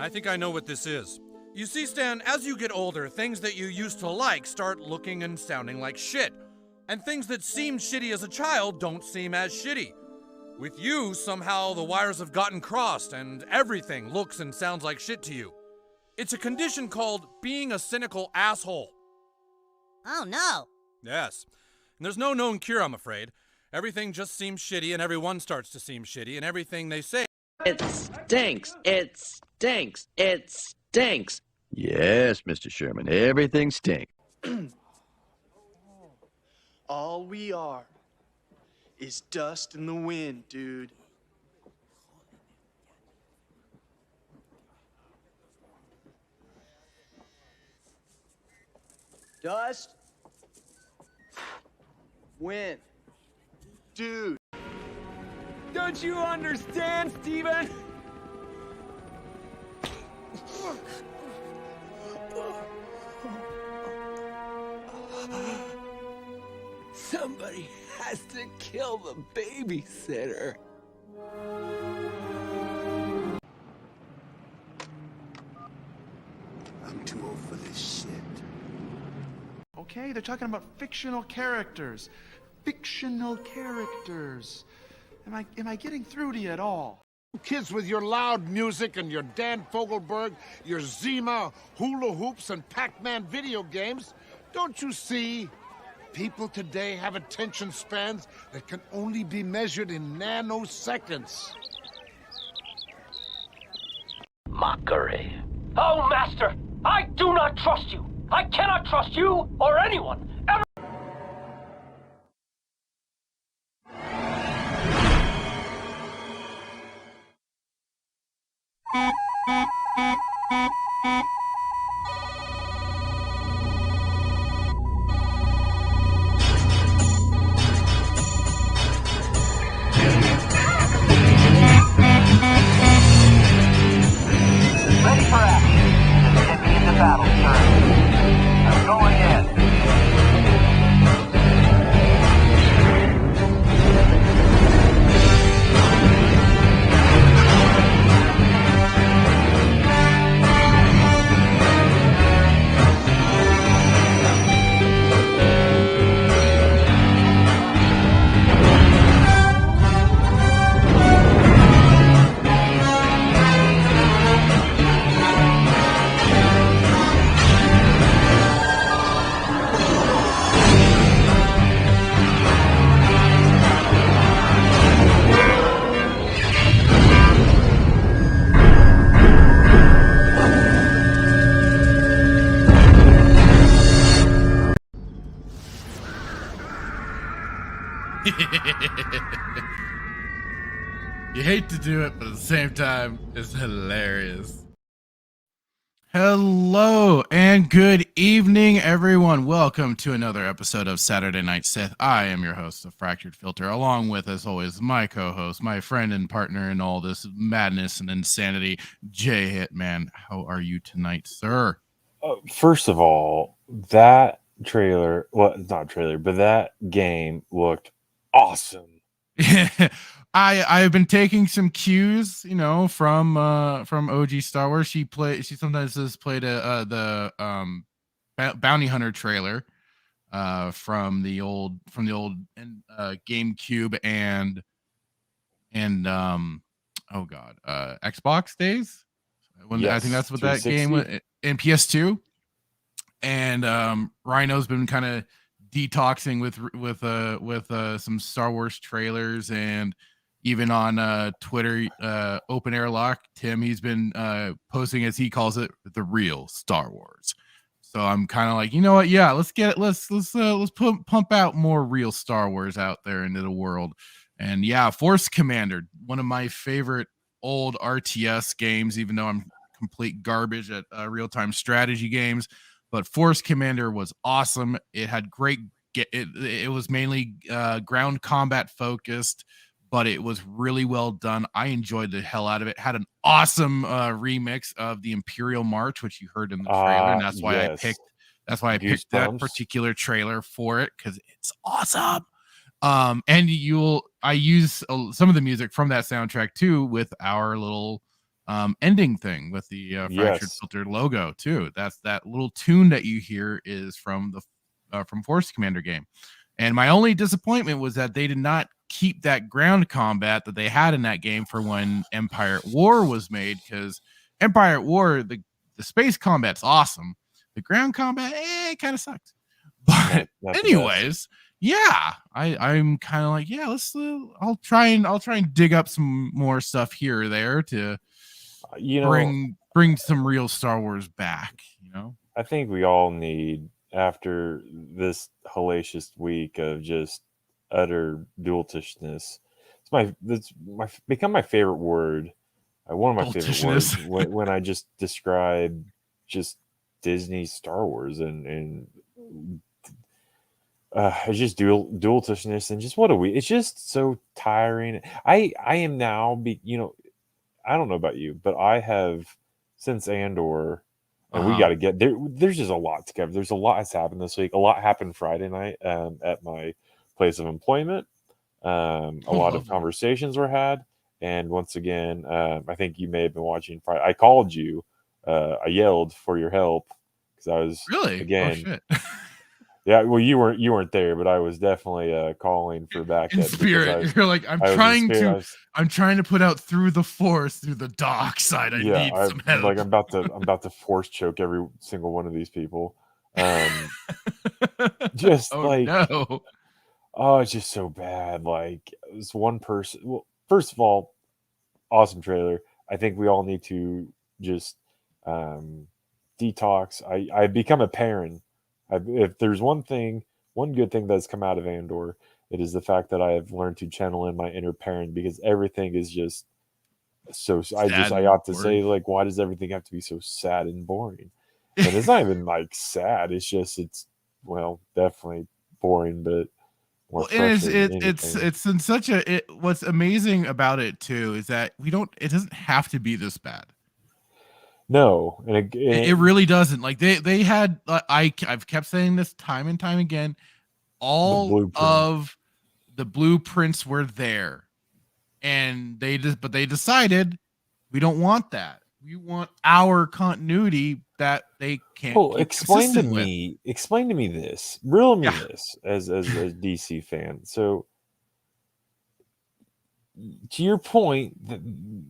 I think I know what this is. You see, Stan, as you get older, things that you used to like start looking and sounding like shit. And things that seemed shitty as a child don't seem as shitty. With you, somehow the wires have gotten crossed and everything looks and sounds like shit to you. It's a condition called being a cynical asshole. Oh no. Yes. And there's no known cure, I'm afraid. Everything just seems shitty and everyone starts to seem shitty and everything they say. It stinks. It stinks. It stinks. Yes, Mr. Sherman, everything stinks. All we are is dust in the wind, dude. Dust, wind, dude. Don't you understand, Steven? Somebody has to kill the babysitter. I'm too old for this shit. Okay, they're talking about fictional characters. Fictional characters. Am I getting through to you at all? Kids with your loud music and your Dan Fogelberg, your Zima, hula hoops, and Pac-Man video games, don't you see? People today have attention spans that can only be measured in nanoseconds. Mockery. Oh, Master, I do not trust you. I cannot trust you or anyone ever. Ready for action. Get me into battle, sir. I'm going in. You hate to do it, but at the same time, it's hilarious. Hello and good evening, everyone. Welcome to another episode of Saturday Night Sith. I am your host, The Fractured Filter, along with, as always, my co-host, my friend and partner in all this madness and insanity, Jay Hitman. How are you tonight, sir? First of all, that trailer, well, not trailer, but that game looked awesome. I've been taking some cues, from OG Star Wars. She sometimes has played the Bounty Hunter trailer from the old GameCube and Xbox days. Yes, I think that's what that game was, and PS2. And Rhino's been kind of detoxing with some Star Wars trailers, and even on Twitter, Open Air Lock, Tim, he's been posting, as he calls it, the real Star Wars. So I'm kind of like, you know what? Yeah, let's pump out more real Star Wars out there into the world. And yeah, Force Commander, one of my favorite old RTS games, even though I'm complete garbage at real-time strategy games. But Force Commander was awesome. It had great. It was mainly ground combat focused, but it was really well done. I enjoyed the hell out of it. Had an awesome remix of the Imperial March, which you heard in the trailer, and that's why I picked. That's why I picked that particular trailer for it, because it's awesome. And I use some of the music from that soundtrack too with our little ending thing with the fractured Yes. filter logo too. That's that little tune that you hear is from the from Force Commander game. And my only disappointment was that they did not keep that ground combat that they had in that game for when Empire at War was made, because Empire at War, the space combat's awesome. The ground combat, kind of sucked. But Not anyways, yeah, I'm kind of like, yeah, let's. I'll try and dig up some more stuff here or there to bring some real Star Wars back. I think we all need, after this hellacious week of just utter dualtishness, it's become my favorite word. One of my favorite words when I just describe just Disney Star Wars and it's just dualtishness and just it's just so tiring. I am now I don't know about you, but I have since Andor, and we got to get there. There's just a lot to cover. There's a lot that's happened this week. A lot happened Friday night at my place of employment. A lot of conversations were had, and once again, I think you may have been watching Friday. I called you. I yelled for your help because I was again. Oh, shit. Yeah, well, you weren't there, but I was definitely calling for backup. In spirit, you're like, I'm trying to put out through the Force, through the dark side. I need some help. Like I'm about to force choke every single one of these people. Just no. Oh, it's just so bad. Like this one person. Well, first of all, awesome trailer. I think we all need to just detox. I've become a parent. If there's one good thing that's come out of Andor, it is the fact that I have learned to channel in my inner parent, because everything is just so. I ought to say, like, why does everything have to be so sad and boring? And it's not even like sad. It's just definitely boring, but it's in such a. What's amazing about it too is that it doesn't have to be this bad. No, and it really doesn't. Like they had. I've kept saying this time and time again. All of the blueprints were there, and they decided we don't want that. We want our continuity that they can't. Well, explain to me this. Riddle me this as a DC fan. So, to your point,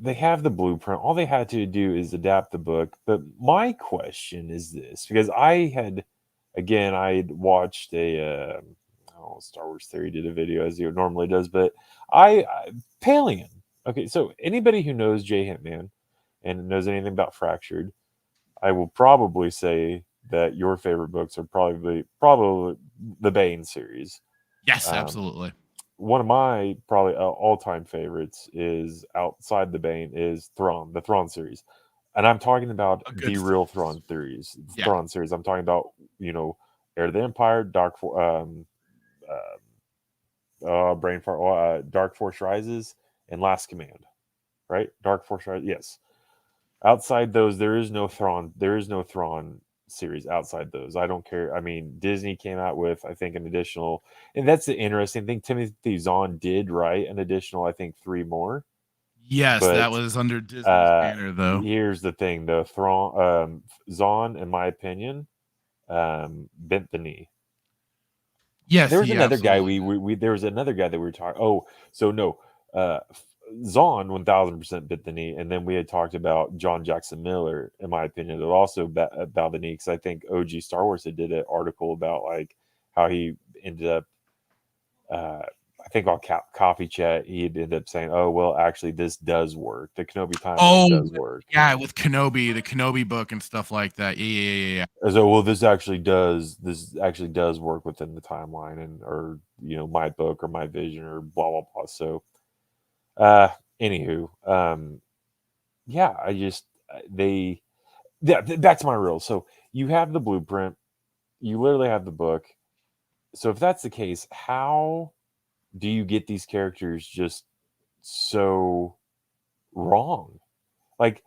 they have the blueprint. All they had to do is adapt the book. But my question is this, because I had watched a Star Wars Theory did a video as he normally does, but Palian. Okay, so anybody who knows Jay Hitman and knows anything about Fractured, I will probably say that your favorite books are probably the Bane series. Yes, absolutely. One of my probably all-time favorites is outside the Bane is Thrawn, the Thrawn series. And I'm talking about the real Thrawn series. Thrawn series. I'm talking about, Heir of the Empire, Dark Force Rises, and Last Command. Right? Dark Force Rises, yes. Outside those, there is no Thrawn series outside those. I don't care. I mean, Disney came out with, I think, an additional, and that's the interesting thing. Timothy Zahn did write an additional, I think, 3 more. Yes, but that was under Disney's banner, though. Here's the thing, though. Zahn, in my opinion, bent the knee. Yes, there was another guy. There was another guy that we were talking. Oh, so no. Zahn 1000% bit the knee, and then we had talked about John Jackson Miller, in my opinion, that also bowed the knee, because I think OG Star Wars did an article about like how he ended up. I think on Coffee Chat, he ended up saying, "Oh well, actually, this does work. The Kenobi timeline does work." Yeah, with Kenobi, the Kenobi book and stuff like that. Yeah. So well, this actually does work within the timeline, or my book or my vision or blah blah blah. So. Anywho, that's my rule. So you have the blueprint, you literally have the book. So if that's the case, how do you get these characters just so wrong? Like,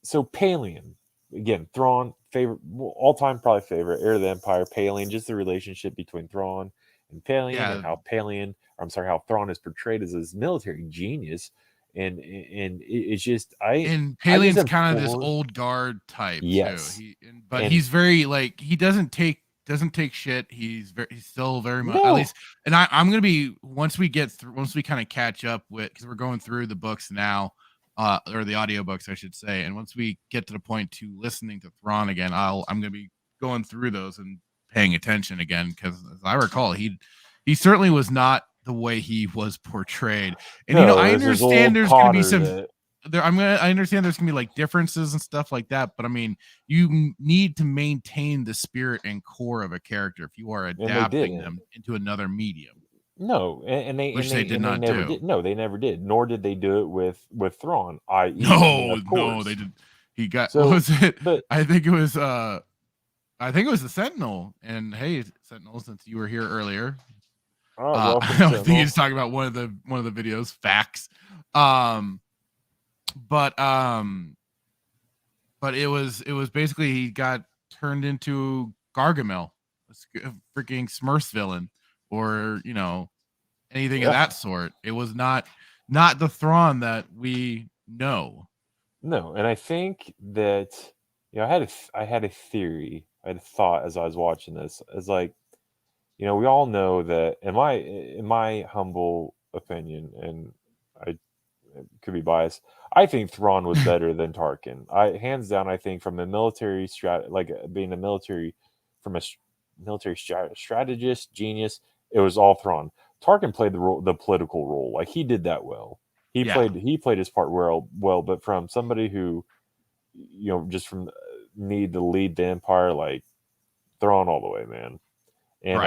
so Palian, again, Thrawn, favorite, all-time probably favorite, Heir of the Empire, Palian, just the relationship between Thrawn and Palian, and how Thrawn is portrayed as this military genius, it's just And I just Paleon's am kind of this for- old guard type Yes. too. But he's very like he doesn't take shit. He's still very much at least. And I'm gonna be once we kind of catch up with because we're going through the books now, or the audiobooks I should say. And once we get to the point to listening to Thrawn again, I'm gonna be going through those and paying attention again because as I recall, he certainly was not the way he was portrayed. And I understand there's going to be some I understand there's going to be like differences and stuff like that, but I mean, you need to maintain the spirit and core of a character if you are adapting them into another medium. No, and they never did. No, they never did. Nor did they do it with Thrawn. No, they did. He got what was it? But I think it was the Sentinel. And hey, Sentinel, since you were here earlier, I think he's talking about one of the videos facts. But it was basically he got turned into Gargamel, a freaking Smurfs villain, or anything of that sort. It was not the Thrawn that we know. No, and I think that I had a theory, I had a thought as I was watching this. It's like, we all know that in my humble opinion, and I could be biased, I think Thrawn was better than Tarkin. Hands down, I think from a military being a military strategist, genius, it was all Thrawn. Tarkin played the political role, like he did that well. He played his part well, but from somebody who, just from need to lead the Empire, like Thrawn all the way, man. And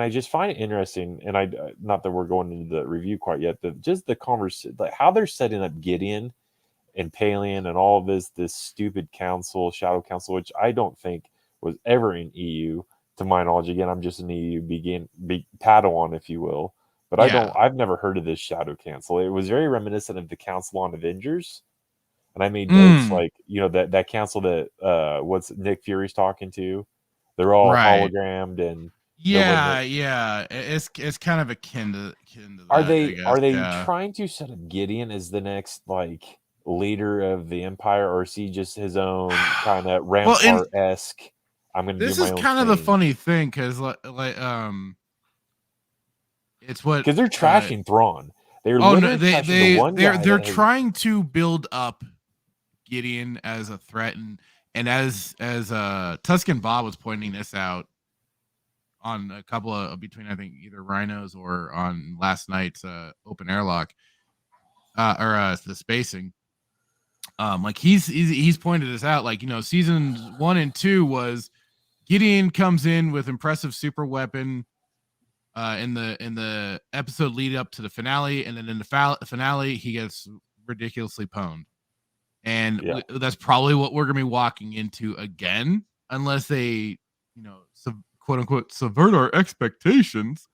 I just find it interesting, and I not that we're going into the review quite yet, but just the conversation, like how they're setting up Gideon and Paleon and all of this stupid council, Shadow Council, which I don't think was ever in EU, to my knowledge. Again, I'm just an EU Padawan, if you will, but I've never heard of this Shadow Council. It was very reminiscent of the Council on Avengers, and I made notes like that council that what's Nick Fury's talking to. They're all hologrammed and. It's kind of akin to that. Are they trying to set up Gideon as the next like leader of the Empire, or is he just his own kind of Rampart-esque? I'm going to do my own thing. This is kind of the funny thing because it's what because they're trashing Thrawn. They're trying to build up Gideon as a threat, and as Tuscan Bob was pointing this out on a couple of between I think either Rhinos or on last night's open airlock or the spacing. Like he's pointed this out, like seasons 1 and 2 was Gideon comes in with impressive super weapon in the episode lead up to the finale, and then in the finale he gets ridiculously pwned, and that's probably what we're gonna be walking into again, unless they quote unquote subvert our expectations,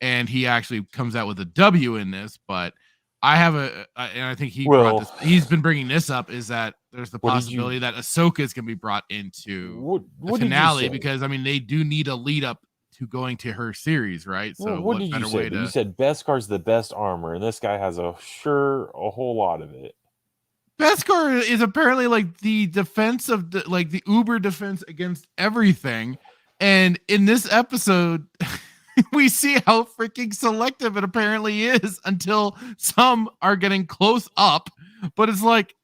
and he actually comes out with a W in this. But I have and I think he's been bringing this up, is that there's the possibility that Ahsoka is going to be brought into the finale, because I mean they do need a lead up to going to her series, right? So what did you say? You said Beskar's the best armor, and this guy has a whole lot of it. Beskar is apparently like the defense of the uber defense against everything. And in this episode, we see how freaking selective it apparently is until some are getting close up. But it's like,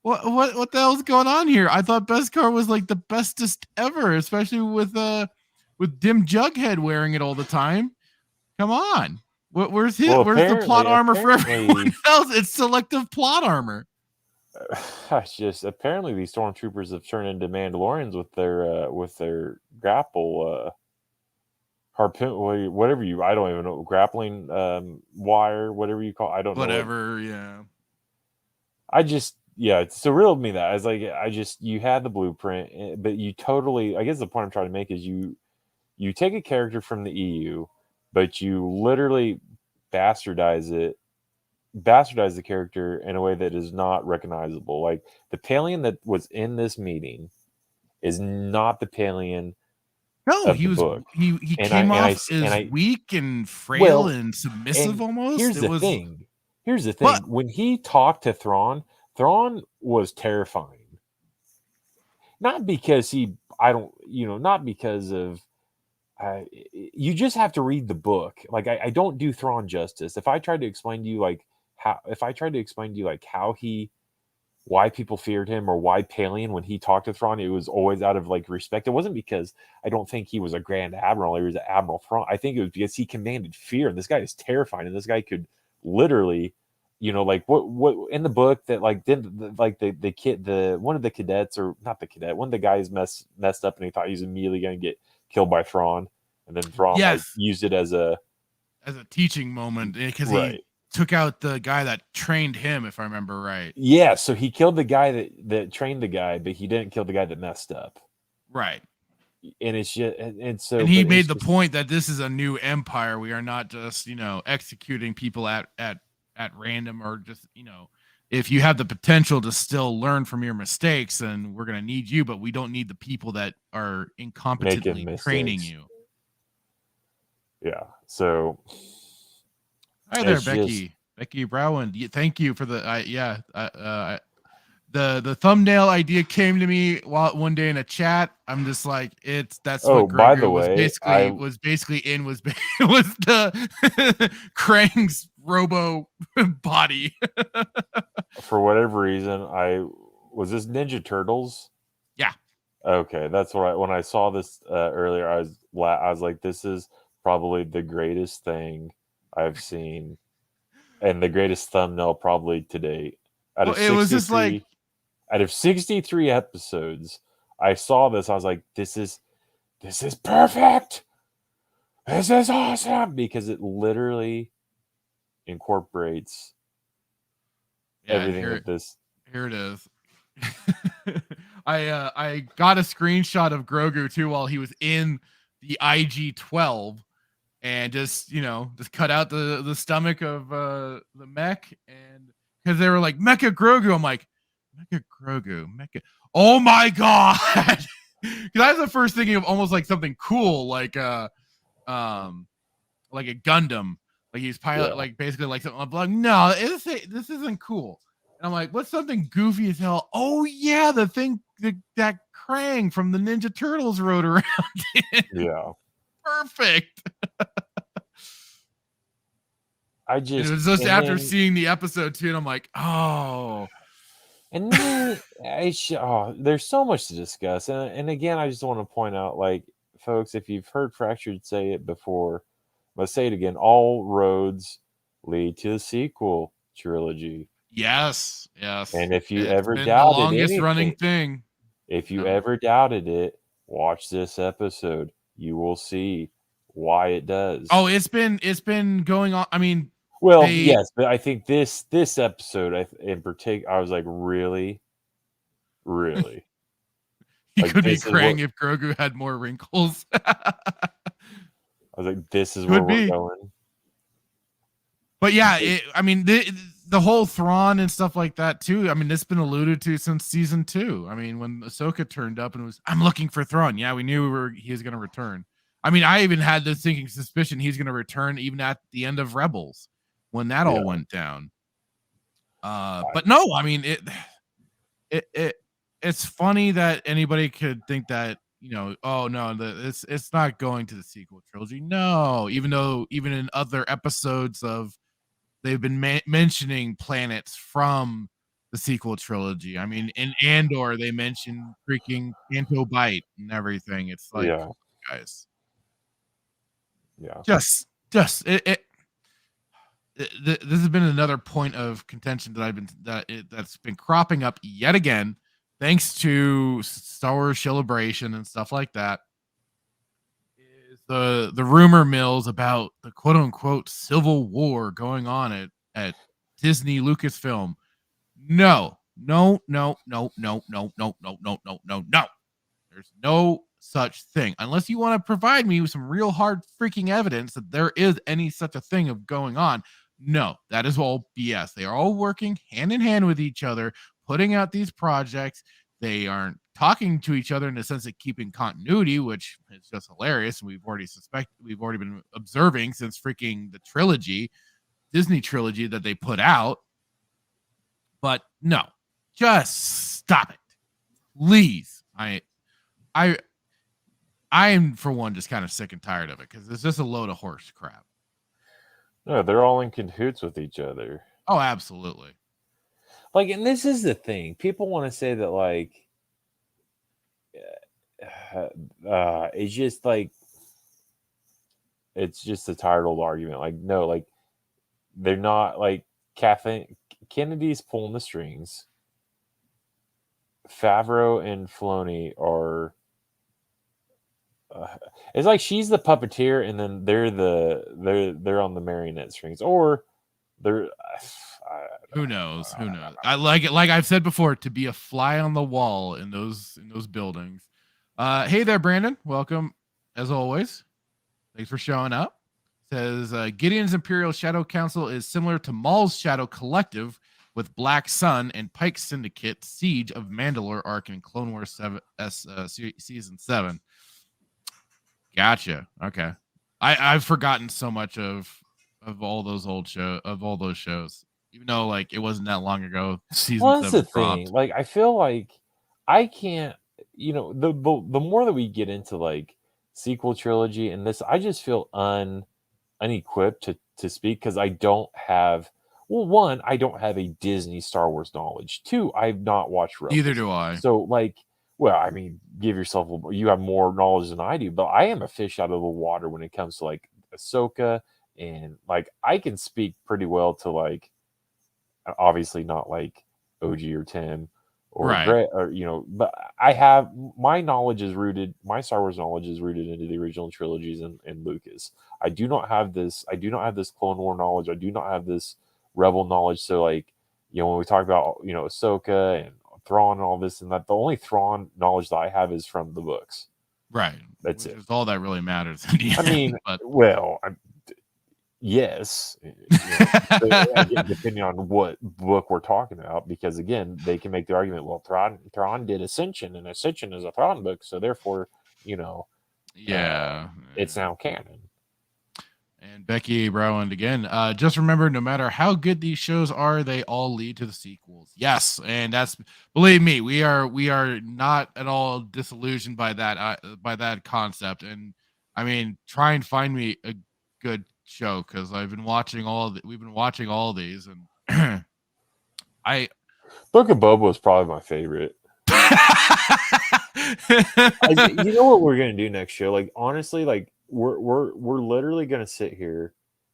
what the hell's going on here? I thought Beskar was like the bestest ever, especially with Dim Jughead wearing it all the time. Come on, where's the plot armor for everyone else? It's selective plot armor. It's just apparently these stormtroopers have turned into Mandalorians with their grapple harpoon, whatever I don't even know, grappling wire, whatever you call. I don't know. Whatever, yeah. It's surreal to me that you had the blueprint, but you totally. I guess the point I'm trying to make is you take a character from the EU, but you literally bastardize the character in a way that is not recognizable. Like the Paleon that was in this meeting is not the Paleon. No, he came off as weak and frail and submissive almost. Here's the thing. Here's the thing: when he talked to Thrawn was terrifying. Not because not because of. You just have to read the book. Like I don't do Thrawn justice. If I tried to explain to you why people feared him or why Palian, when he talked to Thrawn, it was always out of like respect. It wasn't because I don't think he was a Grand Admiral. He was an Admiral Thrawn. I think it was because he commanded fear, and this guy is terrifying. And this guy could literally, like what in the book that like didn't like the kid, one of the cadets, or not the cadet, one of the guys messed up, and he thought he was immediately going to get killed by Thrawn, and then Thrawn used it as a teaching moment because he took out the guy that trained him, if I remember right. Yeah, so he killed the guy that trained the guy, but he didn't kill the guy that messed up. Right. And it's just and he made the point that this is a new empire. We are not just, executing people at random, or just, if you have the potential to still learn from your mistakes, then we're going to need you, but we don't need the people that are incompetently training you. Yeah. So hi there, Becky Browen. Thank you for the the thumbnail idea came to me one day in a chat. I'm just like, that's what Grogu by the way, was the Krang's robo body. For whatever reason, was this Ninja Turtles? Yeah. Okay, that's what when I saw this earlier, I was like, this is probably the greatest thing I've seen, and the greatest thumbnail probably to date. It was just like, out of 63 episodes, I saw this. I was like, this is perfect. This is awesome, because it literally incorporates everything with this. Here it is. I got a screenshot of Grogu too while he was in the IG-12, and just cut out the stomach of the mech, and because they were like Mecha Grogu, I'm like, Mecha Grogu, Mecha. Oh my god! Because I was the first thinking of almost like something cool, like a Gundam, like he's pilot, like basically like something. I'm like, no, this isn't cool. And I'm like, what's something goofy as hell? Oh yeah, the thing that Krang from the Ninja Turtles rode around in. Yeah, perfect. It was just after seeing the episode too, and I'm like, oh. And then there's so much to discuss, and again, I just want to point out, like, folks, if you've heard Fractured say it before, let's say it again: all roads lead to the sequel trilogy. Yes. And if you ever doubted the longest running thing, if you ever doubted it, watch this episode. You will see why it does. Oh, it's been going on. I mean. Well, yes, but I think this episode in particular, I was like, really? He could be Krang if Grogu had more wrinkles. I was like, this is where we're going. But yeah, the whole Thrawn and stuff like that too. I mean, it's been alluded to since season 2. I mean, when Ahsoka turned up and was, I'm looking for Thrawn. Yeah, we knew he was going to return. I mean, I even had this thinking suspicion he's going to return even at the end of Rebels, when that all went down. But no, I mean, it's funny that anybody could think that, oh no, it's not going to the sequel trilogy. No, even in other episodes they've been mentioning planets from the sequel trilogy. I mean, in Andor, they mentioned freaking Canto Bight and everything. It's like, guys. Yeah. Just this has been another point of contention that's been cropping up yet again, thanks to Star Wars Celebration and stuff like that. Is the rumor mills about the quote unquote civil war going on at Disney Lucasfilm? No. There's no such thing, unless you want to provide me with some real hard freaking evidence that there is any such a thing of going on. No, that is all BS. They are all working hand in hand with each other, putting out these projects. They aren't talking to each other in the sense of keeping continuity, which is just hilarious. We've already been observing since freaking the trilogy. Disney trilogy that they put out. But no, just stop it, please. I am, for one, just kind of sick and tired of it because it's just a load of horse crap. No, they're all in cahoots with each other. Oh, absolutely. Like, and this is the thing. People want to say that, like, it's just like, it's just a tired old argument. Like, no, like, they're not, like, Kennedy's pulling the strings. Favreau and Filoni are, it's like she's the puppeteer and then they're on the marionette strings, or they're who knows. I like it, like I've said before, to be a fly on the wall in those buildings. Hey there, Brandon, welcome as always, thanks for showing up. Says Gideon's Imperial Shadow Council is similar to Maul's Shadow Collective with Black Sun and Pike's Syndicate Siege of Mandalore arc in Clone Wars season 7. Gotcha. Okay. I've forgotten so much of all those shows, even though like it wasn't that long ago. Season 7 dropped. Thing. Like I feel like I can't, the more that we get into like sequel trilogy and this, I just feel unequipped to speak because I don't have, well, one, I don't have a Disney Star Wars knowledge. Two, I've not watched Rebels. Neither do I. So like, well, I mean, give yourself you have more knowledge than I do, but I am a fish out of the water when it comes to like Ahsoka, and like I can speak pretty well to like, obviously not like OG or Tim or right. Greg, or but I have, my knowledge is rooted, my Star Wars knowledge is rooted into the original trilogies and Lucas. I do not have this Clone War knowledge. I do not have this Rebel knowledge. So like, when we talk about Ahsoka and Thrawn and all this and that, the only Thrawn knowledge that I have is from the books. Right. That's it. All that really matters. In the I mean, end, but... well, yes, depending on what book we're talking about, because again, they can make the argument, well, Thrawn did Ascension, and Ascension is a Thrawn book, so therefore, it's now canon. And Becky Brown again, just remember, no matter how good these shows are, they all lead to the sequels. Yes, and that's, believe me, we are not at all disillusioned by that concept. And I mean, try and find me a good show because we've been watching all these, and Book of Boba was probably my favorite. You know what we're gonna do next show? Like honestly, like we're literally gonna sit here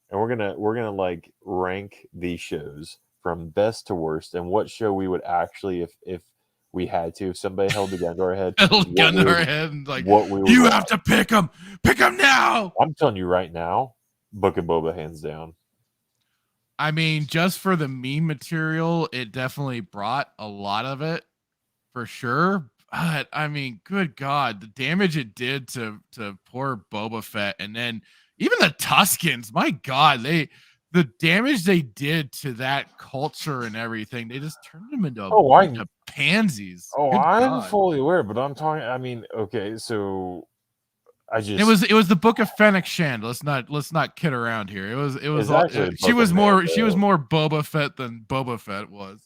and we're gonna like rank these shows from best to worst and what show we would actually, if we had to, if somebody held the gun to our head, and like, what we would you have to pick them now. I'm telling you right now, Book of Boba hands down. I mean, just for the meme material, it definitely brought a lot of it for sure. But I mean, good God, the damage it did to poor Boba Fett, and then even the Tuskens, my God, the damage they did to that culture and everything, they just turned them into pansies. Oh, good I'm God. Fully aware, but I'm talking. I mean, okay, so it was the Book of Fennec Shand. Let's not kid around here. It was she was more Boba Fett than Boba Fett was.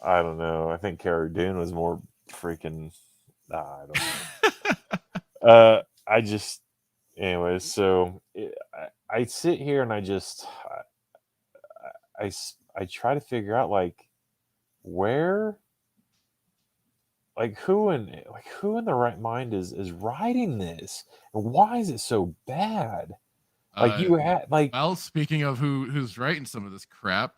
I don't know. I think Cara Dune was more freaking. I don't know. Anyways, so I sit here and I try to figure out like where, like who in the right mind is writing this, and why is it so bad? Like you had like. Well, speaking of who's writing some of this crap,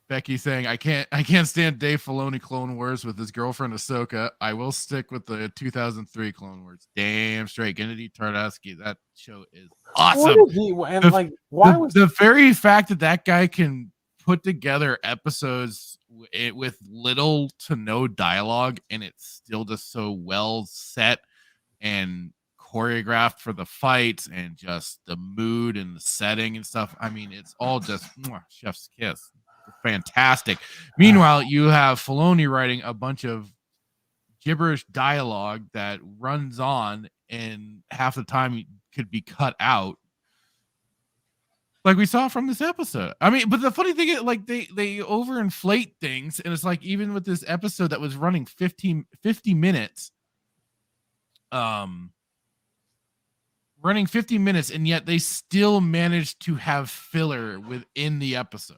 Becky saying, I can't stand Dave Filoni Clone Wars with his girlfriend Ahsoka. I will stick with the 2003 Clone Wars. Damn straight. Gennady Tartakovsky, that show is awesome. The very fact that guy can put together episodes with little to no dialogue and it's still just so well set and choreographed for the fights and just the mood and the setting and stuff. I mean, it's all just chef's kiss. Fantastic. Meanwhile, you have Filoni writing a bunch of gibberish dialogue that runs on and half the time could be cut out. like we saw from this episode. I mean, but the funny thing is, like, they overinflate things, and it's like, even with this episode that was running 50 minutes, running 50 minutes, and yet they still managed to have filler within the episode.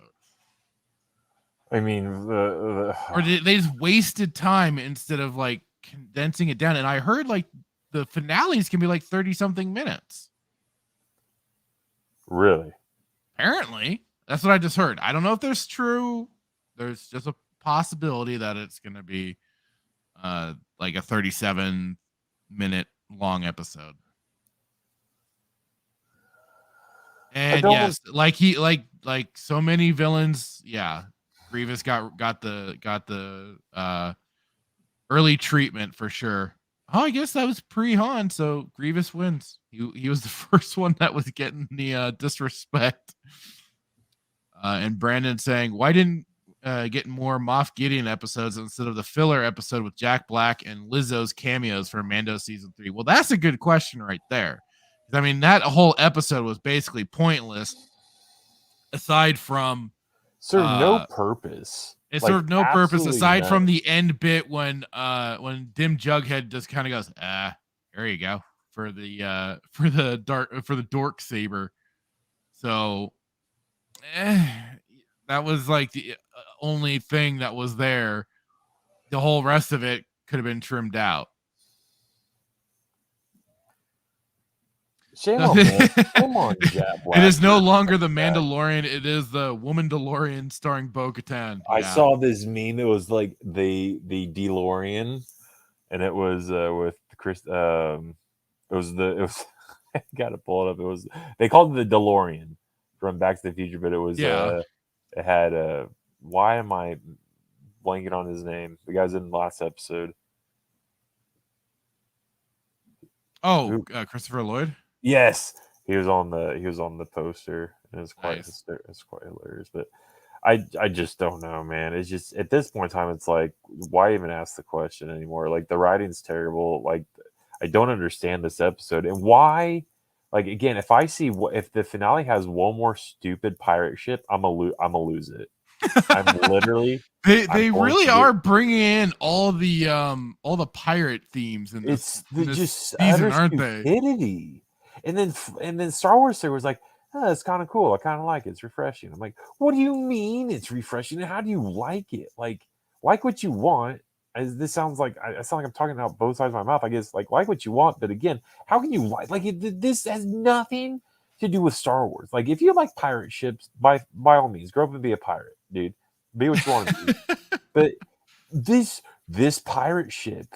I mean, or they just wasted time instead of like condensing it down. And I heard like the finales can be like 30 something minutes. Really? Apparently, that's what I just heard. I don't know if there's true. There's just a possibility that it's going to be like a 37-minute long episode. And yes, like so many villains, yeah. Grievous got the early treatment for sure. Oh, I guess that was pre-Han, so Grievous wins. He was the first one that was getting the disrespect. And Brandon saying, why didn't get more Moff Gideon episodes instead of the filler episode with Jack Black and Lizzo's cameos for Mando season 3? Well, that's a good question right there. I mean, that whole episode was basically pointless, aside from served no purpose. It served no purpose aside from the end bit when Dim Jughead just kind of goes, there you go for the dork saber. So that was like the only thing that was there. The whole rest of it could have been trimmed out. Shame on Jack Black. It is no longer the Mandalorian. It is the Woman-Dalorian starring Bo-Katan. I saw this meme. It was like the DeLorean, and it was with Chris. It was I gotta pull it up. It was, they called it the DeLorean from Back to the Future, but it was it had why am I blanking on his name? The guy's in the last episode. Oh, Christopher Lloyd. Yes, he was on the poster, and it's quite hilarious. But I just don't know, man. It's just at this point in time, it's like, why even ask the question anymore? Like, the writing's terrible. Like, I don't understand this episode, and why. Like, again, if the finale has one more stupid pirate ship, I'm gonna lose it. I'm literally. They really are bringing in all the pirate themes in this season, aren't they? And then Star Wars there was like, oh, it's kind of cool. I kind of like it. It's refreshing. I'm like, what do you mean it's refreshing? How do you like it? Like what you want. This sounds like I sound like I'm talking out both sides of my mouth. I guess like what you want, but again, how can you like it? This has nothing to do with Star Wars. Like, if you like pirate ships, by all means, grow up and be a pirate, dude. Be what you want to be. But this pirate ship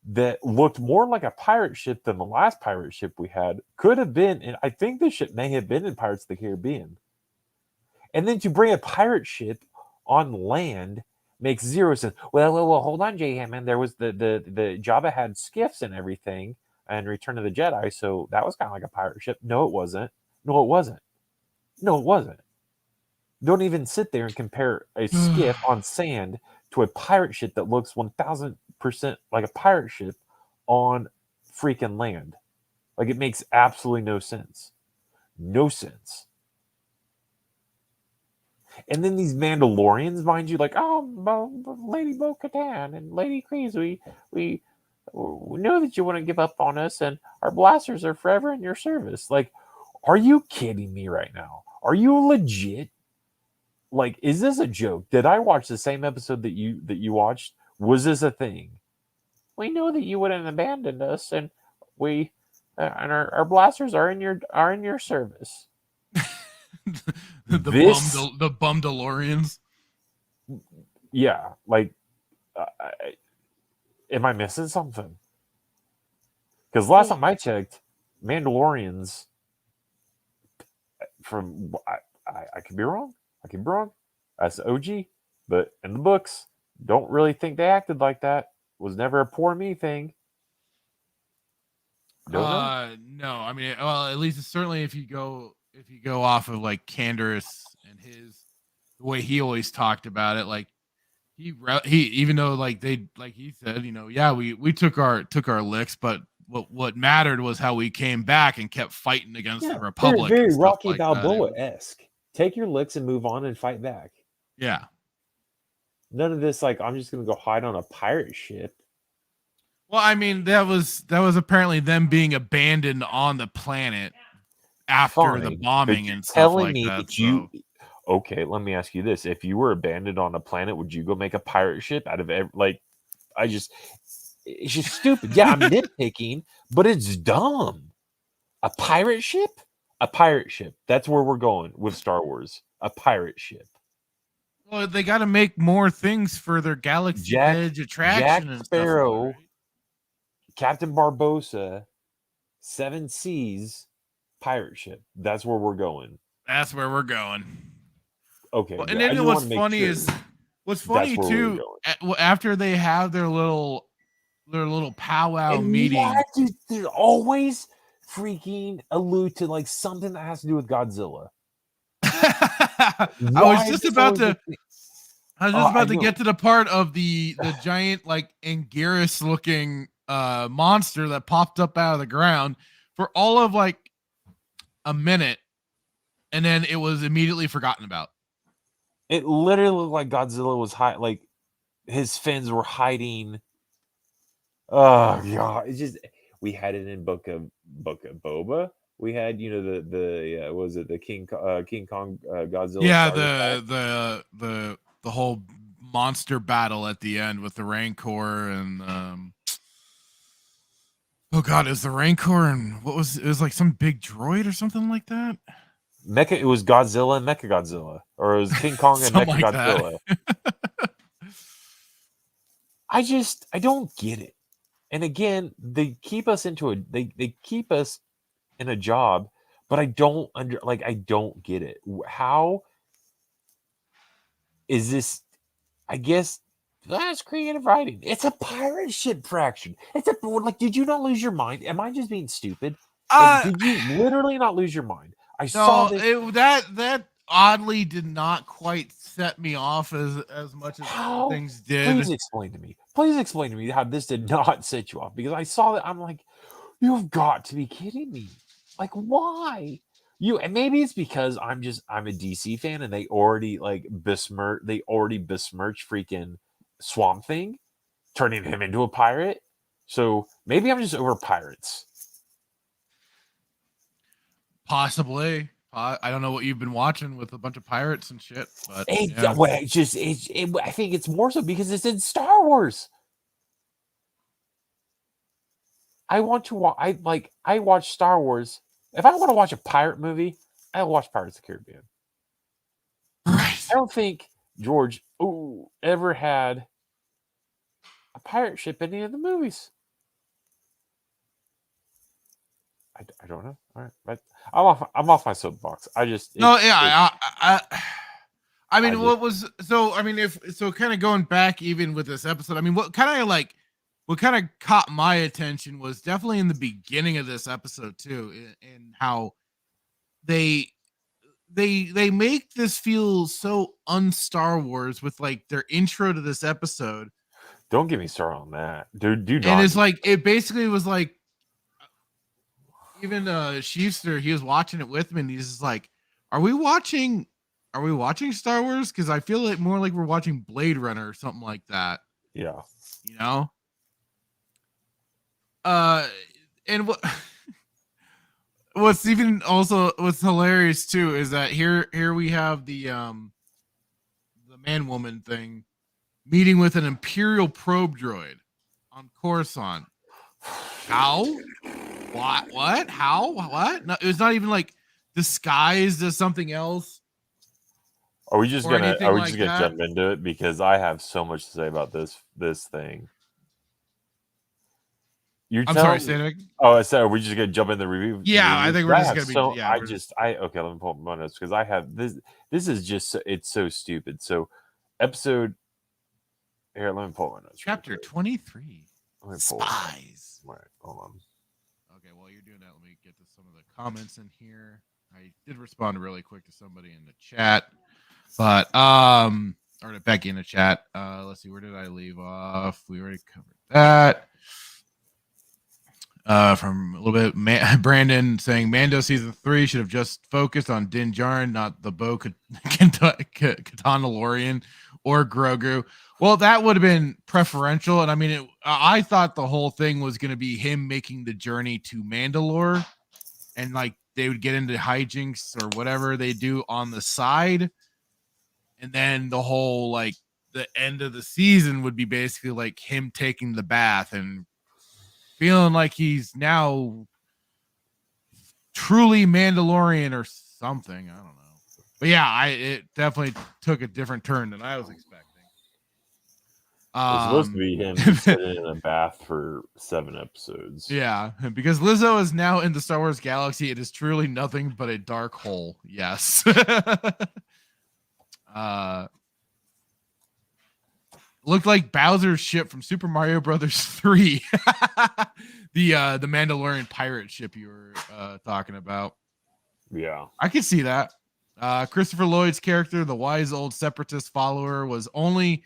that looked more like a pirate ship than the last pirate ship we had could have been, and I think this ship may have been in Pirates of the Caribbean. And then to bring a pirate ship on land makes zero sense. Well, hold on, J. Hammond. There was the Jabba had skiffs and everything and Return of the Jedi, so that was kind of like a pirate ship. No, it wasn't. Don't even sit there and compare a skiff on sand to a pirate ship that looks 1000% like a pirate ship on freaking land. Like, it makes absolutely no sense. No sense. And then these Mandalorians, mind you, like, Lady Bo-Katan and Lady Kryze, we know that you wouldn't give up on us, and our blasters are forever in your service. Like, are you kidding me right now? Are you legit? Like, is this a joke? Did I watch the same episode that you watched? Was this a thing? We know that you wouldn't abandon us, and we and our blasters are in your service. the Bum-Dalorians. Yeah, like, am I missing something? Because last time I checked, Mandalorians. From I could be wrong. That's OG, but in the books, don't really think they acted like that. Was never a poor me thing. No, I mean, well, at least certainly if you go off of like Candace and the way he always talked about it, like he even though like he said, we took our licks, but what mattered was how we came back and kept fighting against the Very, Republic. very and stuff Rocky like that. Balboa-esque. Take your licks and move on and fight back. Yeah. None of this, like, I'm just gonna go hide on a pirate ship. Well, I mean, that was apparently them being abandoned on the planet after the bombing and stuff like that. Okay, let me ask you this: if you were abandoned on a planet, would you go make a pirate ship out of it's just stupid. Yeah, I'm nitpicking, but it's dumb. A pirate ship? A pirate ship. That's where we're going with Star Wars. A pirate ship. Well, they got to make more things for their Galaxy Edge attraction and Sparrow, stuff. Right? Captain Barbossa, Seven Seas, pirate ship. That's where we're going. That's where we're going. Okay. Well, and then what's funny too, after they have their little powwow meeting, they always freaking allude to like something that has to do with Godzilla. I was just about to get to the part of the giant like Anguirus looking monster that popped up out of the ground for all of like a minute, and then it was immediately forgotten about. It literally looked like Godzilla was like his fins were hiding. Oh god, it's just we had it in Book of Boba. We had was it the King Kong Godzilla? Yeah, the whole monster battle at the end with the Rancor and oh god, is the Rancor and it was like some big droid or something like that? It was Godzilla and Mechagodzilla, or it was King Kong and Mechagodzilla. I don't get it. And again, they keep us they keep us in a job, but I don't get it. How is this? I guess that's creative writing. It's a pirate ship fraction. Did you not lose your mind? Am I just being stupid? Did you literally not lose your mind? I saw this. That oddly did not quite set me off as much as things did. Please explain to me how this did not set you off, because I saw that. I'm like, you've got to be kidding me. Like, why? And maybe it's because I'm a DC fan and they already besmirch freaking Swamp Thing, turning him into a pirate. So maybe I'm just over pirates. Possibly. I don't know what you've been watching with a bunch of pirates and shit, but I think it's more so because it's in Star Wars. I watch Star Wars. If I want to watch a pirate movie, I'll watch Pirates of the Caribbean. Right. I don't think George ever had a pirate ship in any of the movies. I don't know. All right, I'm off my soapbox. I mean, kind of going back even with this episode. I mean, what kind of caught my attention was definitely in the beginning of this episode too, and how they make this feel so un-Star Wars with like their intro to this episode. Don't get me started on that, dude. And it's like it basically was like. Even Schuster, he was watching it with me, and he's just like, "Are we watching Star Wars? Because I feel like more like we're watching Blade Runner or something like that." Yeah, you know. And what's hilarious too is that here we have the man-woman thing meeting with an Imperial probe droid on Coruscant. How? What? How? What? No, it was not even like disguised as something else. Are we just gonna jump into it? Because I have so much to say about this thing. I'm sorry, say that again? Oh, I said, are we just gonna jump in the review? Yeah, I think we're just gonna be. Okay. Let me pull up my notes because I have this. This is just it's so stupid. So, episode. Here, let me pull up my notes. Chapter 23. Spies. All right, hold on. Okay, while you're doing that, let me get to some of the comments in here. I did respond really quick to somebody in the chat, but or to Becky in the chat. Let's see, where did I leave off? We already covered that. From a little bit, Brandon saying Mando season 3 should have just focused on Din Djarin, not the Mandalorian or Grogu. Well, that would have been preferential, and I mean, I thought the whole thing was going to be him making the journey to Mandalore, and like they would get into hijinks or whatever they do on the side, and then the whole like the end of the season would be basically like him taking the bath and feeling like he's now truly Mandalorian or something. I don't know. But yeah, it definitely took a different turn than I was expecting. It's supposed to be him sitting in a bath for 7 episodes. Yeah, because Lizzo is now in the Star Wars galaxy. It is truly nothing but a dark hole. Yes. Looked like Bowser's ship from Super Mario Brothers 3. the Mandalorian pirate ship you were talking about. Yeah. I could see that. Christopher Lloyd's character, the wise old separatist follower, was only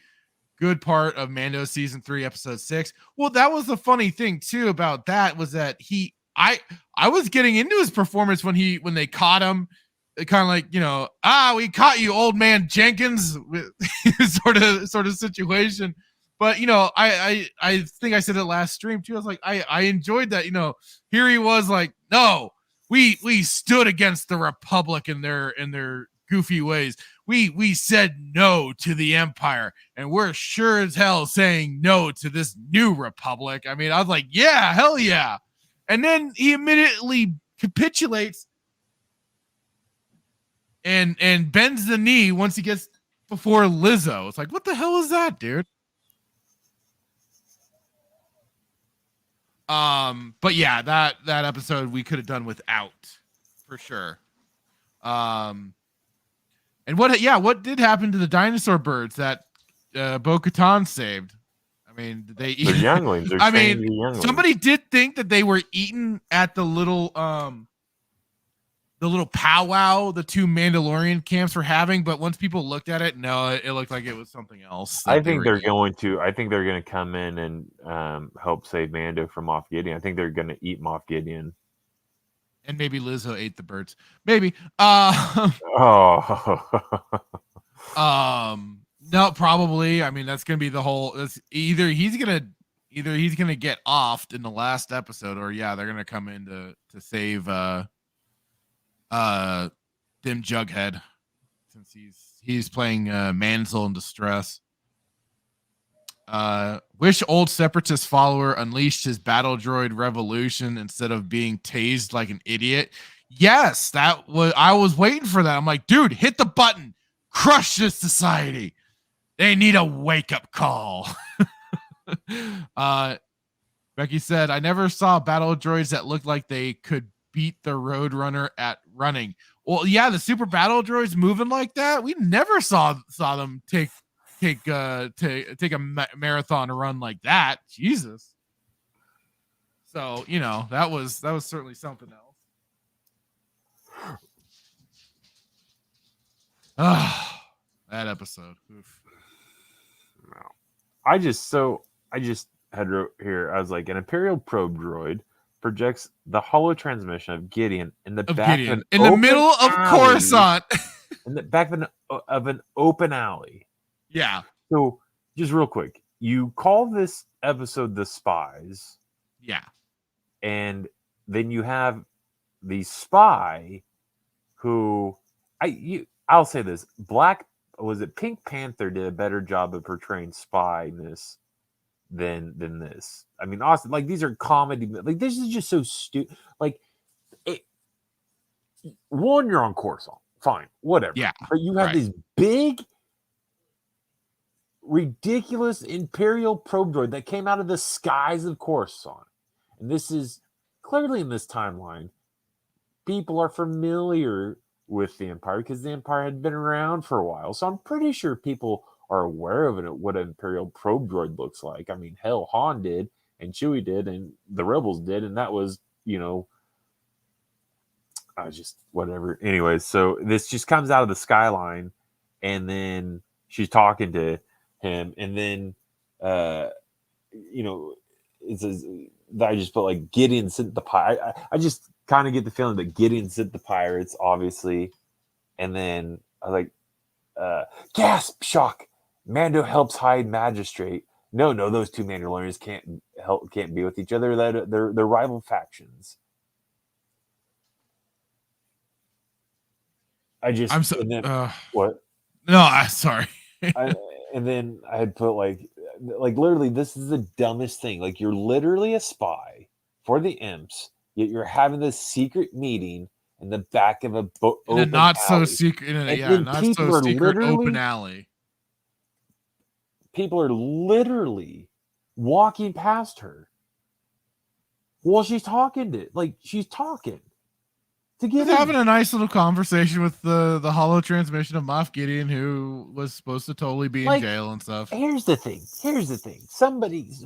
good part of Mando season 3, episode 6. Well, that was the funny thing too about that was that I was getting into his performance when they caught him. Kind of like, we caught you, old man Jenkins, sort of situation. But I think I said it last stream too. I was like, I enjoyed that. Here he was like, no, we stood against the Republic in their goofy ways. We said no to the Empire, and we're sure as hell saying no to this new Republic. I mean, I was like, yeah, hell yeah. And then he immediately capitulates and bends the knee once he gets before Lizzo. It's like, what the hell is that, dude? But yeah, that episode we could have done without, for sure. And what did happen to the dinosaur birds that Bo-Katan saved? I mean, did they eat? They're younglings. They're younglings. Somebody did think that they were eaten at the little powwow the 2 Mandalorian camps were having, but once people looked at it, no, it looked like it was something else. I think they're going to come in and help save Mando from Moff Gideon. I think they're going to eat Moff Gideon. And maybe Lizzo ate the birds. Maybe. No, probably. I mean, that's going to be the whole. That's either he's gonna get offed in the last episode, or yeah, they're going to come in to save Dim Jughead, since he's playing Mansell in distress. Wish old separatist follower unleashed his battle droid revolution instead of being tased like an idiot. Yes, I was waiting for that. I'm like, dude, hit the button, crush this society. They need a wake-up call. Becky said, I never saw battle droids that looked like they could beat the Roadrunner at running. Well, yeah, the super battle droids moving like that, we never saw them take a marathon run like that. Jesus. So that was certainly something else. That episode. Oof. No. I just had wrote here. I was like, an Imperial probe droid projects the hollow transmission of Gideon in the back of in the middle of Coruscant, in the back of an open alley. Yeah. So, just real quick, you call this episode "The Spies." Yeah. And then you have the spy, who I'll say this: Pink Panther did a better job of portraying spyness than this. I mean, Austin, like, these are comedy. Like, this is just so stupid. Like, you're on Coruscant, fine, whatever. Yeah, but you have these big, ridiculous Imperial probe droid that came out of the skies of Coruscant, and this is clearly in this timeline. People are familiar with the Empire because the Empire had been around for a while, so I'm pretty sure people are aware of it, what an Imperial probe droid looks like. I mean, hell, Han did, and Chewie did, and the Rebels did, and that was, just whatever. Anyways, so this just comes out of the skyline, and then she's talking to him, and then, it says, that I just put like Gideon sent the pirate. I just kind of get the feeling that Gideon sent the pirates, obviously, and then I was like, gasp, shock. Mando helps hide magistrate. No, those two Mandalorians can't be with each other. They're rival factions. I'm so what? No, I'm sorry. And then I had put like literally, this is the dumbest thing. Like, you're literally a spy for the imps, yet you're having this secret meeting in the back of a boat in a not so secret, open alley. People are literally walking past her while she's talking she's talking. He's having a nice little conversation with the holo transmission of Moff Gideon, who was supposed to totally be in jail and stuff. Here's the thing.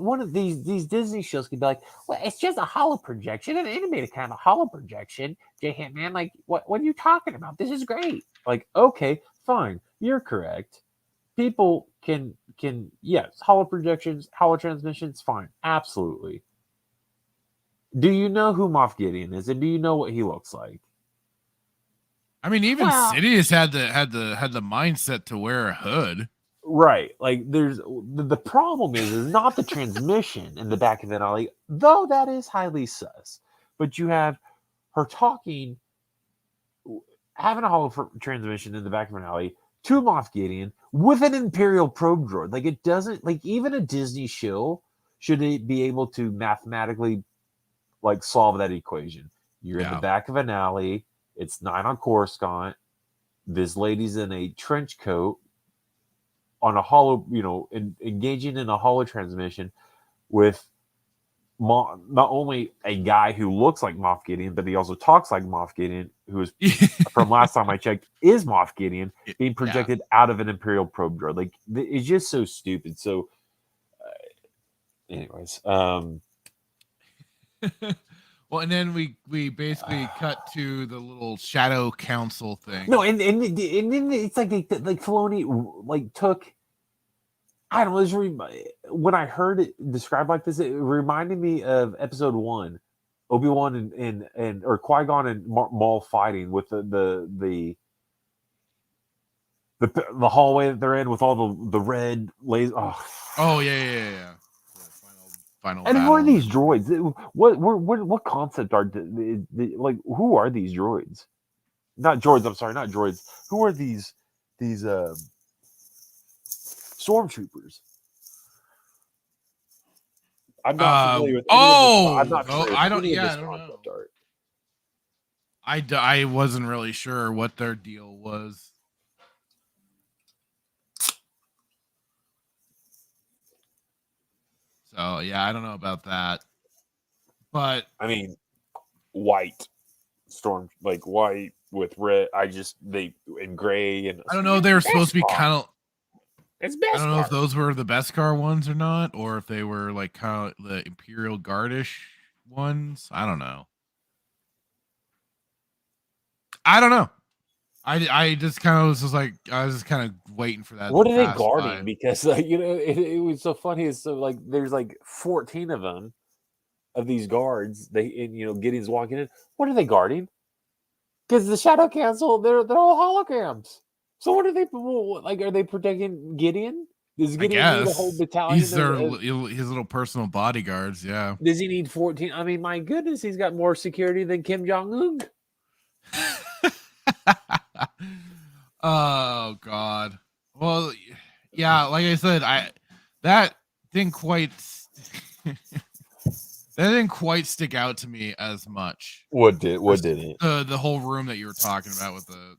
One of these Disney shows could be like, well, it's just a holo projection, an animated kind of holo projection. J Hitman, like, what are you talking about? This is great. Like, okay, fine, you're correct. People can yes, holo projections, holo transmissions, fine, absolutely. Do you know who Moff Gideon is, and do you know what he looks like? I mean, even Sidious had the mindset to wear a hood, right? Like, there's the problem is not the transmission in the back of the alley, though that is highly sus. But you have her talking, having a holo transmission in the back of an alley to Moff Gideon with an Imperial probe droid. Like, it doesn't, like, even a Disney show should it be able to mathematically like solve that equation. You're in the back of an alley. It's night on Coruscant. This lady's in a trench coat on a holo, engaging in a holo transmission with not only a guy who looks like Moff Gideon, but he also talks like Moff Gideon, who is, from last time I checked, is Moff Gideon being projected out of an Imperial probe droid. Like, it's just so stupid. So, anyways, well, and then we basically cut to the little Shadow Council thing. No, and then it's like Filoni took. I don't know. When I heard it described like this, it reminded me of Episode 1, Obi-Wan or Qui-Gon and Maul fighting with the hallway that they're in with all the red laser. Oh yeah. Final and who are these droids? What concept are like? Who are these droids? Not droids. I'm sorry, not droids. Who are these stormtroopers? I'm not familiar with. I'm not familiar with I don't. Yeah, I don't know. Art. I wasn't really sure what their deal was. So yeah, I don't know about that, but I mean, white white with red. They in gray and I don't know. They were supposed to be kind of. It's I don't know if those were the Beskar ones or not, or if they were like kind of the Imperial Guardish ones. I don't know. I just kind of was just like, I was just kind of waiting for that. What are they guarding? Because it was so funny. It's so like there's like 14 of them, of these guards. Gideon's walking in. What are they guarding? Because the Shadow Council, they're all holograms. So what are they like? Are they protecting Gideon? Does Gideon need a whole battalion? He's his little personal bodyguards. Yeah. Does he need 14? I mean, my goodness, he's got more security than Kim Jong-un. Oh God. Well, yeah, like I said, that didn't quite stick out to me as much. What did it? The whole room that you were talking about with the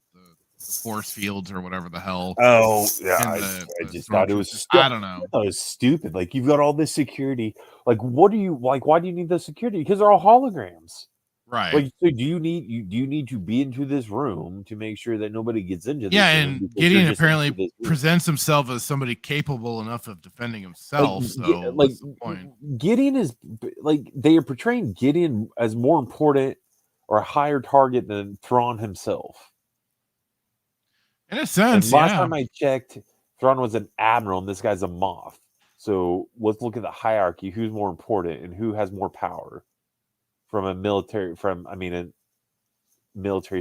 force fields or whatever the hell. Oh yeah, I just thought it was. I don't know. It was stupid. Like, you've got all this security. Like, what do you like? Why do you need the security? Because they're all holograms. Right. Like, so do you need to be into this room to make sure that nobody gets into this room? And Gideon apparently presents himself as somebody capable enough of defending himself. What's the point? Gideon is like, they are portraying Gideon as more important or a higher target than Thrawn himself. In a sense, last time I checked, Thrawn was an admiral, and this guy's a Moff. So let's look at the hierarchy. Who's more important and who has more power from a military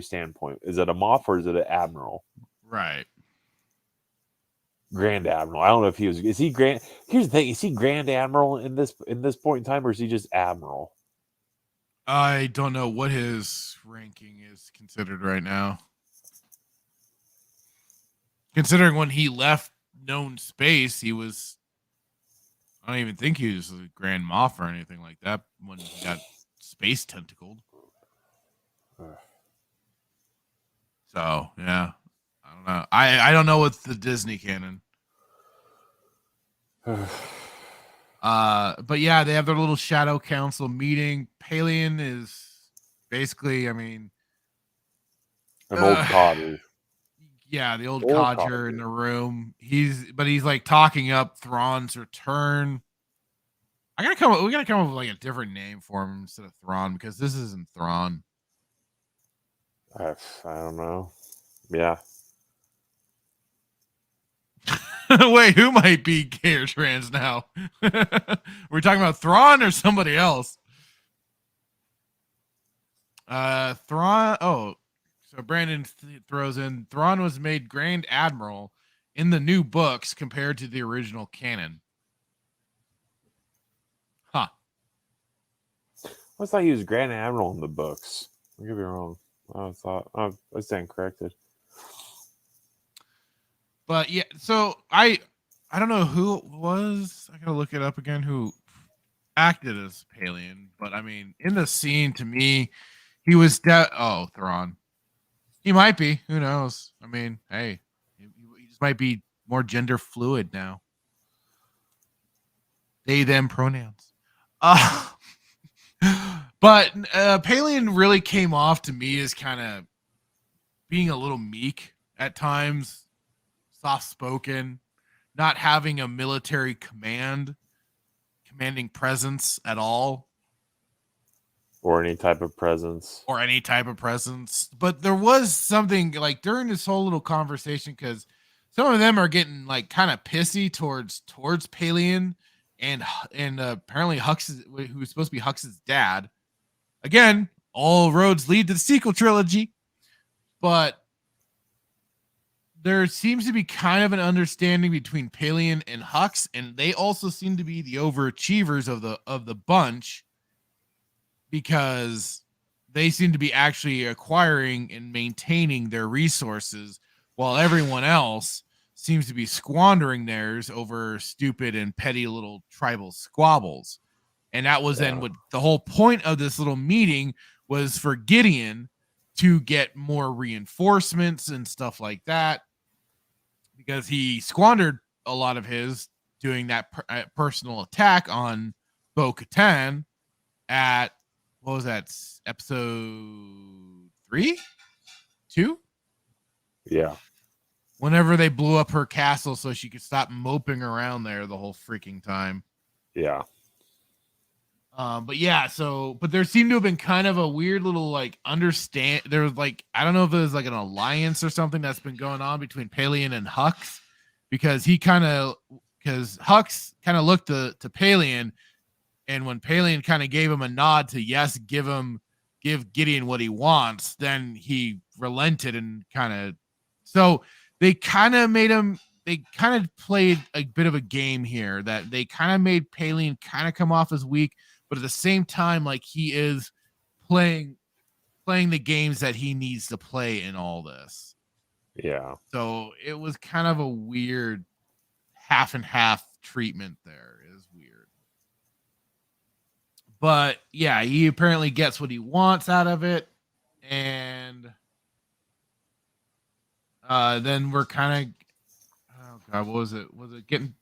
standpoint? Is it a Moff or is it an admiral? Right. Grand Admiral. I don't know if is he Grand. Here's the thing: is he Grand Admiral in this point in time, or is he just Admiral? I don't know what his ranking is considered right now. Considering when he left known space, he was. I don't even think he was a Grand Moff or anything like that when he got space tentacled. So yeah. I don't know. I don't know what's the Disney canon. But yeah, they have their little shadow council meeting. Pelion is basically, an old codger. Yeah, the old codger in the room. He's like talking up Thrawn's return. We gotta come up with like a different name for him instead of Thrawn, because this isn't Thrawn. I don't know. Yeah. Wait, who might be gay or trans now? We're talking about Thrawn or somebody else? Thrawn. Oh, so Brandon throws in Thrawn was made Grand Admiral in the new books compared to the original canon. Huh. I thought he was Grand Admiral in the books. I could be wrong. I stand corrected. But yeah, so I don't know who it was. I gotta look it up again. Who acted as Pelion? But in the scene, to me, he was Thrawn. He might be. Who knows? Hey, he just might be more gender fluid now. They them pronouns. But Pelion really came off to me as kind of being a little meek at times. Soft-spoken, not having a military commanding presence at all. Or any type of presence. But there was something, like, during this whole little conversation, because some of them are getting, like, kind of pissy towards Pelion, and apparently Hux, who's supposed to be Hux's dad. Again, all roads lead to the sequel trilogy. But there seems to be kind of an understanding between Pelion and Hux, and they also seem to be the overachievers of the bunch, because they seem to be actually acquiring and maintaining their resources, while everyone else seems to be squandering theirs over stupid and petty little tribal squabbles. And that was then what the whole point of this little meeting was, for Gideon to get more reinforcements and stuff like that, because he squandered a lot of his doing that personal attack on Bo-Katan at, what was that, episode 3? 2? Yeah. Whenever they blew up her castle so she could stop moping around there the whole freaking time. Yeah. But there seemed to have been kind of a weird little, like, there was, like, I don't know if it was like an alliance or something that's been going on between Pelion and Hux, because Hux kind of looked to Pelion, and when Pelion kind of gave him a nod to give Gideon what he wants, then he relented and so they kind of played a bit of a game here, that they kind of made Pelion kind of come off as weak, but at the same time, like, he is playing the games that he needs to play in all this. Yeah. So it was kind of a weird half and half treatment there. It was weird. But yeah, he apparently gets what he wants out of it. And then we're kind of, oh God, what was it? Was it getting...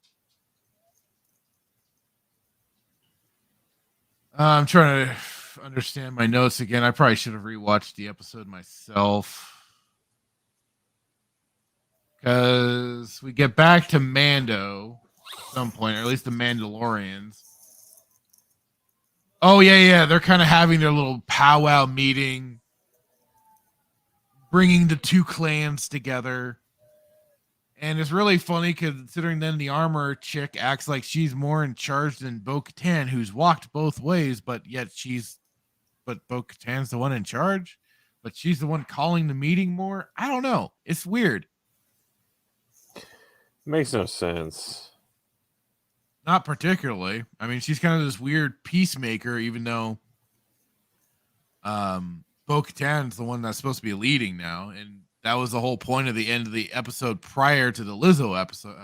I'm trying to understand my notes again. I probably should have rewatched the episode myself, because we get back to Mando at some point, or at least the Mandalorians. Oh, yeah. They're kind of having their little powwow meeting, bringing the two clans together. And it's really funny considering then the armor chick acts like she's more in charge than Bo-Katan, who's walked both ways, but Bo-Katan's the one in charge, but she's the one calling the meeting more. I don't know. It's weird. Makes no sense. Not particularly. I mean, she's kind of this weird peacemaker, even though Bo-Katan's the one that's supposed to be leading now, and that was the whole point of the end of the episode prior to the Lizzo episode.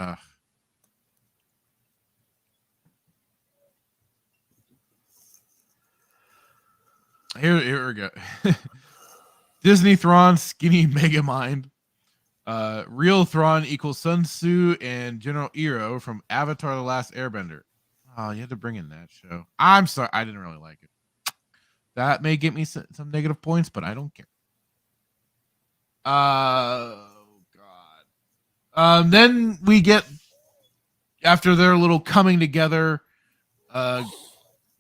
Here we go. Disney Thrawn, skinny mega mind. Real Thrawn equals Sun Tzu and General Iroh from Avatar: The Last Airbender. Oh, you had to bring in that show. I'm sorry. I didn't really like it. That may get me some negative points, but I don't care. Oh God. Then we get, after their little coming together,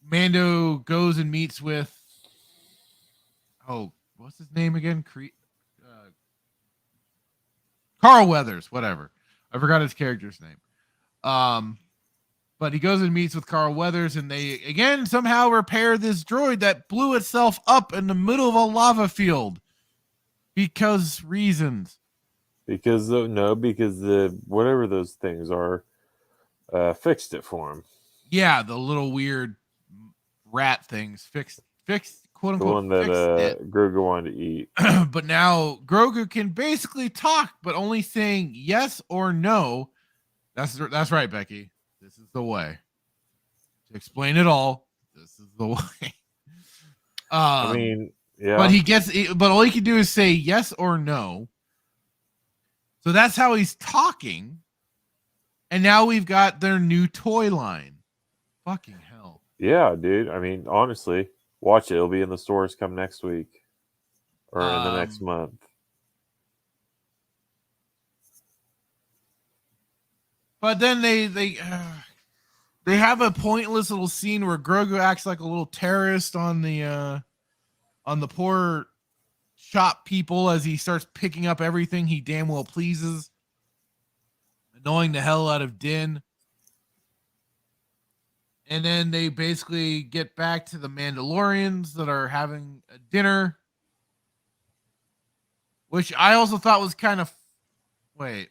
Mando goes and meets with, what's his name again? Carl Weathers, whatever. I forgot his character's name. But he goes and meets with Carl Weathers, and they again somehow repair this droid that blew itself up in the middle of a lava field. Because reasons. Because the whatever those things are, fixed it for him. Yeah, the little weird rat things fixed quote unquote. The one that Grogu wanted to eat. But now Grogu can basically talk, but only saying yes or no. That's right, Becky. This is the way. To explain it all, this is the way. I mean, yeah. But all he can do is say yes or no. So that's how he's talking. And now we've got their new toy line. Fucking hell. Yeah, dude. I mean, honestly, watch it. It'll be in the stores come next week or in the next month. But then they have a pointless little scene where Grogu acts like a little terrorist on the poor shop people as he starts picking up everything he damn well pleases, annoying the hell out of Din. And then they basically get back to the Mandalorians that are having a dinner, which I also thought was kind of... Wait,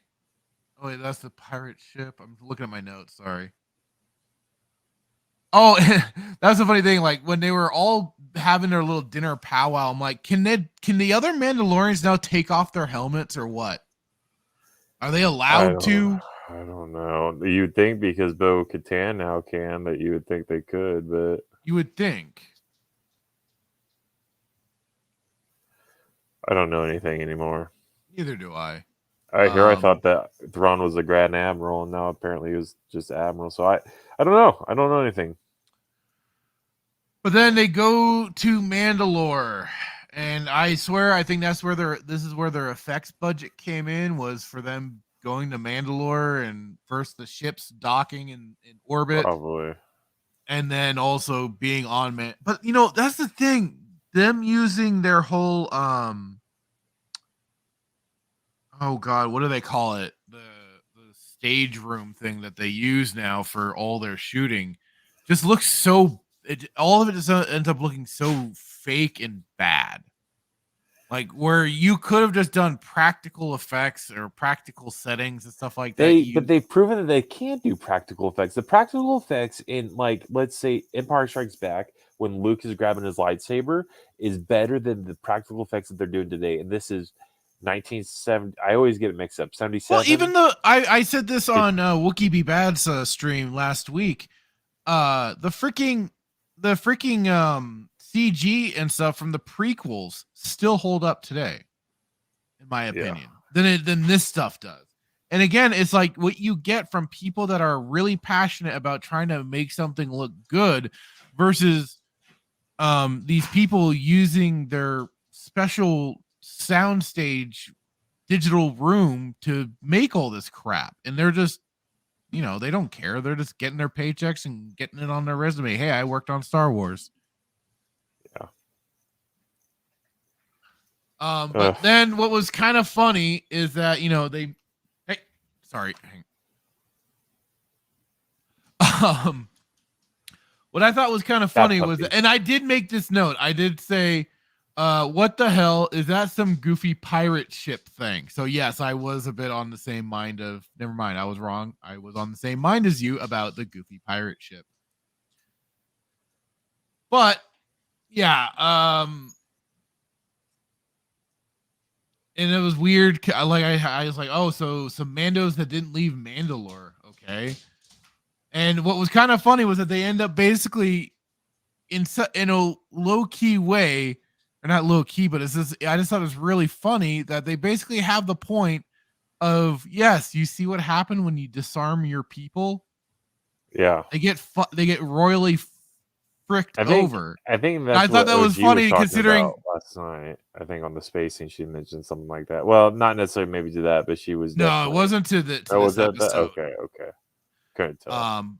that's the pirate ship. I'm looking at my notes. Sorry. Oh, that's a funny thing. Like when they were all having their little dinner powwow, I'm like, can the other Mandalorians now take off their helmets or what? Are they allowed to? I don't know. You'd think because Bo-Katan now can that you would think they could, but you would think. I don't know anything anymore. Neither do I. I thought that Thrawn was a Grand Admiral, and now apparently he was just Admiral. So I don't know. I don't know anything. But then they go to Mandalore, and I swear I think that's where this is where their effects budget came in, was for them going to Mandalore and first the ships docking in orbit. Probably. And then also being on man. But that's the thing. Them using their whole oh God, what do they call it? The stage room thing that they use now for all their shooting just looks so... all of it just ends up looking so fake and bad. Like where you could have just done practical effects or practical settings and stuff like that. But they've proven that they can't do practical effects. The practical effects in, like, let's say Empire Strikes Back, when Luke is grabbing his lightsaber, is better than the practical effects that they're doing today. And this is 1970. I always get it mixed up. 77. Well, even though I said this on Wookie Be Bad's stream last week, the freaking CG and stuff from the prequels still hold up today, in my opinion. Than this stuff does. And again, it's like what you get from people that are really passionate about trying to make something look good versus these people using their special soundstage digital room to make all this crap. And they're just, they don't care. They're just getting their paychecks and getting it on their resume. Hey, I worked on Star Wars. Yeah. But then what was kind of funny is that, Sorry. What I thought was kind of funny was, and I did make this note. I did say, what the hell is that? Some goofy pirate ship thing. So yes, I was a bit on the same mind of, never mind, I was wrong. I was on the same mind as you about the goofy pirate ship. But yeah, and it was weird. Like I was like, oh, so some Mandos that didn't leave Mandalore. Okay. And what was kind of funny was that they end up basically in a low key way, or not low key, but it's just, I just thought it was really funny that they basically have the point of, yes, you see what happened when you disarm your people. Yeah, they get royally fricked over. I think that's I thought that was funny considering last night. I think on the spacing she mentioned something like that. Well, not necessarily maybe to that, but she was. No, it wasn't to the. To was this that episode. okay? Couldn't tell.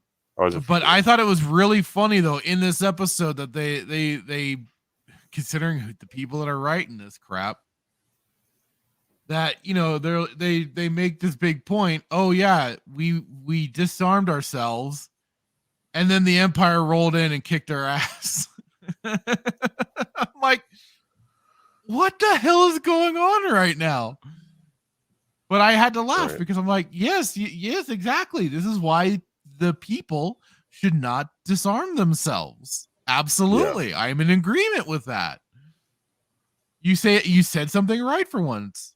But I thought it was really funny though in this episode that they considering the people that are writing this crap, that they make this big point. Oh yeah, we disarmed ourselves, and then the Empire rolled in and kicked our ass. I'm like, what the hell is going on right now? But I had to laugh because I'm like, yes, exactly. This is why the people should not disarm themselves. Absolutely. Yeah. I'm in agreement with that. You said something right for once.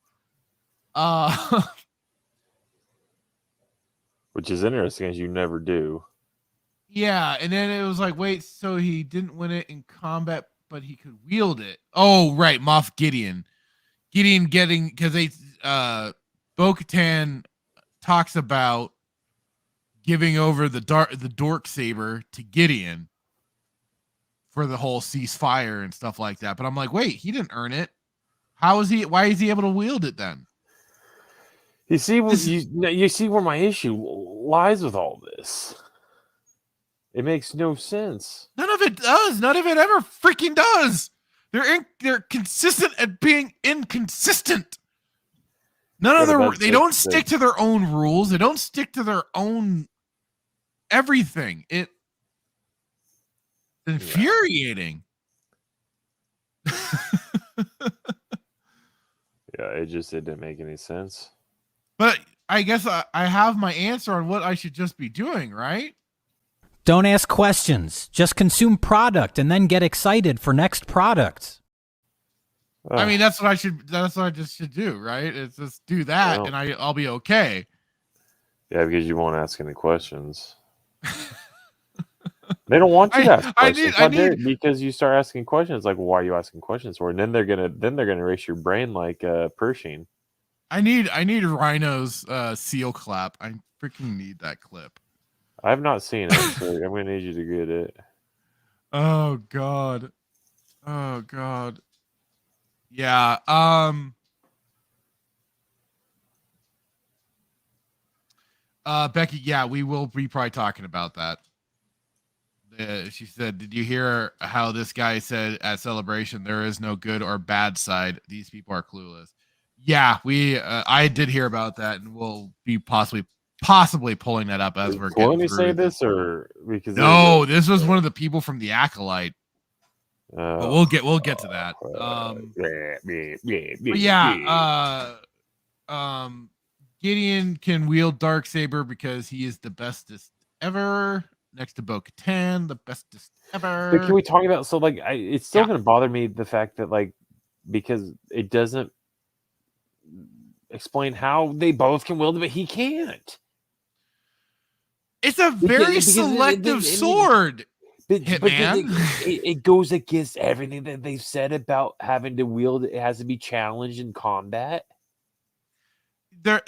Which is interesting, as you never do. Yeah, and then it was like, wait, so he didn't win it in combat, but he could wield it. Oh, right, Moff Gideon. Gideon getting, because they Bo-Katan talks about giving over the dork saber to Gideon for the whole ceasefire and stuff like that. But I'm like, wait, he didn't earn it. Why is he able to wield it then? You see, you see where my issue lies with all this. It makes no sense. None of it does. None of it ever freaking does. They're consistent at being inconsistent. They don't stick to their own rules. They don't stick to their own everything. It's infuriating. Yeah, it didn't make any sense. But I guess I have my answer on what I should just be doing, right? Don't ask questions. Just consume product and then get excited for next product. I mean, that's what I just should do, right? It's just do that and I'll be okay. Yeah, because you won't ask any questions. They don't want you to ask questions. Because you start asking questions like, well, why are you asking questions for? And then they're gonna erase your brain like Pershing. I need Rhino's seal clap. I freaking need that clip. I have not seen it, so I'm gonna need you to get it. Oh God. Yeah. Becky, yeah, we will be probably talking about that. She said, did you hear how this guy said at Celebration, there is no good or bad side. These people are clueless. Yeah, I did hear about that, and we'll be possibly pulling that up as we're getting Let me say this, or because this was one of the people from the Acolyte. But we'll get to that. But yeah, Gideon can wield Darksaber because he is the bestest ever, next to Bo-Katan, the bestest ever. But can we talk about it's still going to bother me the fact that because it doesn't explain how they both can wield it, but he can't. It's a very selective sword. But it goes against everything that they've said about having to wield it. It has to be challenged in combat. Their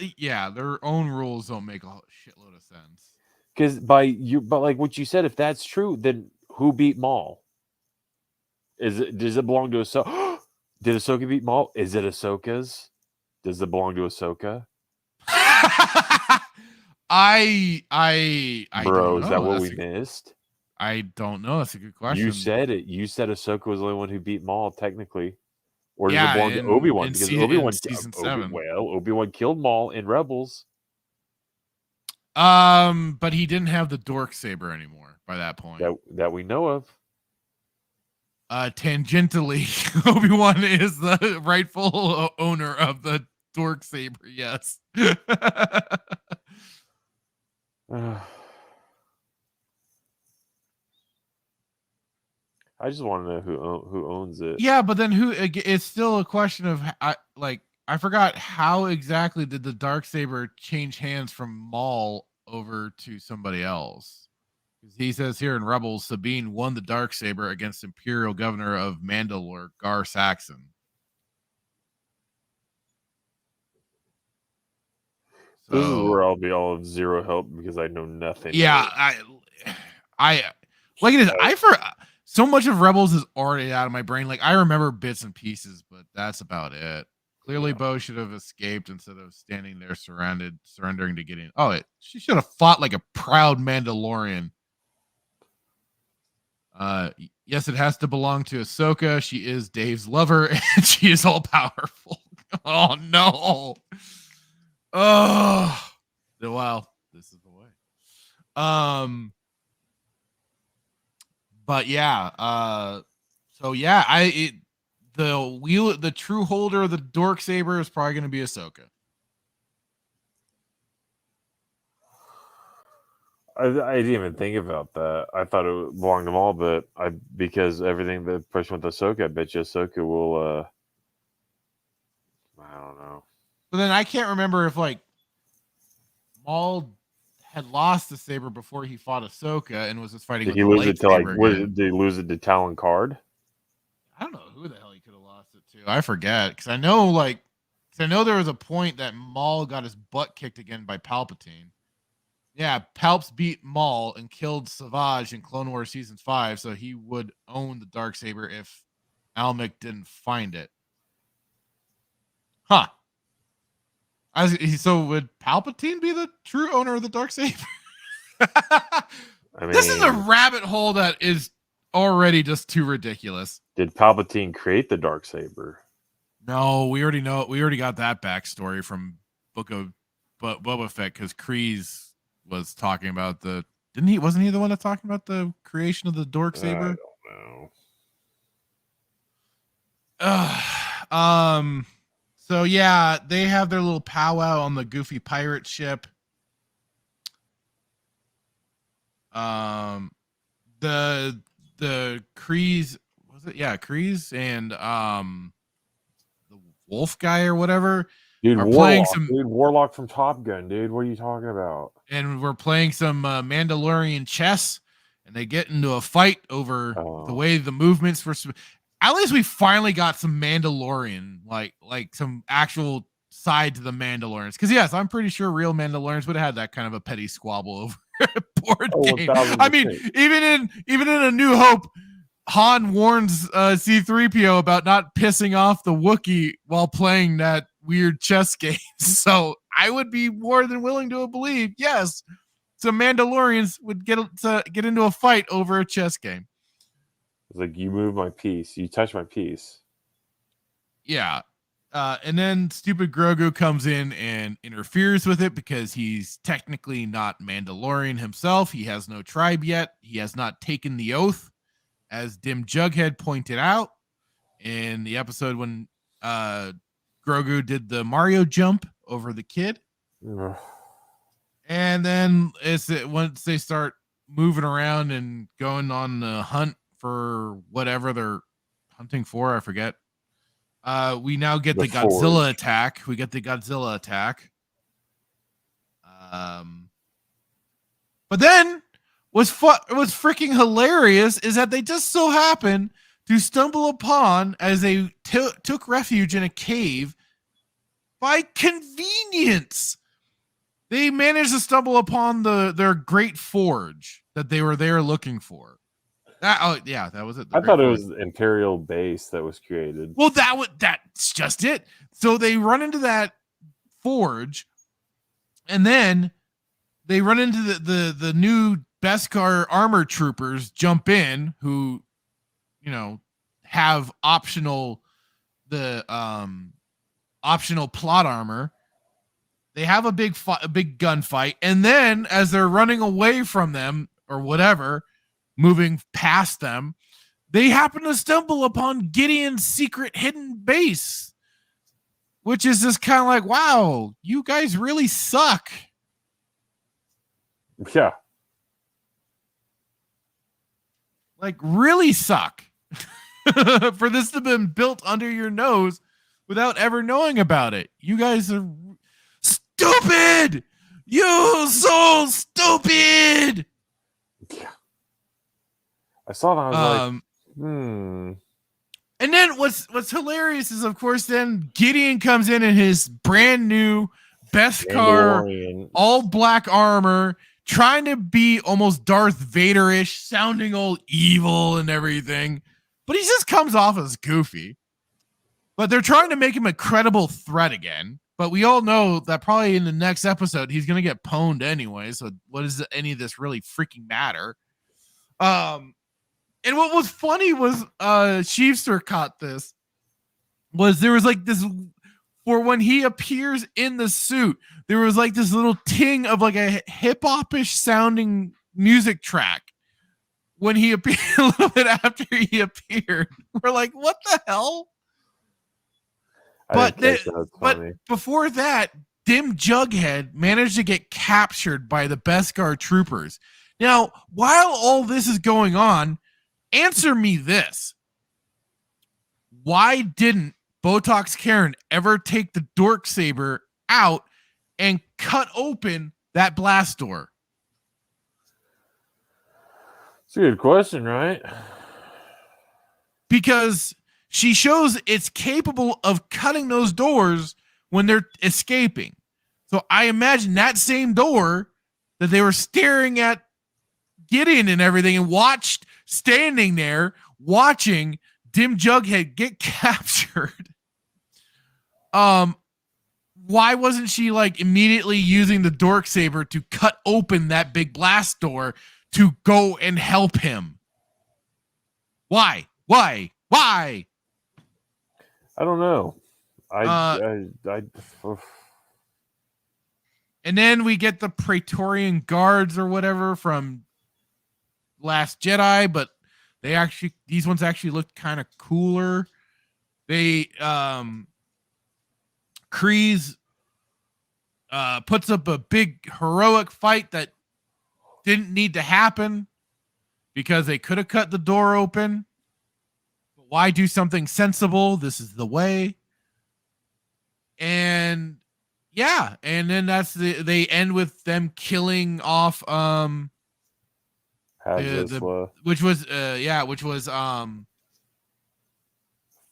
own rules don't make a shitload of sense. Because but like what you said, if that's true, then who beat Maul? Does it belong to Ahsoka? Did Ahsoka beat Maul? Is it Ahsoka's? Does it belong to Ahsoka? Bro, is that what we missed? I don't know. That's a good question. You said it. You said Ahsoka was the only one who beat Maul, technically. Or does it belong to Obi-Wan? Because Obi-Wan, season 7. Obi-Wan killed Maul in Rebels. But he didn't have the dork saber anymore by that point. That we know of. Tangentially, Obi-Wan is the rightful owner of the dork saber. Yes. I just want to know who owns it. Yeah, but then who? It's still a question of I forgot how exactly did the Darksaber change hands from Maul over to somebody else? He says here in Rebels, Sabine won the Darksaber against Imperial Governor of Mandalore, Gar Saxon. So, this is where I'll be all of zero help because I know nothing. Yeah, I like it is. So much of Rebels is already out of my brain. Like I remember bits and pieces, but that's about it. Clearly, Bo should have escaped instead of standing there surrendering to getting. She should have fought like a proud Mandalorian. Yes, it has to belong to Ahsoka. She is Dave's lover, and she is all powerful. Oh no! Oh, well, this is the way. But yeah, the true holder of the dork saber is probably going to be Ahsoka. I didn't even think about that. I thought it belonged to Maul, but because everything the person with Ahsoka, I bet you Ahsoka will. I don't know. But then I can't remember if like Maul had lost the saber before he fought Ahsoka and was just fighting. Did he lose it to did he lose it to Talon Card? I don't know who the hell he could have lost it to. I forget because I know there was a point that Maul got his butt kicked again by Palpatine. Yeah, Palps beat Maul and killed Savage in Clone Wars Season 5, so he would own the Darksaber if Almec didn't find it. Huh. So would Palpatine be the true owner of the Darksaber? This is a rabbit hole that is already just too ridiculous. Did Palpatine create the Darksaber? No, we already know. We already got that backstory from Book of Boba Fett because Kryze was talking about wasn't he the one that's talking about the creation of the Darksaber? I don't know. So yeah, they have their little powwow on the Goofy pirate ship. The Kryze, was it? Yeah, Kryze and the Wolf guy or whatever. Dude, Warlock from Top Gun, dude. What are you talking about? And we're playing some Mandalorian chess, and they get into a fight over the way the movements were. At least we finally got some Mandalorian, like some actual side to the Mandalorians. Because yes, I'm pretty sure real Mandalorians would have had that kind of a petty squabble over a board game. I mean, even in A New Hope, Han warns C-3PO about not pissing off the Wookiee while playing that weird chess game. So I would be more than willing to believe, yes, some Mandalorians would get into a fight over a chess game. It's like, you move my piece, you touch my piece. Yeah. And then stupid Grogu comes in and interferes with it because he's technically not Mandalorian himself. He has no tribe yet. He has not taken the oath, as Dim Jughead pointed out in the episode when Grogu did the Mario jump over the kid. And then once they start moving around and going on the hunt for whatever they're hunting for, I forget. We now get the Godzilla attack. We get the Godzilla attack. But then what's freaking hilarious is that they just so happen to stumble upon, as they took refuge in a cave, by convenience, they managed to stumble upon their great forge that they were there looking for. That was it. I thought it was the Imperial base that was created. Well, that's just it. So they run into that forge, and then they run into the new Beskar armor troopers jump in, who, have optional plot armor. They have a big gunfight, and then as they're running away from them or whatever, moving past them, they happen to stumble upon Gideon's secret hidden base, which is just kind of like, wow, you guys really suck. Yeah. Like, really suck for this to have been built under your nose without ever knowing about it. You guys are stupid. You so stupid. Yeah. I saw that. I was And then what's hilarious is, of course, then Gideon comes in his brand new Beskar all black armor, trying to be almost Darth Vader-ish, sounding all evil and everything, but he just comes off as goofy. But they're trying to make him a credible threat again. But we all know that probably in the next episode he's gonna get pwned anyway. So what does any of this really freaking matter? And what was funny was Sheevster caught this. Was there was like this for when he appears in the suit, there was like this little ting of like a hip-hop-ish sounding music track when he appeared a little bit after he appeared. We're like, what the hell? But before that, Dim Jughead managed to get captured by the Beskar troopers. Now, while all this is going on, answer me this. Why didn't Botox Karen ever take the dork saber out and cut open that blast door? It's a good question, right? Because she shows it's capable of cutting those doors when they're escaping. So I imagine that same door that they were staring at Gideon and everything and watched standing there watching Dim Jughead get captured. Why wasn't she like immediately using the dork saber to cut open that big blast door to go and help him? Why? I don't know. And then we get the Praetorian Guards or whatever from Last Jedi, but these ones actually looked kind of cooler. They Kryze puts up a big heroic fight that didn't need to happen because they could have cut the door open. But why do something sensible? This is the way. And yeah, and then they end with them killing off which was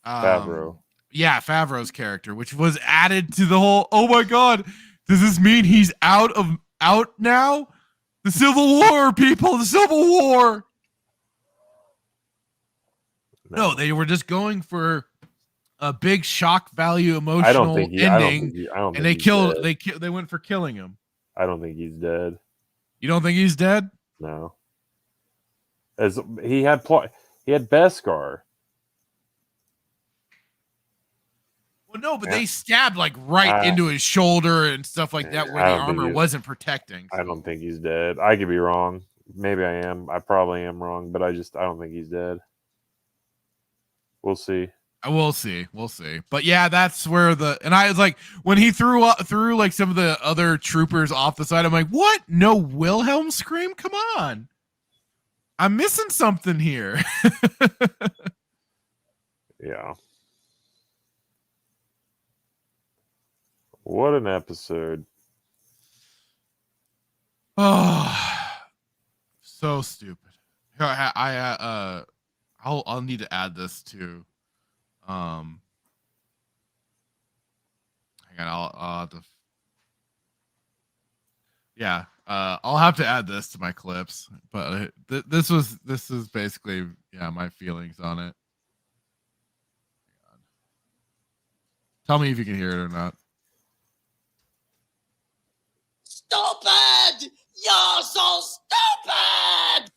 Favreau. Yeah, Favreau's character, which was added to the whole, oh my god, does this mean he's out now? The Civil War, people, the Civil War. No, they were just going for a big shock value emotional ending, and they went for killing him. I don't think he's dead. You don't think he's dead? No. As he had Beskar. Well, no, but they stabbed like right into his shoulder and stuff like that where the armor wasn't protecting. I don't think he's dead. I could be wrong. Maybe I am. I probably am wrong, but I don't think he's dead. We'll see. We'll see. But yeah, that's where and I was like, when he threw like some of the other troopers off the side, I'm like, what? No Wilhelm scream? Come on. I'm missing something here. Yeah. What an episode. Oh, so stupid. I'll need to add this too. Hang on, I'll have to. Yeah, I'll have to add this to my clips. But this is basically my feelings on it. Tell me if you can hear it or not. Stupid! You're so stupid!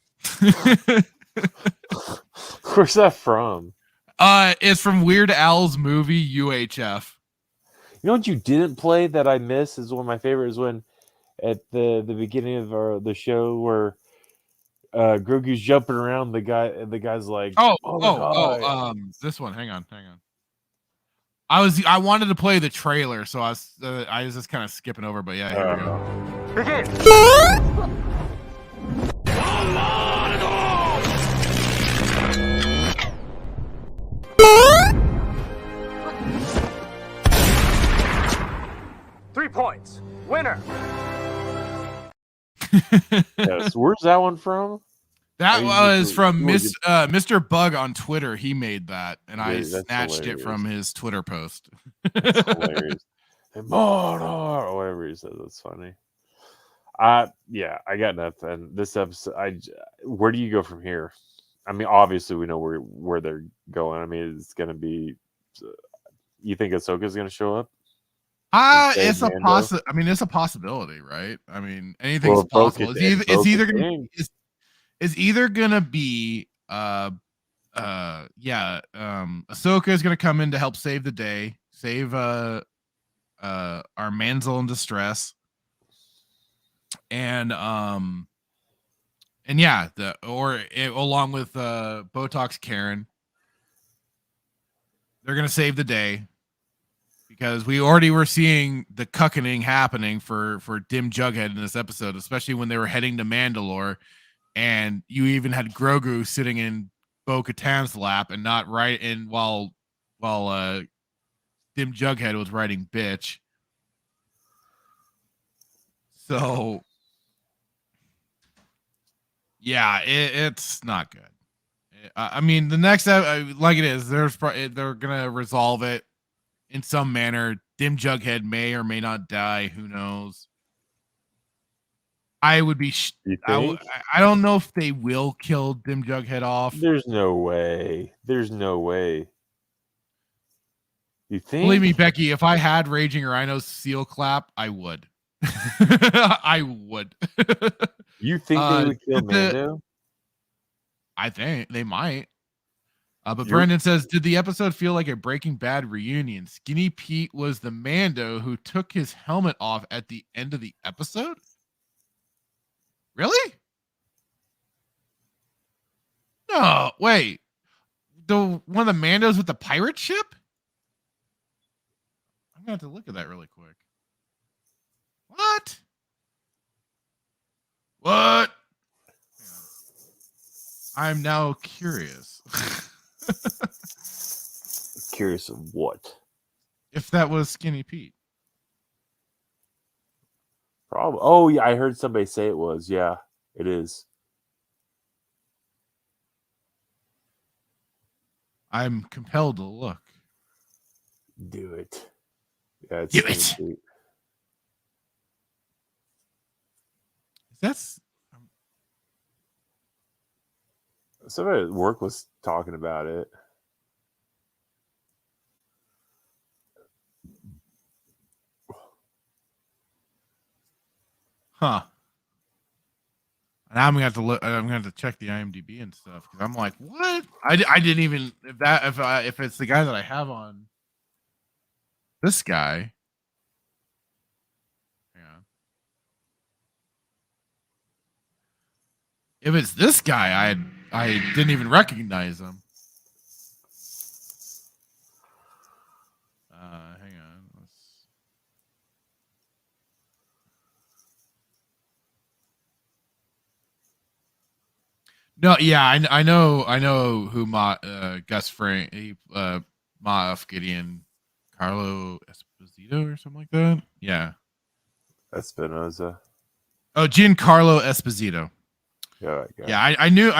Where's that from? It's from Weird Al's movie UHF. You know what you didn't play that I miss is one of my favorites when at the beginning of the show where Grogu's jumping around the guy's like, oh my god. This one. Hang on. I wanted to play the trailer, so I was just kind of skipping over, but yeah, here we go. Begin. 3 points. Winner. Yes. Where's that one from? That was from Mr. Bug on Twitter. He made that, and I snatched it from his Twitter post. That's hilarious. Or whatever he says. That's funny. Yeah, I got nothing. This episode, where do you go from here? I mean, obviously we know where they're going. I mean, it's gonna be. You think Ahsoka's gonna show up? It's a it's a possibility, right? I mean, anything's possible. It's either gonna be Ahsoka is gonna come in to help save the day, save our manzel in distress, and along with Botox Karen, they're gonna save the day. Because we already were seeing the cuckening happening for Dim Jughead in this episode, especially when they were heading to Mandalore, and you even had Grogu sitting in Bo-Katan's lap and not right in while Dim Jughead was writing bitch. So yeah, it's not good. I mean, the next like it is, they're gonna resolve it in some manner. Dim Jughead may or may not die. Who knows? I would be. I don't know if they will kill Dim Jughead off. There's no way. You think? Believe me, Becky. If I had Raging Rhino's seal clap, I would. I would. You think they would kill Mando? I think they might. But Brendan says, did the episode feel like a Breaking Bad reunion? Skinny Pete was the Mando who took his helmet off at the end of the episode? Really? No, wait. One of the Mandos with the pirate ship? I'm going to have to look at that really quick. What? I'm now curious. Curious of what? If that was Skinny Pete. Probably. Oh yeah, I heard somebody say it was. Yeah, it is. I'm compelled to look. Do it. Yeah, it's Do it. Pete. That's somebody at work was talking about it. Huh. And I'm gonna have to look. I'm gonna have to check the IMDb and stuff because I'm like, what? I didn't even if it's the guy that I have on this guy. Yeah. If it's this guy, I didn't even recognize him. Hang on. No, yeah, I know who Gus Fring, Moff Gideon, Carlo Esposito or something like that. Yeah, Espinoza. Oh, Giancarlo Esposito. Yeah, yeah. I knew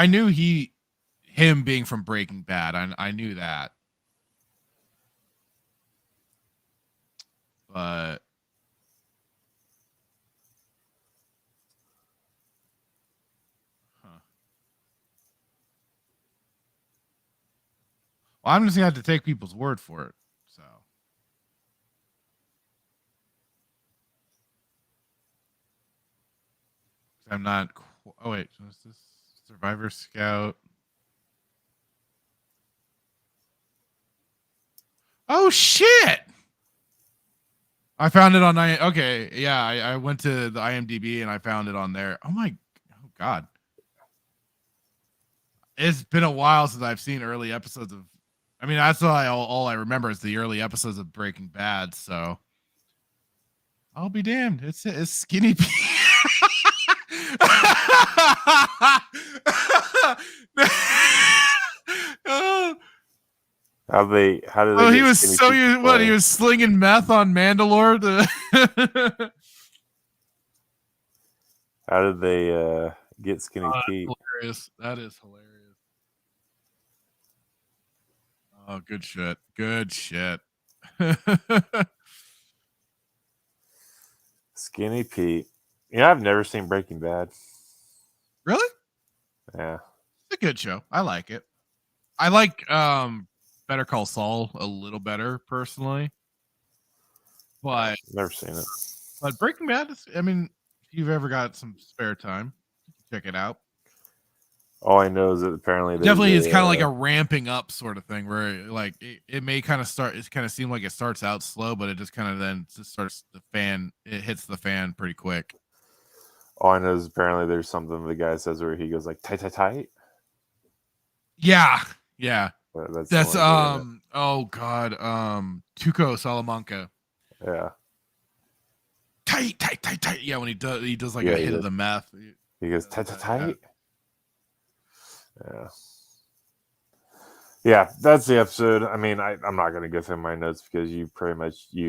him being from Breaking Bad. I knew that, but. Well, I'm just gonna have to take people's word for it. So, I'm not. Oh wait, is this Survivor Scout? Oh shit! I found it on okay, yeah. I went to the IMDb and I found it on there. Oh God. It's been a while since I've seen early episodes of. I mean, that's all I remember is the early episodes of Breaking Bad. So I'll be damned. It's Skinny Pete. How did they? Oh, he was so he was slinging meth on Mandalore. How did they get Skinny Pete? Hilarious. That is hilarious. Oh, good shit. Good shit. Skinny Pete. Yeah, I've never seen Breaking Bad. Really? Yeah. It's a good show. I like it. I like Better Call Saul a little better personally. But never seen it. But Breaking Bad is, I mean, if you've ever got some spare time, check it out. All I know is that apparently definitely it's kind of like a ramping up sort of thing where like it may kind of start. It kind of seem like it starts out slow, but it just kind of then just starts it hits the fan pretty quick. All I know is apparently there's something the guy says where he goes like tight. Yeah. That's oh god, Tuco Salamanca. Yeah. Tight. Yeah, when he does like a hit of the meth. He goes tight. Yeah, that's the episode. I mean, I'm not going to go through my notes because you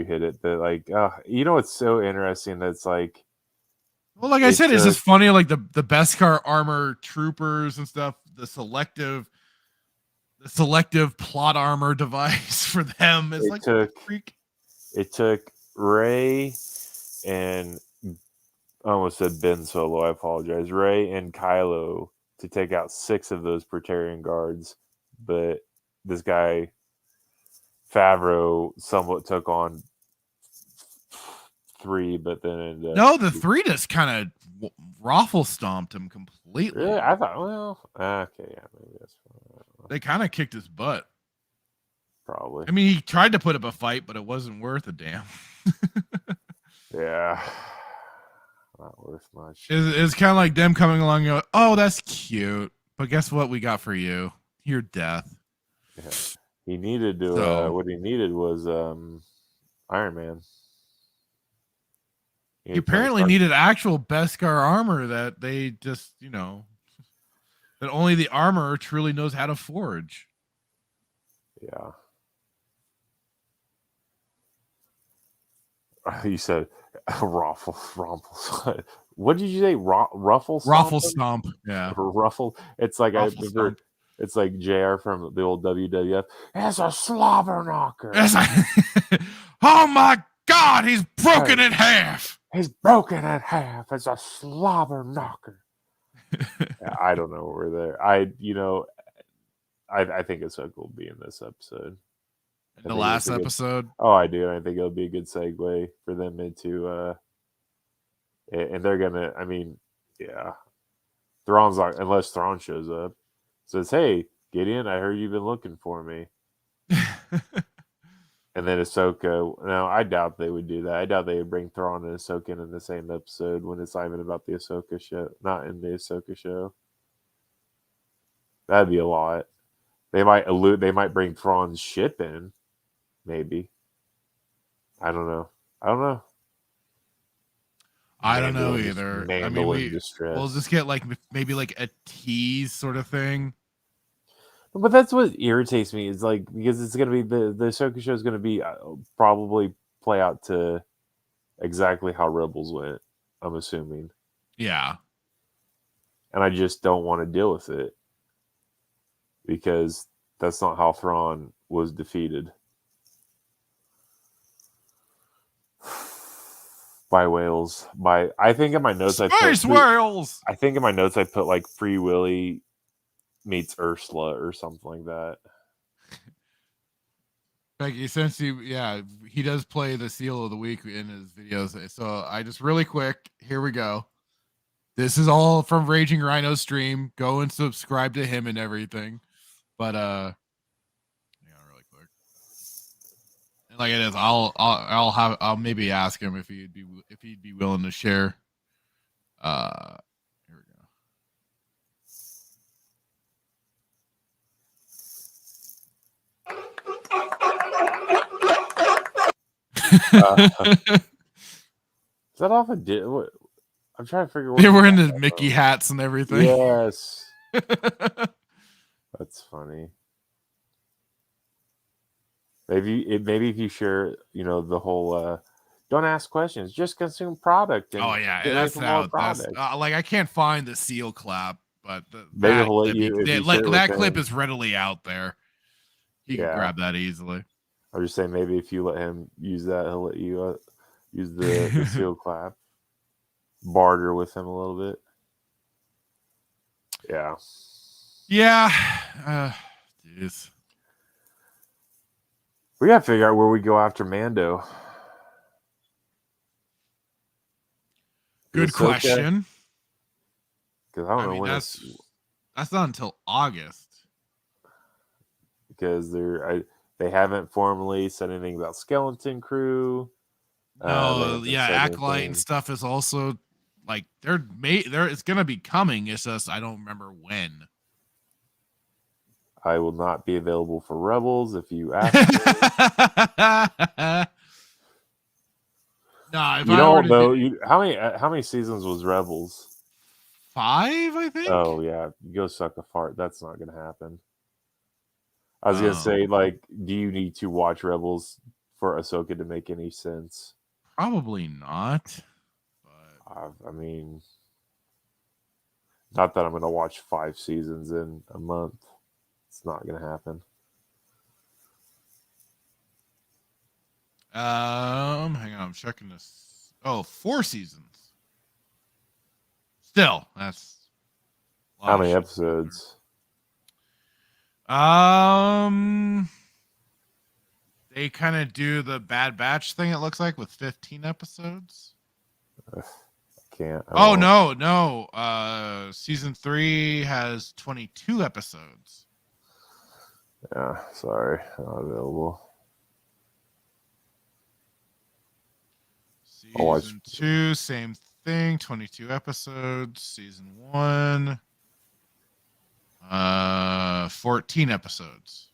hit it. But like, you know, what's so interesting. That's like, well, like I said, it's just funny. Like the Beskar armor troopers and stuff. The selective plot armor device for them is like freak. It took Rey and I almost said Ben Solo. I apologize. Rey and Kylo to take out 6 of those Praetorian guards, but this guy Favreau somewhat took on 3, but then the 3 just kind of raffle stomped him completely. Yeah, I thought, well, okay, yeah, maybe that's fine. They kind of kicked his butt. Probably. I mean, he tried to put up a fight, but it wasn't worth a damn. Yeah. Not worth much. It's kind of like them coming along and going, oh, that's cute. But guess what we got for you? Your death. Yeah. He needed to, what he needed was Iron Man. He apparently needed actual Beskar armor that they just, that only the armorer truly knows how to forge. Yeah. You said ruffle. What did you say? Ruffle stomp? Ruffle stomp. Yeah. Ruffle. It's like it's like JR from the old WWF. It's a slobber knocker. Oh my God, he's broken in half. He's broken in half. It's a slobber knocker. I don't know where they're. I think Ahsoka will be in this episode. The last episode? Oh, I do. I think it'll be a good segue for them into and they're gonna, I mean, yeah. Thrawn's like, unless Thrawn shows up, says, "Hey, Gideon, I heard you've been looking for me." And then Ahsoka, no, I doubt they would do that. I doubt they would bring Thrawn and Ahsoka in the same episode when it's not even about the Ahsoka show, not in the Ahsoka show. That'd be a lot. They might bring Thrawn's ship in. Maybe. I don't know. I don't know either. I mean, we'll just get like maybe like a tease sort of thing. But that's what irritates me is like because it's gonna be the Ahsoka show is gonna be probably play out to exactly how Rebels went. I'm assuming. Yeah. And I just don't want to deal with it because that's not how Thrawn was defeated. By whales. I think in my notes whales. I think in my notes I put like Free Willy meets Ursula or something like that. Becky, since he does play the seal of the week in his videos. So I just really quick, here we go. This is all from Raging Rhino stream. Go and subscribe to him and everything. But really quick. And like it is. I'll maybe ask him if he'd be willing to share. Here we Is that off a what? I'm trying to figure. They were in the Mickey hats and everything. Yes, that's funny. Maybe if you share, the whole don't ask questions, just consume product. And Oh yeah, get that's more out. That's product. like I can't find the seal clap, but Maybe that he'll let clip, you. If you share it that with clip him. is readily out there. He can grab that easily. I'm just saying, maybe if you let him use that, he'll let you use the seal clap. Barter with him a little bit. Yeah. Yeah. Jeez. We gotta figure out where we go after Mando. Good question. Because I don't know when that's not until August. Because they haven't formally said anything about Skeleton Crew. No, Acolyte and stuff is also like it's gonna be coming. It's just I don't remember when. I will not be available for Rebels if you ask me. No, you don't know. How many seasons was Rebels? 5, I think. Oh yeah, go suck a fart. That's not gonna happen. I was gonna say, like, do you need to watch Rebels for Ahsoka to make any sense? Probably not. But I mean, not that I'm gonna watch 5 seasons in a month. It's not gonna happen. Hang on, I'm checking this. Oh, 4 seasons. Still, that's how many episodes? They kind of do the Bad Batch thing. It looks like with 15 episodes. I can't. Oh no. Season 3 has 22 episodes. Yeah, sorry, not available. Season 2, same thing, 22 episodes. Season 1, 14 episodes.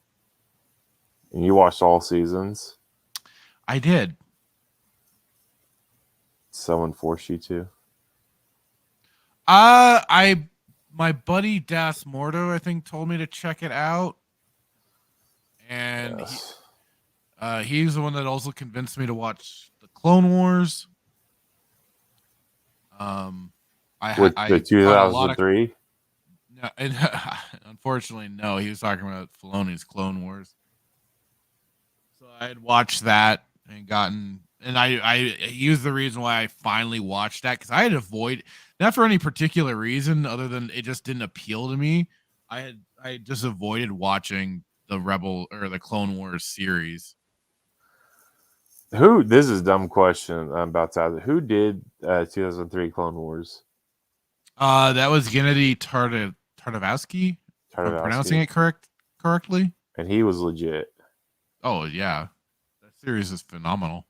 And you watched all seasons? I did. Someone forced you to? My buddy Das Mordo, I think, told me to check it out. And yes. He's the one that also convinced me to watch the Clone Wars. The 2003? No, unfortunately, no. He was talking about Filoni's Clone Wars. So I had watched that and I used the reason why I finally watched that because I had avoided, not for any particular reason other than it just didn't appeal to me. I just avoided watching the Rebel or the Clone Wars series. This is a dumb question I'm about to ask. Who did 2003 Clone Wars? That was Gennady Tartakovsky. If I'm pronouncing it correctly. And he was legit. Oh yeah, that series is phenomenal.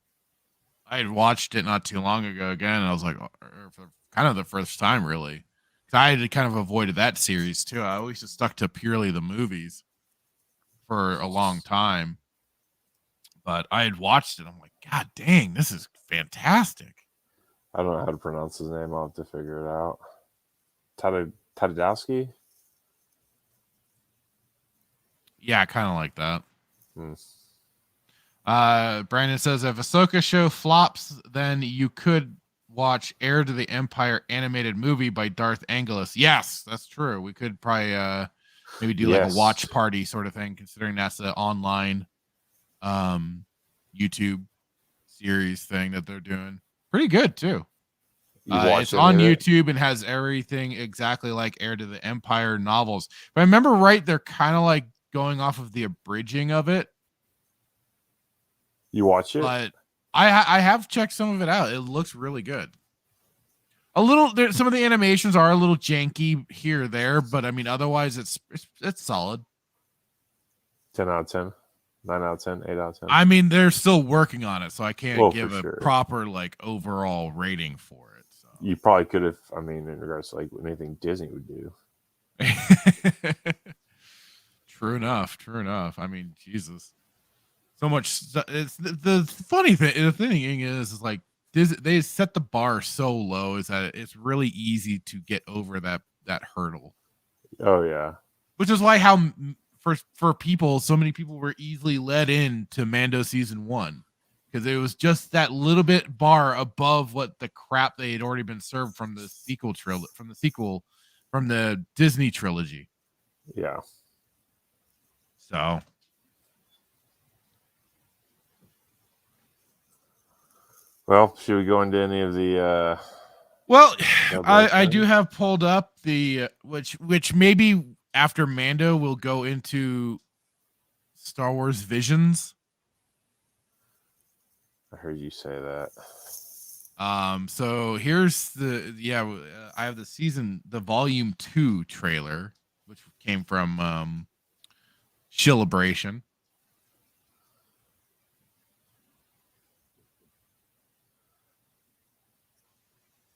I had watched it not too long ago again, and I was like, for kind of the first time, really. I had kind of avoided that series too. I always just stuck to purely the movies for a long time. But I had watched it. I'm like, God dang, this is fantastic. I don't know how to pronounce his name. I'll have to figure it out. Tadadowski? Yeah, kind of like that. Brandon says, if Ahsoka show flops, then you could watch Heir to the Empire animated movie by Darth Angelus. Yes, that's true. We could probably maybe do like a watch party sort of thing, considering that's an online YouTube series thing that they're doing. Pretty good too. It's on YouTube and has everything exactly like Heir to the Empire novels. If I remember right, they're kind of like going off of the abridging of it. You watch it? But I have checked some of it out. It looks really good. Some of the animations are a little janky here or there, but I mean, otherwise it's solid. 10 out of 10. 9 out of 10, 8 out of 10. I mean, they're still working on it, so I can't give a sure. proper like overall rating for it. So. You probably could have. I mean, in regards to like anything Disney would do. True enough. I mean, Jesus, so much. It's the funny thing. The thing is like they set the bar so low is that it's really easy to get over that hurdle. Oh yeah, which is why for people, so many people were easily led in to Mando season 1 because it was just that little bit bar above what the crap they had already been served from the from the Disney trilogy. Yeah. So. Well, should we go into any of the? Well, I do have pulled up the which maybe after Mando we'll go into Star Wars Visions. I heard you say that. So here's I have the volume 2 trailer, which came from Shillabration.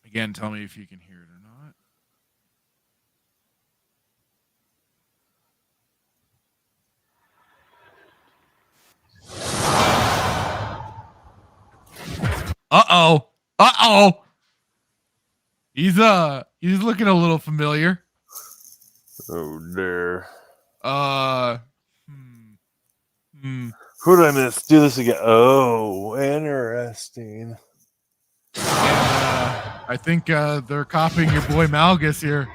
Again, tell me if you can hear it or not. Uh-oh. He's looking a little familiar. Oh dear. Who did I miss? Do this again. Oh, interesting. I think they're copying your boy Malgus here.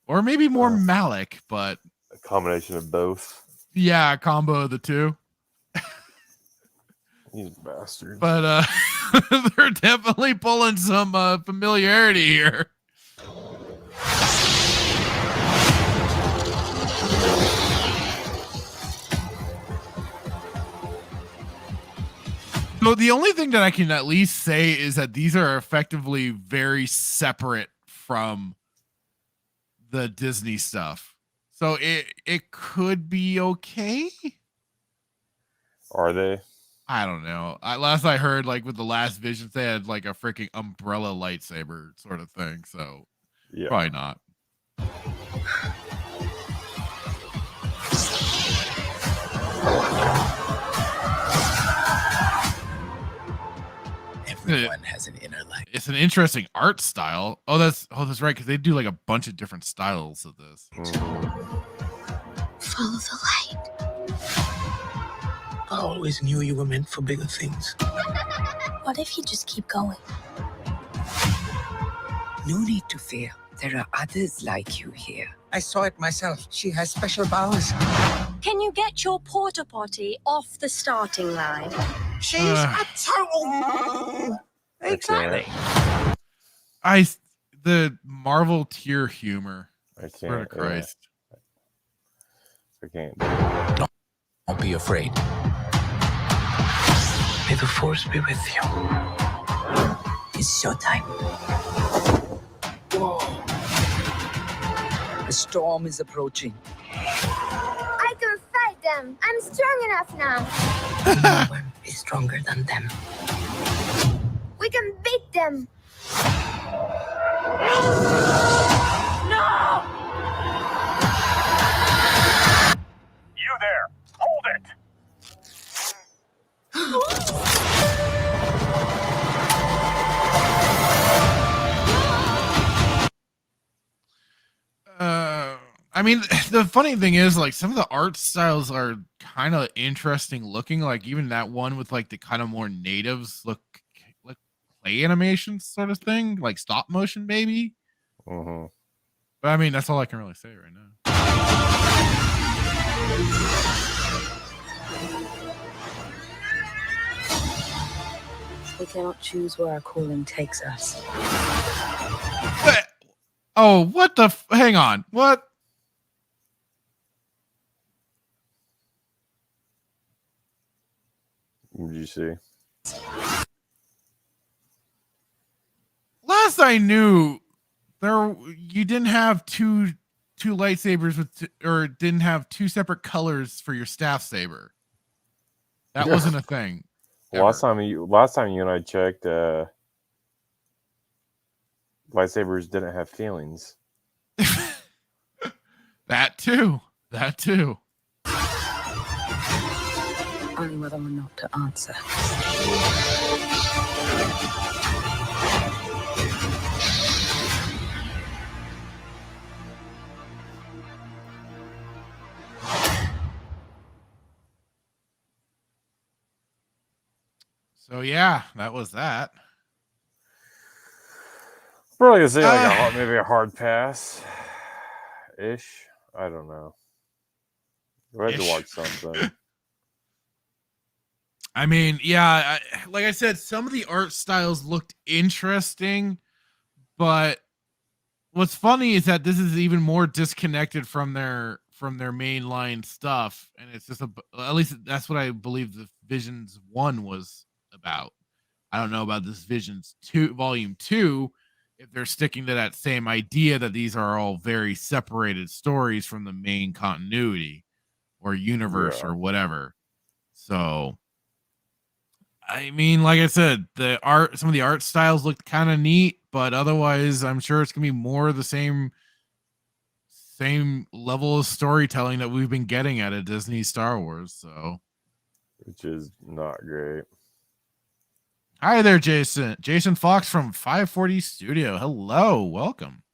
Or maybe more Malik, but a combination of both. Yeah, a combo of the two. These bastards. But they're definitely pulling some familiarity here. So the only thing that I can at least say is that these are effectively very separate from the Disney stuff. So it could be okay. Are they? I don't know. Last I heard, like with the last Visions, they had like a freaking umbrella lightsaber sort of thing. So yeah, probably not. Everyone has an inner light. It's an interesting art style. Oh, that's right, because they do like a bunch of different styles of this. Follow the light. I always knew you were meant for bigger things. What if you just keep going? No need to fear. There are others like you here. I saw it myself. She has special powers. Can you get your porta potty off the starting line? She's a total... Exactly. The Marvel tier humor. I can't. Swear to Christ. I can't. Don't be afraid. May the Force be with you. It's showtime. Whoa. The storm is approaching. I can fight them. I'm strong enough now. No one is stronger than them. We can beat them. No! You there! Hold it! I mean, the funny thing is, like, some of the art styles are kind of interesting looking. Like, even that one with like the kind of more natives look like play animation sort of thing, like stop motion, maybe. Uh-huh. But I mean, that's all I can really say right now. We cannot choose where our calling takes us. Oh, what the? Hang on. What? What did you see? Last I knew, you didn't have two two lightsabers or didn't have two separate colors for your staff saber. That wasn't a thing. Last time you and I checked, lightsabers didn't have feelings. That too. Only whether or not to answer. So yeah, that was that. Probably gonna say like maybe a hard pass ish. I don't know. We had to watch something. I mean, yeah, like I said, some of the art styles looked interesting, but what's funny is that this is even more disconnected from their mainline stuff, and it's just at least that's what I believe the Visions 1 was about. I don't know about this Visions 2 Volume 2 if they're sticking to that same idea that these are all very separated stories from the main continuity or universe or whatever. So I mean, like I said, some of the art styles looked kind of neat, but otherwise I'm sure it's gonna be more of the same level of storytelling that we've been getting at a Disney Star Wars, so which is not great. Hi there, Jason. Jason Fox from 540 Studio. Hello, welcome.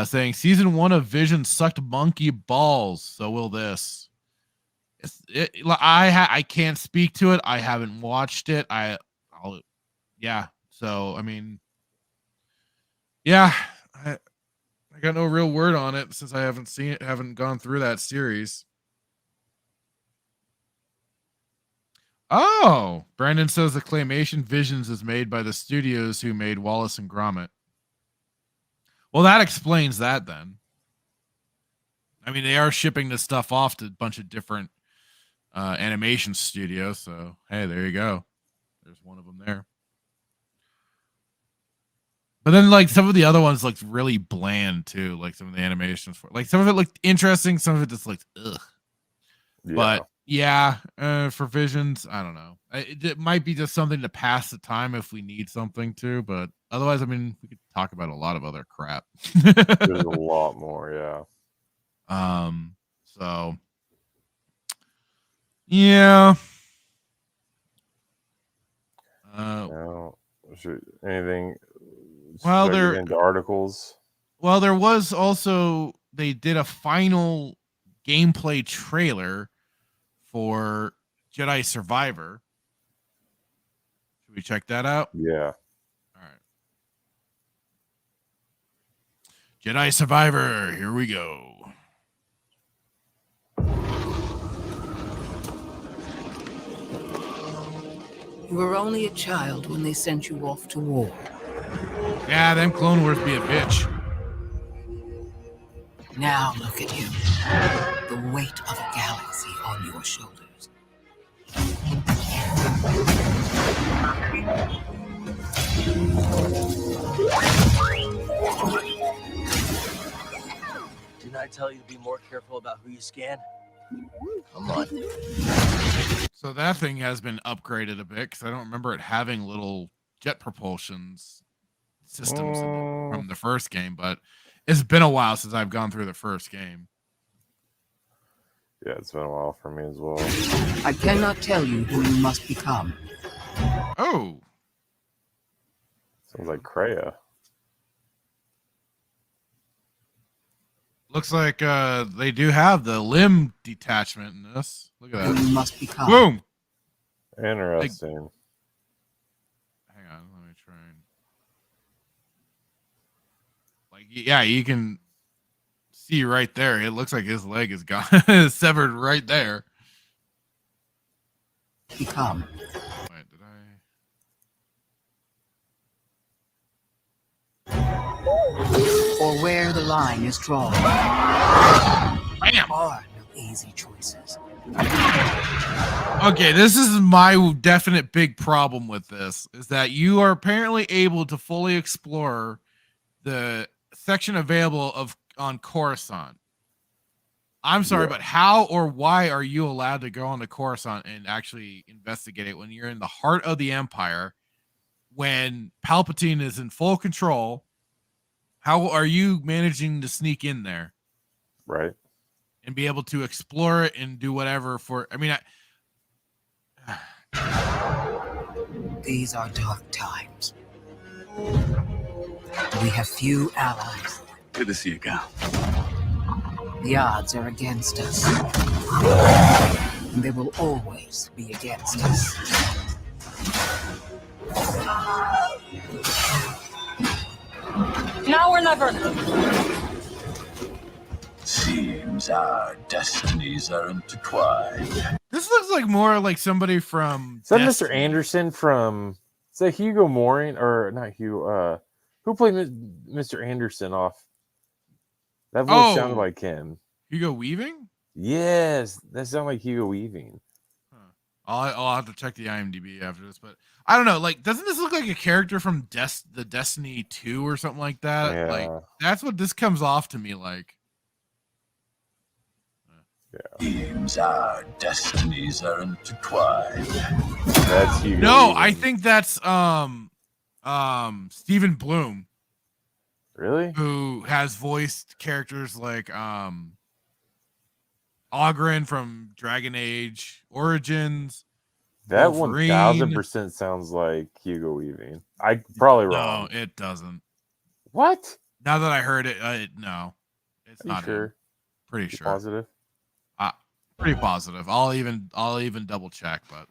Saying season 1 of Vision sucked monkey balls. So will this. I can't speak to it. I haven't watched it. Yeah. So I mean, yeah. I got no real word on it since I haven't seen it. Haven't gone through that series. Oh, Brandon says the claymation Visions is made by the studios who made Wallace and Gromit. Well, that explains that then. I mean, they are shipping this stuff off to a bunch of different animation studios. So, hey, there you go. There's one of them there. But then, like, some of the other ones looked really bland too. Like some of the animations, like some of it looked interesting, some of it just looked ugh. Yeah. But yeah, for Visions, I don't know. It might be just something to pass the time if we need something to, but otherwise, I mean, we could talk about a lot of other crap. There's a lot more, yeah. So yeah. Anything? Well, there into articles. Well, there was also they did a final gameplay trailer for Jedi Survivor. Should we check that out? Yeah. All right. Jedi Survivor, here we go. You were only a child when they sent you off to war. Yeah, them Clone Wars be a bitch. Now look at you. The weight of a galaxy on your shoulders. Didn't I tell you to be more careful about who you scan? Come on. So that thing has been upgraded a bit because I don't remember it having little jet propulsions systems from the first game, but it's been a while since I've gone through the first game. Yeah, it's been a while for me as well. I cannot tell you who you must become. Oh. Sounds like Kreia. Looks like they do have the limb detachment in this. Look at that. You must become. Boom. Interesting. Hang on, let me try and yeah, you can see right there. It looks like his leg is gone. It's severed right there. Become. Wait, did Or where the line is drawn. Bam. There are no easy choices. Okay, this is my definite big problem with this, is that you are apparently able to fully explore the section available on Coruscant. I'm sorry, but how or why are you allowed to go on the Coruscant and actually investigate it when you're in the heart of the Empire, when Palpatine is in full control? How are you managing to sneak in there? Right. And be able to explore it and do whatever for, I mean, These are dark times. We have few allies. Good to see you, Cal. The odds are against us. And they will always be against us. Now or never. Seems our destinies are intertwined. This looks like more like somebody from. Is that Mr. Anderson from? Is that Hugo Moring or not Hugo? Who played Mr. Anderson off? That voice sounded like him. Hugo Weaving? Yes, that sounded like Hugo Weaving. I'll have to check the IMDb after this, but I don't know. Like, doesn't this look like a character from the Destiny 2 or something like that? Yeah. Like, that's what this comes off to me like. Seems our destinies are intertwined. That's Hugo. No, Weaving. I think that's Stephen Bloom. Really? Who has voiced characters like Ogren from Dragon Age Origins. That Wolverine. 1000% sounds like Hugo Weaving. I probably wrong. No, it doesn't. What? Now that I heard it, no, it's not sure. him. Pretty You sure. positive? Pretty positive. I'll even double check, but.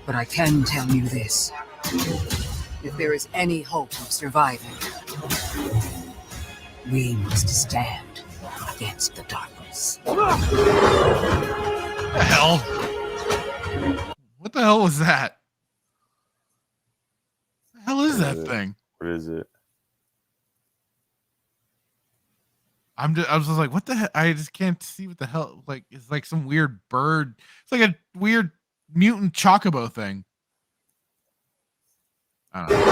But I can tell you this. If there is any hope of surviving, we must stand against the darkness. What the hell? What the hell was that? What the hell is that thing? What is it? I was just like, what the hell? I just can't see what the hell. Like, it's like some weird bird. It's like a weird mutant chocobo thing. I don't know.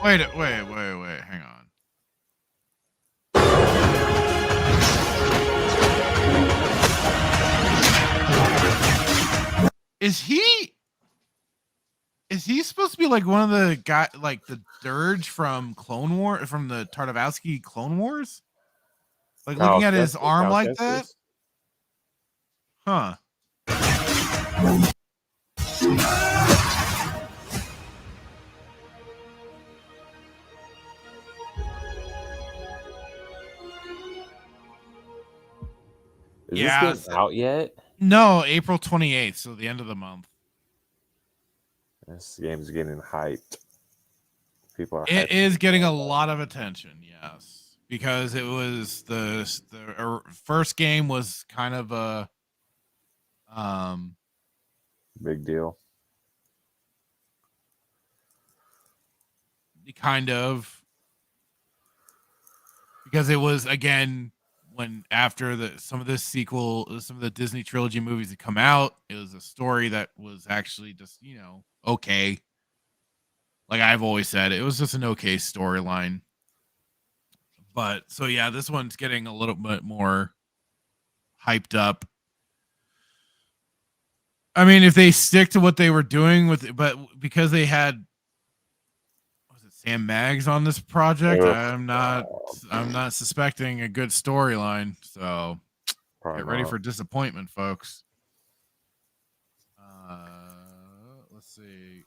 Wait, hang on. Is he supposed to be like one of the guy, like the Dirge from Clone War, from the Tartakovsky Clone Wars? Like looking at his arm like that? Huh. Is this game out yet? No, April 28th, so the end of the month. This game's getting hyped. People are. It is getting a lot of attention, yes, because it was the first game was kind of a big deal. Kind of, because it was again when after some of the Disney trilogy movies had come out, it was a story that was actually just, okay. Like I've always said, it was just an okay storyline. But so yeah, this one's getting a little bit more hyped up. I mean, if they stick to what they were doing with it, but because they had Sam Maggs on this project, I'm not suspecting a good storyline. So get ready for disappointment, folks. Let's see.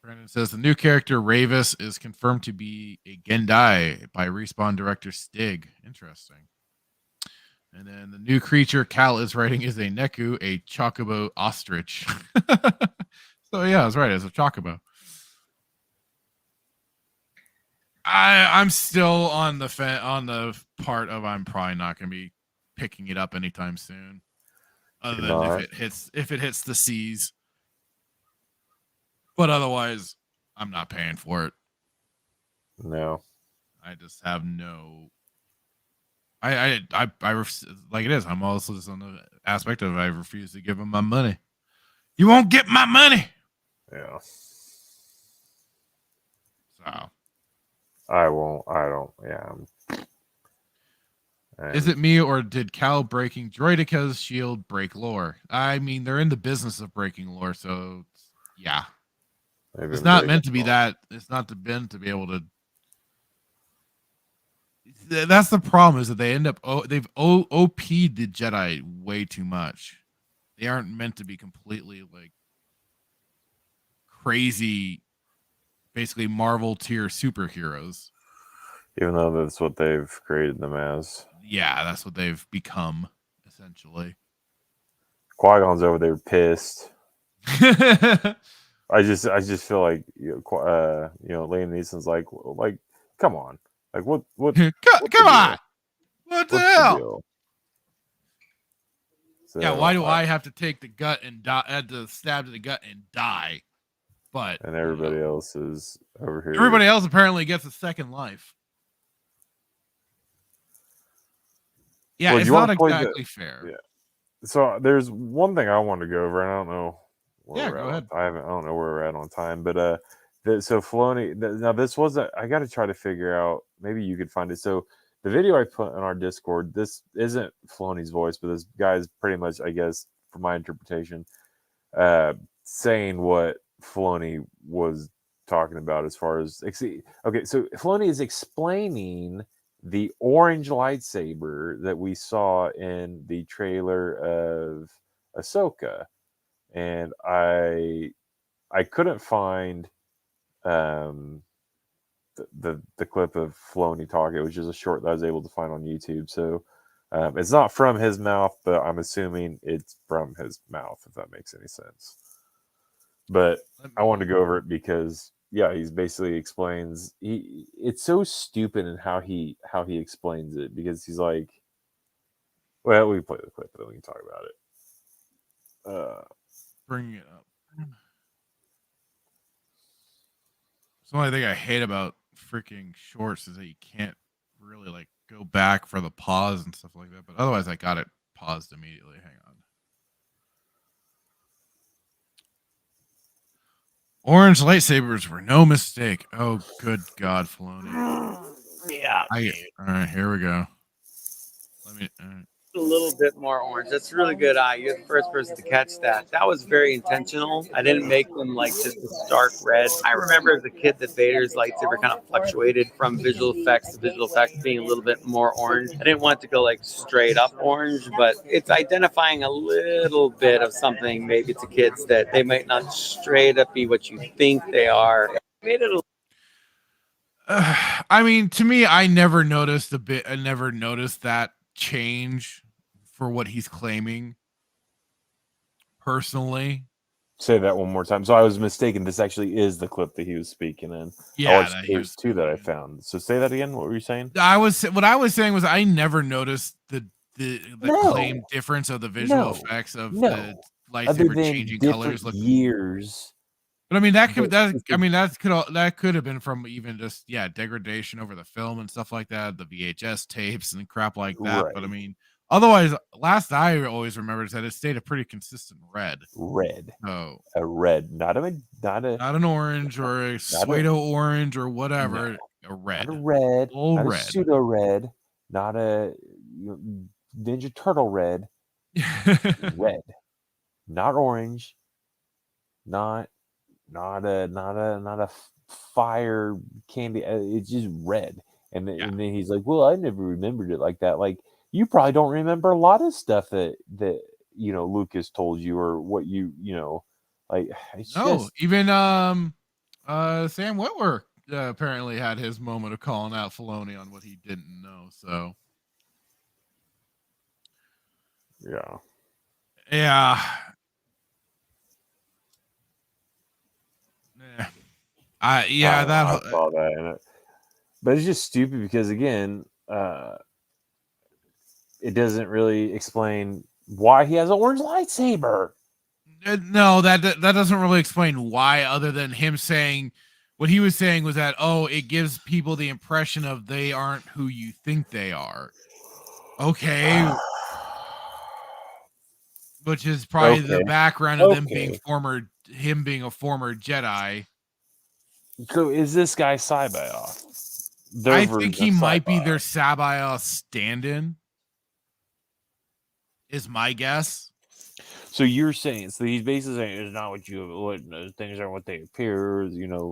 Brandon says the new character Ravis is confirmed to be a Gendai by Respawn director Stig. Interesting. And then the new creature Cal is writing is a Neku, a chocobo ostrich. So yeah, I was right. It's a chocobo. I'm still on the part of I'm probably not going to be picking it up anytime soon, other than if it hits the seas. But otherwise, I'm not paying for it. No, I just have no like it is. I'm also just on the aspect of I refuse to give him my money. You won't get my money. Yeah. So I won't. I don't. Yeah. Is it me, or did Cal breaking Droidica's shield break lore? I mean, they're in the business of breaking lore, so yeah. It's not meant to be that. It's not meant to be able to. That's the problem, is that they end up they've OP'd the Jedi way too much. They aren't meant to be completely like crazy, basically Marvel tier superheroes. Even though that's what they've created them as. Yeah, that's what they've become, essentially. Qui-Gon's over there pissed. I just feel like Liam Neeson's like, come on, like what come on, what the hell? Deal? So, yeah, why do I have to take the gut and die? Had to stab to the gut and die, but and everybody else is over here. Everybody else apparently gets a second life. Yeah, it's not exactly fair. Yeah. So there's one thing I want to go over, and I don't know. Yeah, go ahead. I don't know where we're at on time, but so Filoni. Now this was I got to try to figure out. Maybe you could find it. So the video I put on our Discord. This isn't Filoni's voice, but this guy's pretty much, I guess, from my interpretation, saying what Filoni was talking about as far as okay. So Filoni is explaining the orange lightsaber that we saw in the trailer of Ahsoka, and I couldn't find the clip of Filoni talking. It was just a short that I was able to find on YouTube. So it's not from his mouth, but I'm assuming it's from his mouth, if that makes any sense. But I wanted to go over it because he's basically explains it's so stupid in how he explains it, because he's like, well, we can play the clip, but then we can talk about it. Bring it up. The only thing I hate about freaking shorts is that you can't really like go back for the pause and stuff like that. But otherwise, I got it paused immediately. Hang on. Orange lightsabers were no mistake. Oh, good God, Filoni. Yeah. All right, here we go. Let me. A little bit more orange. That's really good eye. You're the first person to catch that. That was very intentional. I didn't make them like just a stark red. I remember as a kid that Vader's lightsaber kind of fluctuated from visual effects to visual effects being a little bit more orange. I didn't want it to go like straight up orange, but it's identifying a little bit of something maybe to kids that they might not straight up be what you think they are. It made it I mean, to me, I never noticed that change for what he's claiming personally. Say that one more time. So I was mistaken. This actually is the clip that he was speaking in. Yeah, there's two that I found. So say that again. What were you saying? What I was saying was I never noticed the claimed difference of the visual effects of the lightsaber changing colors. Years. But I mean that could have been from even just degradation over the film and stuff like that, the VHS tapes and crap like that. Right. But I mean, otherwise, last I always remembered is that it stayed a pretty consistent red. Red. Oh, a red, not an orange or a pseudo orange or whatever. No, a red. Not a red. Not red. A pseudo red. Not a Ninja Turtle red. Red. Not orange. Not a fire candy. It's just red. And then he's like, well, I never remembered it like that. Like, you probably don't remember a lot of stuff that Lucas told you, or what like it's even Sam Witwer apparently had his moment of calling out Filoni on what he didn't know. So yeah. I saw that, but it's just stupid because again, it doesn't really explain why he has an orange lightsaber. No, that doesn't really explain why, other than him saying what he was saying was that it gives people the impression of they aren't who you think they are. Okay. Which is probably the background of them being him being a former Jedi. So is this guy Cybaoth? I think he might be their Sabaoth stand-in. Is my guess. So you're saying, so he's basically saying it's not what things aren't what they appear,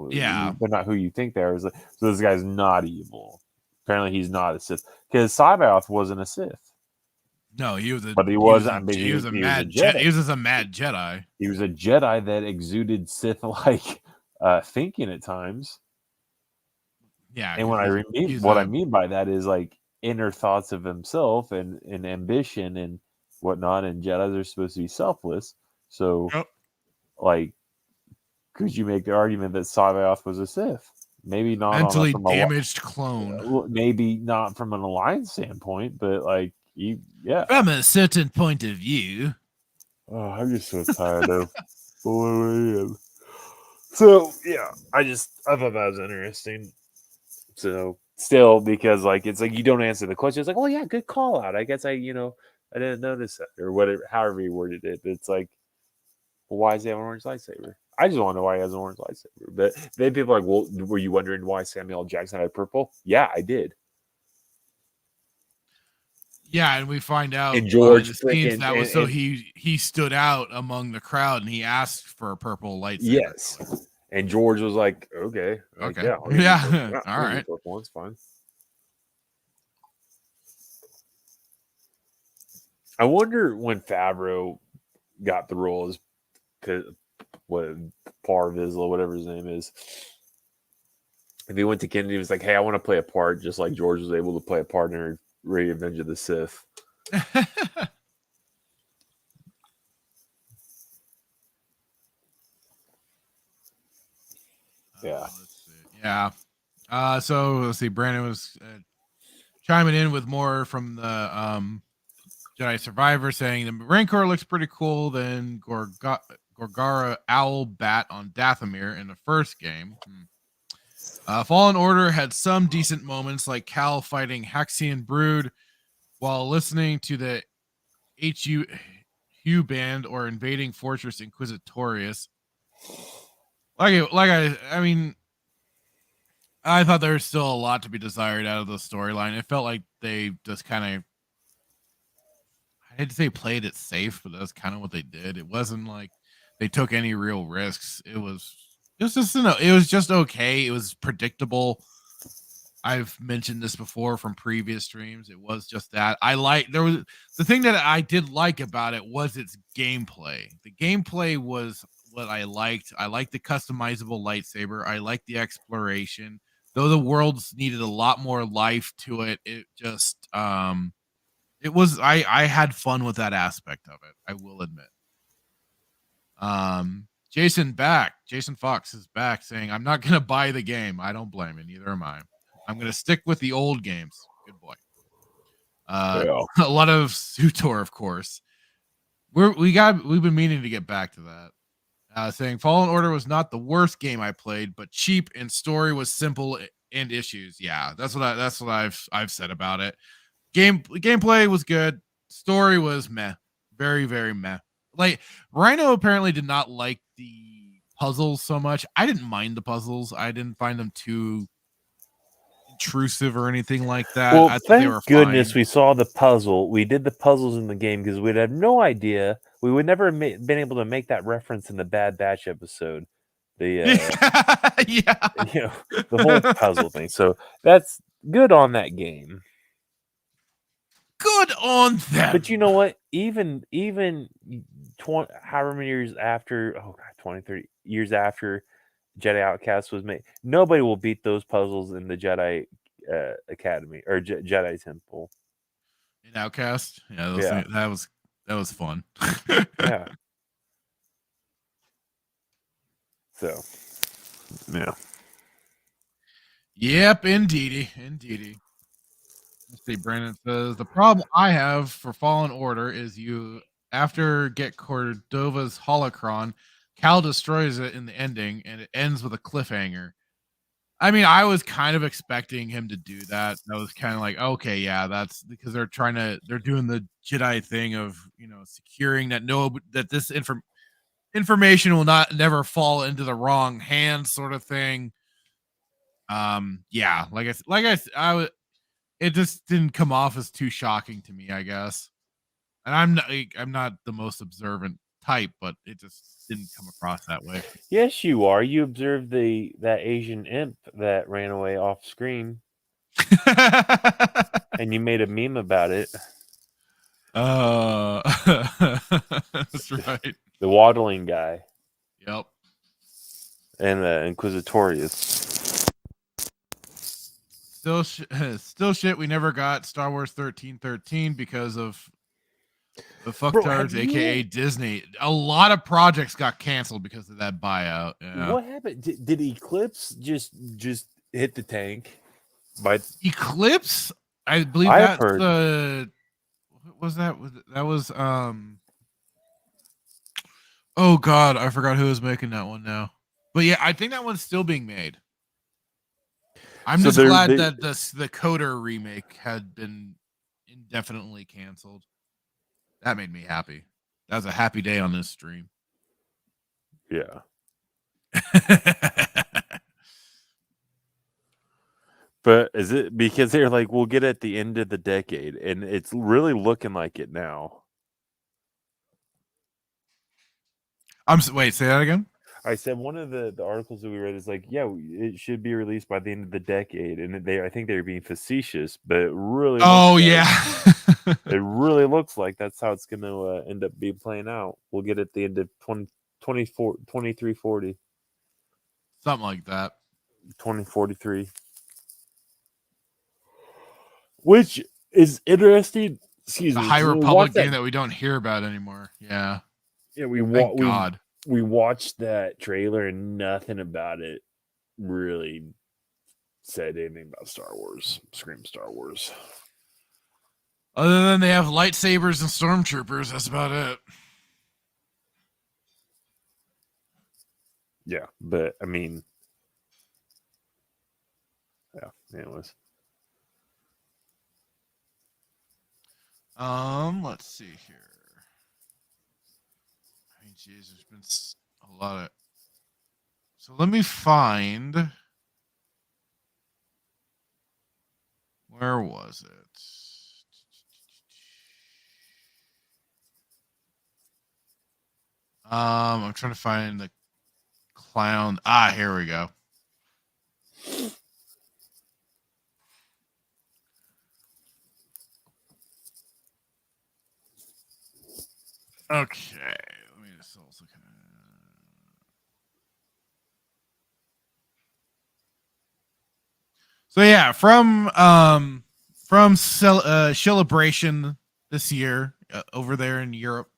Yeah. they're not who you think they are. So this guy's not evil. Apparently he's not a Sith. Because Cybaoth wasn't a Sith. No, he was a But he was a mad Jedi. He was just a mad Jedi. He was a Jedi that exuded Sith-like thinking at times. Yeah. And what I mean by that is like inner thoughts of himself and ambition and whatnot, and Jedis are supposed to be selfless. So, like, could you make the argument that Cybaoth was a Sith? Maybe not mentally damaged clone. Maybe not from an alliance standpoint, but like, from a certain point of view. Oh, I'm just so tired of. So yeah, I thought that was interesting. So still, because like it's like you don't answer the question. It's like, oh yeah, good call out. I guess I didn't notice that, or whatever, however you worded it. But it's like, well, why does he have an orange lightsaber? I just want to know why he has an orange lightsaber. But then people are like, well, were you wondering why Samuel L. Jackson had purple? Yeah, I did. Yeah, and we find out and George he stood out among the crowd and he asked for a purple lightsaber. Yes. And George was like, okay. Like, yeah. All right. Purple, it's fine. I wonder when Favreau got the role as Par Vizsla, whatever his name is. If he went to Kennedy, he was like, hey, I want to play a part just like George was able to play a part in Revenge of the Sith. Yeah. So let's see. Brandon was chiming in with more from the Jedi Survivor, saying the Rancor looks pretty cool than Gorgara Owl Bat on Dathomir in the first game. Fallen Order had some decent moments, like Cal fighting Haxian Brood while listening to the HU band or invading Fortress Inquisitorius. I mean, I thought there was still a lot to be desired out of the storyline. It felt like they just kind of, I hate to say played it safe, but that's kind of what they did. It wasn't like they took any real risks. It was just okay. It was predictable. I've mentioned this before from previous streams. It was just that the thing that I did like about it was its gameplay. The gameplay was what I liked. I liked the customizable lightsaber. I liked the exploration. Though the worlds needed a lot more life to it, it just it was I had fun with that aspect of it, I will admit. Jason Fox is back saying, I'm not gonna buy the game. I don't blame him, neither am I. I'm gonna stick with the old games. Good boy. A lot of Sutor, of course. We've been meaning to get back to that. Saying Fallen Order was not the worst game I played, but cheap and story was simple and issues. Yeah, that's what I've said about it. Gameplay was good. Story was meh. Very, very meh. Like Rhino apparently did not like the puzzles so much. I didn't mind the puzzles. I didn't find them too intrusive or anything like that. Well, I thought thank they were goodness fine. we saw the puzzle. We did the puzzles in the game because we'd have no idea. We would never have been able to make that reference in the Bad Batch episode. The the whole puzzle thing. So that's good on that game. Good on them. But you know what? Even 20, however many years after, 20, 30 years after Jedi Outcast was made, nobody will beat those puzzles in the Jedi Academy or Jedi Temple. In Outcast? Yeah, that was fun. Yeah. So, yeah. Yep, indeedy. Let's see, Brandon says, the problem I have for Fallen Order is you, after get Cordova's holocron, Cal destroys it in the ending, and it ends with a cliffhanger. I mean, I was kind of expecting him to do that. I was kind of like, okay, yeah, that's because they're doing the Jedi thing of, securing that this information will never fall into the wrong hands, sort of thing. Yeah, it just didn't come off as too shocking to me, I guess. And I'm not the most observant type, but it just didn't come across that way. Yes, you are. You observed that Asian imp that ran away off screen, and you made a meme about it. That's right. The waddling guy. Yep. And Inquisitorius. Still shit. We never got Star Wars 1313 because of the fucktards, aka Disney. A lot of projects got canceled because of that buyout. Yeah. What happened? Did Eclipse just hit the tank? Eclipse? I believe that's the. What was that? That was Oh God, I forgot who was making that one now. But yeah, I think that one's still being made. I'm just glad that the Coder remake had been indefinitely canceled. That made me happy. That was a happy day on this stream. Yeah. But is it because they're like, we'll get at the end of the decade, and it's really looking like it now. Wait, say that again. I said one of the articles that we read is like, yeah, it should be released by the end of the decade, and I think they're being facetious, but it really. It really looks like that's how it's going to end up being playing out. We'll get at the end of 2340, something like that. 2043, which is interesting. Excuse me, the High Republic game that we don't hear about anymore. Yeah. Yeah, we watched that trailer and nothing about it really said anything about Star Wars. Scream Star Wars. Other than they have lightsabers and stormtroopers, that's about it. Yeah, but I mean, yeah. Anyways, let's see here. I mean, geez, there's been a lot of. So let me find. Where was it? I'm trying to find the clown. Here we go. Okay, let me just also kind of. So yeah, from Celebration this year over there in Europe.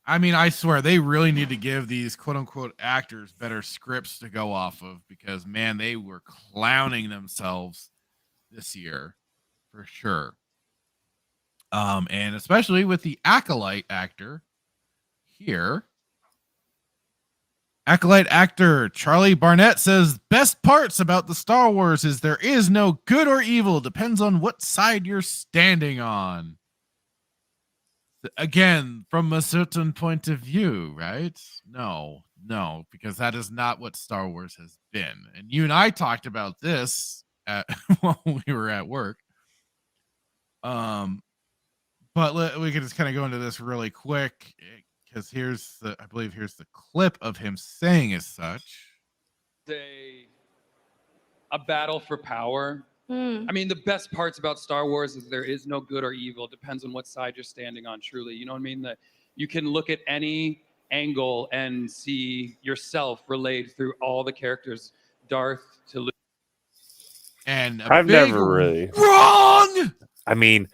I mean, I swear they really need to give these quote unquote actors better scripts to go off of because man, they were clowning themselves this year for sure. And especially with the Acolyte actor here. Acolyte actor Charlie Barnett says best parts about the Star Wars is there is no good or evil, depends on what side you're standing on. Again, from a certain point of view, right? No, because that is not what Star Wars has been. And you and I talked about this while we were at work. But we can just kind of go into this really quick because I believe here's the clip of him saying as such. A battle for power. I mean, the best parts about Star Wars is there is no good or evil. It depends on what side you're standing on, truly. You know what I mean? That you can look at any angle and see yourself relayed through all the characters, Darth to Luke. And I've never really wrong. I mean,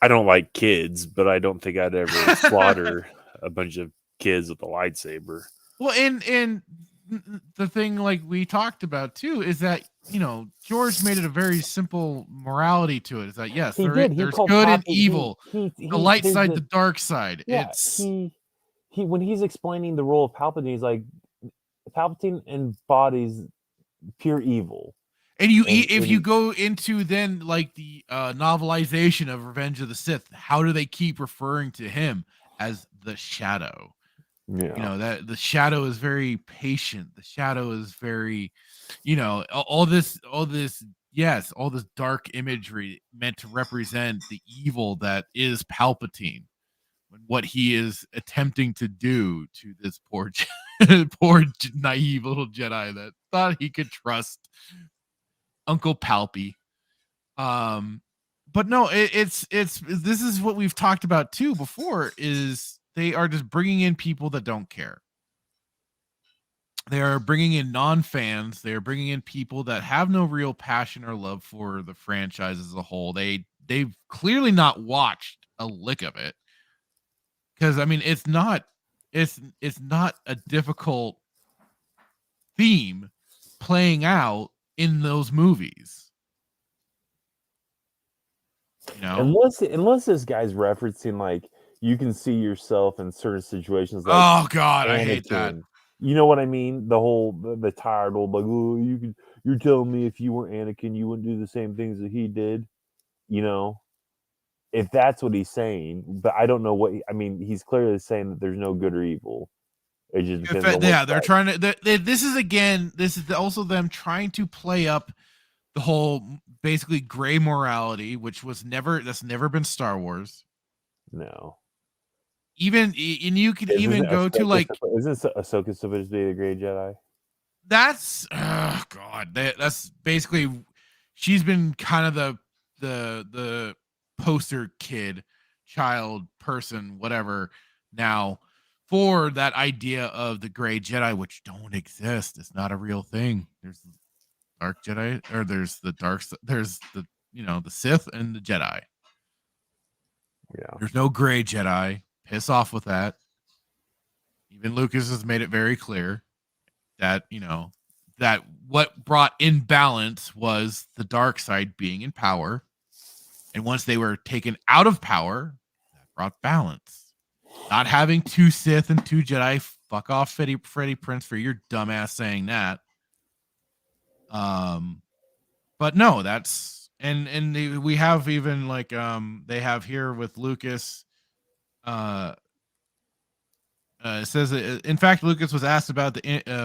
I don't like kids, but I don't think I'd ever slaughter a bunch of kids with a lightsaber. Well, and the thing like we talked about too is that George made it a very simple morality to it. Is that yes, there's good and evil, the light side, the dark side. Yeah, he when he's explaining the role of Palpatine, he's like, Palpatine embodies pure evil. And if you go into then like the novelization of Revenge of the Sith, how do they keep referring to him as the Shadow? Yeah. You know, that the Shadow is very patient. The Shadow is very, you know, all this dark imagery meant to represent the evil that is Palpatine, and what he is attempting to do to this poor naive little Jedi that thought he could trust Uncle Palpy. But no, it's this is what we've talked about too before, is they are just bringing in people that don't care. They are bringing in non-fans. They are bringing in people that have no real passion or love for the franchise as a whole. They've clearly not watched a lick of it, because I mean it's not a difficult theme playing out in those movies. You know, unless this guy's referencing like you can see yourself in certain situations. Like, oh God, Anakin. I hate that. You know what I mean? The whole the tired old like, oh, you're telling me if you were Anakin, you wouldn't do the same things that he did. You know, if that's what he's saying, but I don't know what I mean. He's clearly saying that there's no good or evil. It just depends on yeah, they're trying to. This is also them trying to play up the whole basically gray morality, which that's never been Star Wars. No. Even and you can even go to like, isn't Ahsoka supposed to be the Grey Jedi? That's God. That's basically, she's been kind of the poster kid, child, person, whatever now for that idea of the Grey Jedi, which don't exist. It's not a real thing. There's the Dark Jedi, or there's the the Sith and the Jedi. Yeah. There's no Grey Jedi. Piss off with that. Even Lucas has made it very clear that, that what brought in balance was the dark side being in power. And once they were taken out of power, that brought balance. Not having 2 Sith and 2 Jedi. Fuck off, Freddie Prinze, for your dumbass saying that. But no, that's we have even like they have here with Lucas. It says, in fact, Lucas was asked about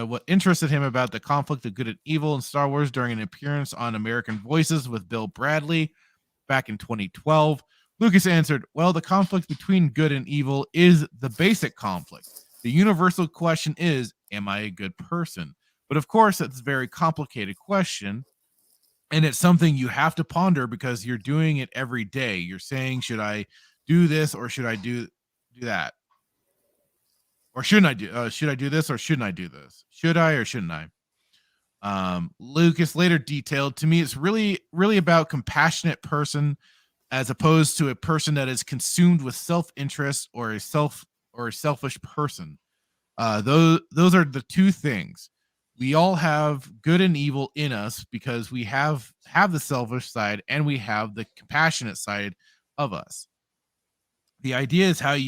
what interested him about the conflict of good and evil in Star Wars during an appearance on American Voices with Bill Bradley back in 2012. Lucas answered, well, the conflict between good and evil is the basic conflict. The universal question is, am I a good person? But of course, it's a very complicated question. And it's something you have to ponder because you're doing it every day. You're saying, should I do this or should I do that? Or shouldn't I do? Should I do this or shouldn't I do this? Should I or shouldn't I? Lucas later detailed, to me, it's really, really about compassionate person as opposed to a person that is consumed with self-interest or a selfish person. Those are the two things. We all have good and evil in us because we have the selfish side and we have the compassionate side of us. The idea is how do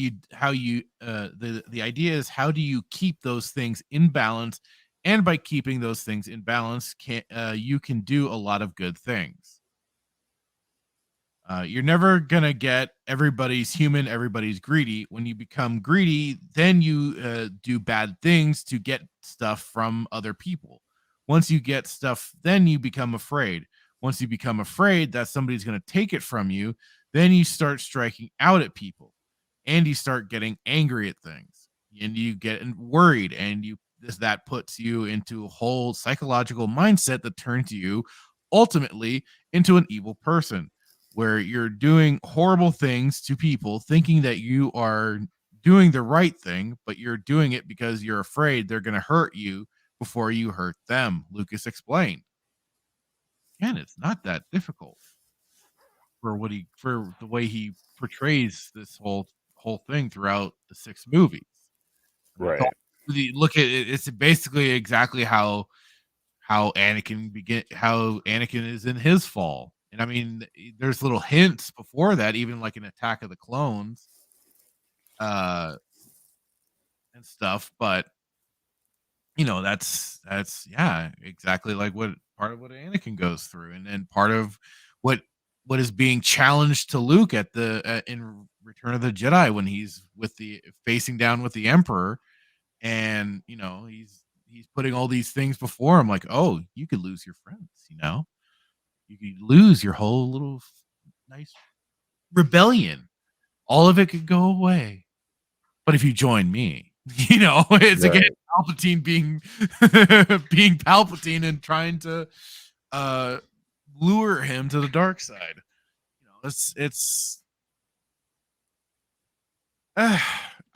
you keep those things in balance, and by keeping those things in balance, you can do a lot of good things. You're never gonna get everybody's human, everybody's greedy. When you become greedy, then you do bad things to get stuff from other people. Once you get stuff, then you become afraid. Once you become afraid that somebody's going to take it from you, then you start striking out at people, and you start getting angry at things, and you get worried, and that puts you into a whole psychological mindset that turns you ultimately into an evil person, where you're doing horrible things to people, thinking that you are doing the right thing, but you're doing it because you're afraid they're going to hurt you before you hurt them. Lucas explained. Again, it's not that difficult for the way he portrays this whole thing throughout the 6 movies. Right. Look at it, it's basically exactly how Anakin is in his fall. And I mean, there's little hints before that, even like in Attack of the Clones, and stuff. But that's yeah, exactly like what part of what Anakin goes through, and then part of what is being challenged to Luke at the in Return of the Jedi when he's facing down with the Emperor, and he's putting all these things before him, like, oh, you could lose your friends, you could lose your whole little nice rebellion, all of it could go away, but if you join me, it's Right. again Palpatine being being Palpatine and trying to lure him to the dark side. It's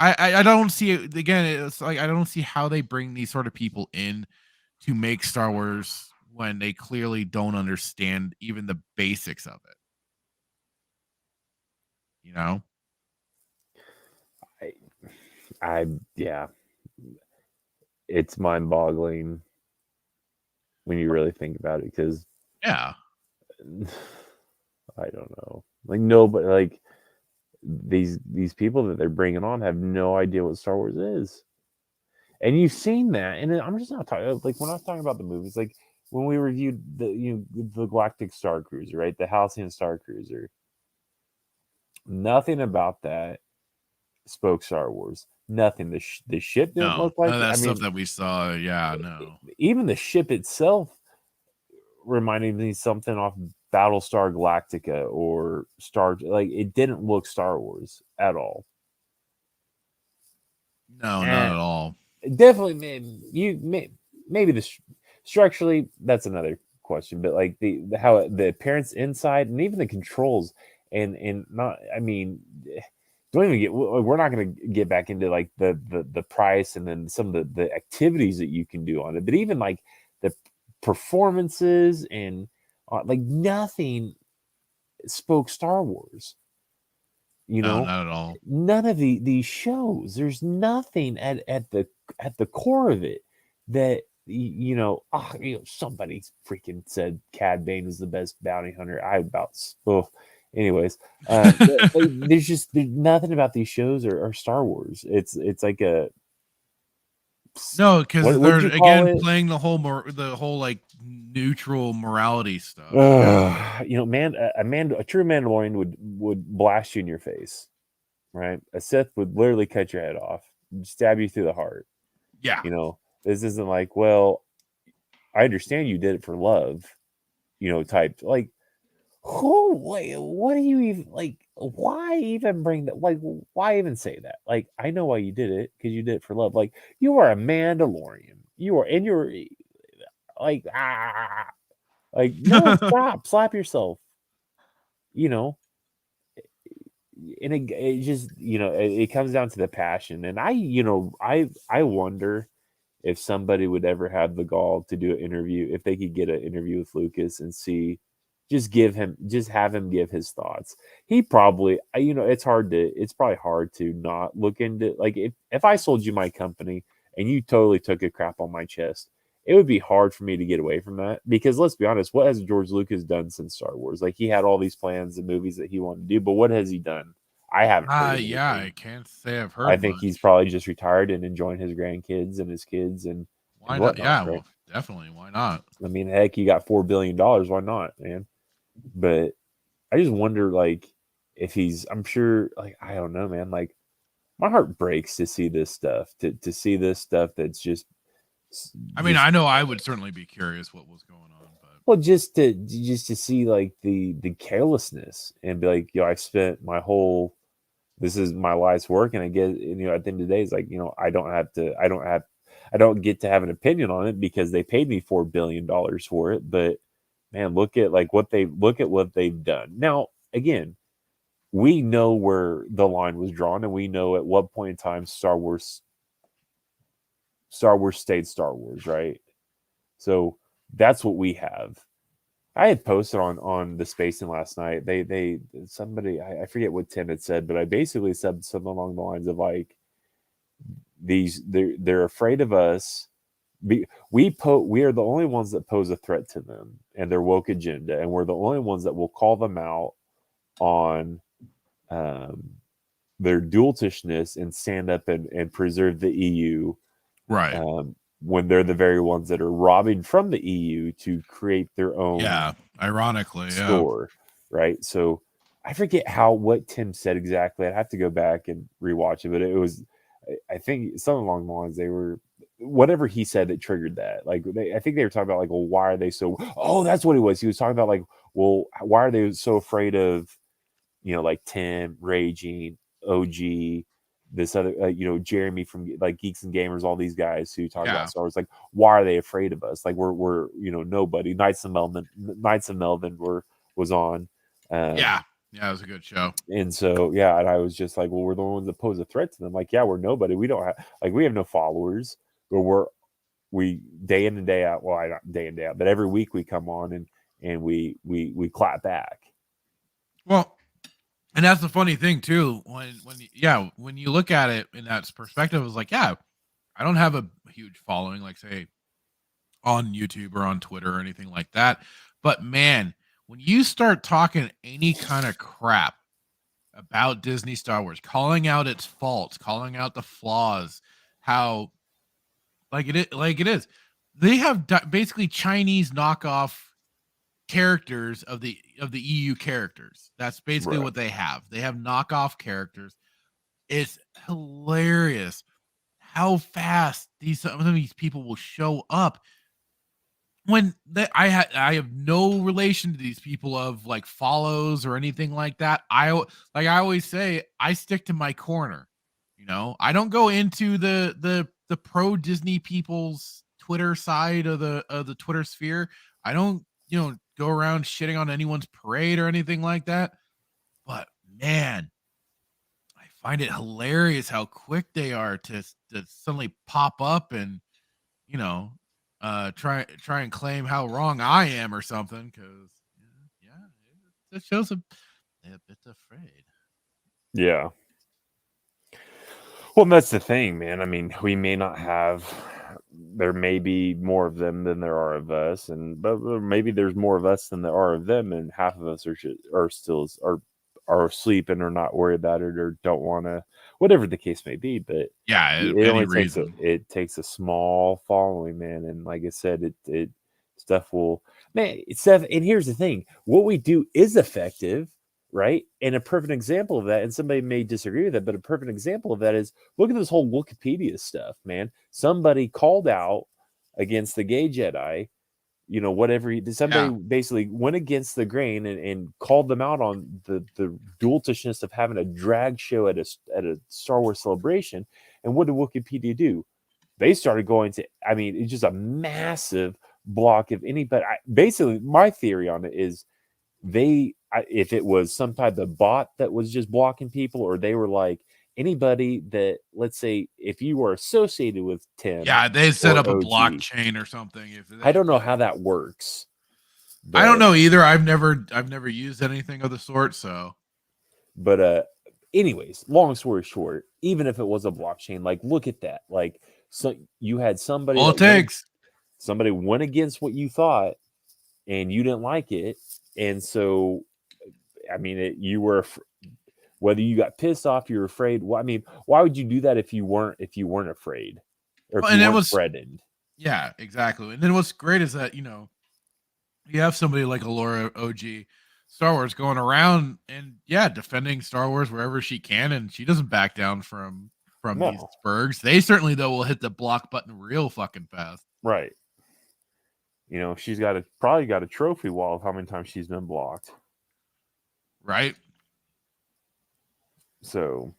I don't see it again. It's like I don't see how they bring these sort of people in to make Star Wars when they clearly don't understand even the basics of it. Yeah, it's mind-boggling when you really think about it, because yeah, I don't know, like nobody, like these people that they're bringing on have no idea what Star Wars is, and you've seen that. And I'm just not talking like when I was talking about the movies, like when we reviewed the Galactic Star Cruiser, right, the Halcyon Star Cruiser. Nothing about that spoke Star Wars. Nothing. The ship didn't look like none of that I stuff mean, that we saw. Yeah, no. Even the ship itself reminded me something off Battlestar Galactica or like it didn't look Star Wars at all. No, not at all. Definitely, maybe the structurally that's another question, but like the how the appearance inside and even the controls and not, I mean, don't even get, we're not going to get back into like the price and then some of the activities that you can do on it, but even like the performances and like nothing spoke Star Wars. No, not at all. None of these shows, there's nothing at the core of it that somebody freaking said Cad Bane was the best bounty hunter. Anyways, there's nothing about these shows or Star Wars. It's like a no, because they're again playing the whole like neutral morality stuff. A true Mandalorian would blast you in your face, right? A Sith would literally cut your head off, stab you through the heart. Yeah, this isn't like, well, I understand you did it for love, type like. What do you even like? Why even bring that? Like, why even say that? Like, I know why you did it, because you did it for love. Like, you are a Mandalorian. You're like, no, slap yourself. And it just, it comes down to the passion. And I wonder if somebody would ever have the gall to do an interview, if they could get an interview with Lucas and have him give his thoughts. He probably, it's probably hard to not look into, like, if I sold you my company and you totally took a crap on my chest, it would be hard for me to get away from that, because let's be honest, what has George Lucas done since Star Wars? Like, he had all these plans and movies that he wanted to do, but what has he done? I haven't heard I can't say I've heard. I think he's probably just retired and enjoying his grandkids and his kids and why not? Yeah, well, definitely, why not? I mean, heck, you got $4 billion, why not, man? But I just wonder, like, if I'm sure, like, I don't know, man, like, my heart breaks to see this stuff, to see this stuff that's just, I mean, I know I would certainly be curious what was going on, but well, just to see like the carelessness and be like, I spent this is my life's work, and I get, at the end of the day, it's like, I don't get to have an opinion on it because they paid me $4 billion for it, but man, look at what they've done. Now, again, we know where the line was drawn, and we know at what point in time Star Wars stayed Star Wars, right? So that's what we have. I had posted on the Spacing last night. Somebody, I forget what Tim had said, but I basically said something along the lines of like, they're afraid of us. We are the only ones that pose a threat to them and their woke agenda, and we're the only ones that will call them out on their dual-tishness and stand up and preserve the EU, right? when they're the very ones that are robbing from the EU to create their own ironically store, right? So I forget what Tim said exactly. I'd have to go back and rewatch it, but it was, I think, something along the lines, they were, whatever he said that triggered that. Like, I think they were talking about, like, well, why are they so, oh, that's what it was. He was talking about, like, well, why are they so afraid of, like Tim, Raging, OG, this other, Jeremy from like Geeks and Gamers, all these guys who talk about Star Wars. Like, why are they afraid of us? Like, we're nobody. Knights of Melvin was on. It was a good show. And so, and I was just like, well, we're the ones that pose a threat to them. Like, we're nobody. We don't have, like, we have no followers, but we day in and day out. Well, not day in, day out, but every week we come on and we clap back. Well, and that's the funny thing too. When you look at it in that perspective, it's like, I don't have a huge following, like say on YouTube or on Twitter or anything like that. But man, when you start talking any kind of crap about Disney Star Wars, calling out its faults, calling out the flaws, how like it is, they have basically Chinese knockoff characters of the EU characters. That's basically what they have. They have knockoff characters. It's hilarious how fast some of these people will show up when I have no relation to these people of like follows or anything like that. I always say, I stick to my corner. I don't go into the pro Disney people's Twitter side of the Twitter sphere. I don't go around shitting on anyone's parade or anything like that. But man, I find it hilarious how quick they are to suddenly pop up and try and claim how wrong I am or something, because it shows they're a bit afraid. Yeah. Well, that's the thing, man. I mean, we may not have, there may be more of them than there are of us, but maybe there's more of us than there are of them, and half of us are still asleep and are not worried about it or don't want to, whatever the case may be. But it only takes a small following, man. And like I said, it stuff will, man. Stuff, and here's the thing: what we do is effective. Right. And a perfect example of that, and somebody may disagree with that, but a perfect example of that is, look at this whole Wikipedia stuff, man. Somebody called out against the gay Jedi, somebody basically went against the grain and called them out on the dualtishness of having a drag show at a Star Wars celebration. And what did Wikipedia do? They started going to, I mean, it's just a massive block of anybody. Basically, my theory on it is if it was some type of bot that was just blocking people, or they were like, anybody that, let's say, if you were associated with Tim, they set up a blockchain or something. I don't know how that works. I don't know either. I've never used anything of the sort. So, but anyways, long story short, even if it was a blockchain, like, look at that. Like, so you had somebody. All it takes. Somebody went against what you thought, and you didn't like it. And so, I mean, you were, whether you got pissed off, you're afraid. Well, I mean, why would you do that if you weren't afraid, or if you weren't threatened? Yeah, exactly. And then what's great is that you have somebody like Alora OG Star Wars going around and defending Star Wars wherever she can, and she doesn't back down from these spurgs. They certainly though will hit the block button real fucking fast. Right. She's probably got a trophy wall of how many times she's been blocked. Right. So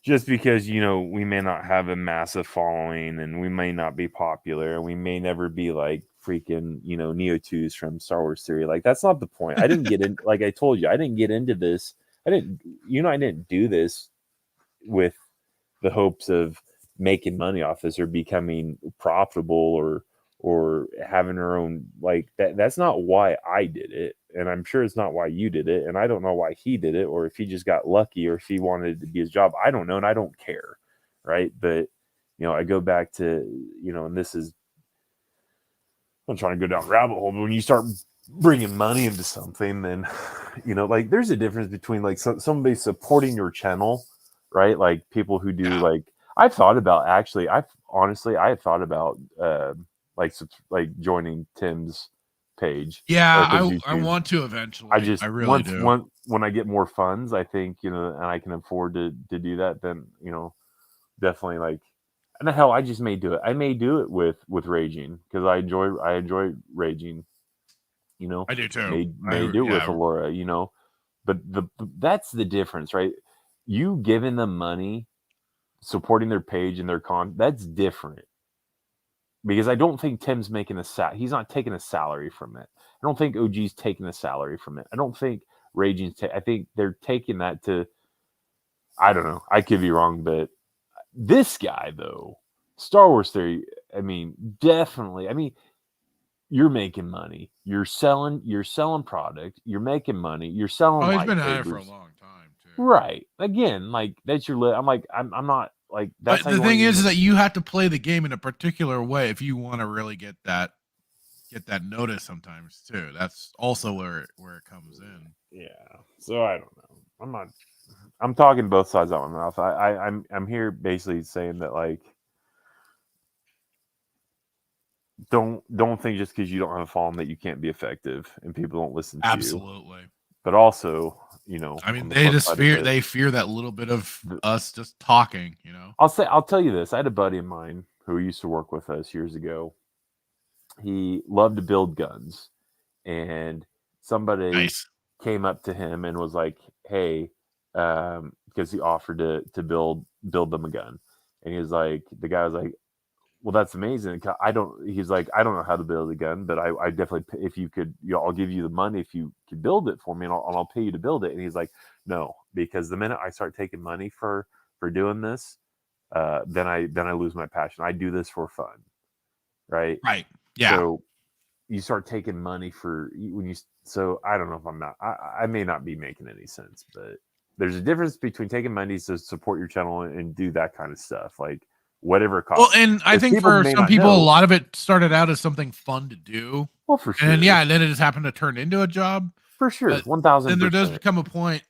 just because, we may not have a massive following, and we may not be popular, and we may never be like freaking, Neo-2s from Star Wars Theory. Like, that's not the point. I didn't get in, like I told you, I didn't get into this. I didn't do this with the hopes of making money off this or becoming profitable or having her own, like, that's not why I did it, and I'm sure it's not why you did it, and I don't know why he did it, or if he just got lucky, or if he wanted it to be his job. I don't know, and I don't care, right? But I go back to, and this is, I'm trying to go down a rabbit hole, but when you start bringing money into something, then like, there's a difference between like somebody supporting your channel, right? Like people who do like, I've thought about, actually, honestly, I had thought about like joining Tim's page. Yeah, or his I YouTube. want to eventually. I just I really do. When I get more funds, I think, you know, and I can afford to do that, then, you know, definitely like, and hell, I just may do it. I may do it with raging because I enjoy raging. You know, I do too. May do it with Alora. You know, but that's the difference, right? You giving them money, supporting their page and their that's different. Because I don't think Tim's making he's not taking a salary from it. I don't think OG's taking a salary from it. I don't think Raging's I think they're taking that to, I don't know. I could be wrong, but this guy though, Star Wars Theory, I mean, definitely. I mean, you're making money. You're selling product. You're making money. You're selling. Oh, he's been at it for a long time too. Right. Again, like that's your. I'm like, I'm not like that's. But the thing is that you have to play the game in a particular way if you want to really get that notice sometimes too. That's also where it comes in. Yeah. So I don't know. I'm talking both sides out of my mouth. I'm here basically saying that, like, don't think just because you don't have a following that you can't be effective and people don't listen to you. Absolutely. But also, you know, I mean, they fear that little bit of us just talking, you know. I'll tell you this. I had a buddy of mine who used to work with us years ago. He loved to build guns, and somebody came up to him and was like, "Hey," because he offered to build them a gun, and he was like, the guy was like, "Well, that's amazing." He's like, "I don't know how to build a gun, but I definitely, if you could, you know, I'll give you the money if you could build it for me, and I'll pay you to build it." And he's like, "No, because the minute I start taking money for doing this, then I lose my passion. I do this for fun, right?" Right. Yeah. So you start taking money so I don't know if I may not be making any sense, but there's a difference between taking money to support your channel and do that kind of stuff, like whatever it costs. Well, and I think for some people, a lot of it started out as something fun to do. Well, for sure. And then it just happened to turn into a job. For sure. 1,000%. Then there does become a point.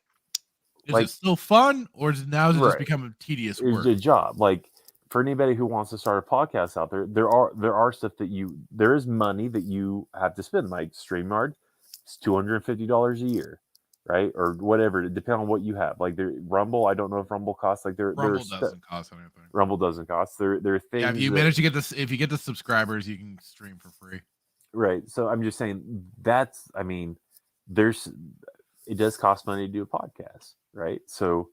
Is it still fun, or does it just become a tedious work? It's a job. Like, for anybody who wants to start a podcast out there, there are stuff that there is money that you have to spend, like StreamYard. It's $250 a year, right? Or whatever, depending on what you have. Like Rumble, I don't know if Rumble costs, like Rumble doesn't cost anything. Rumble doesn't cost. There are things. Yeah, if you manage to get this, if you get the subscribers, you can stream for free. Right. So I'm just saying it does cost money to do a podcast, right? So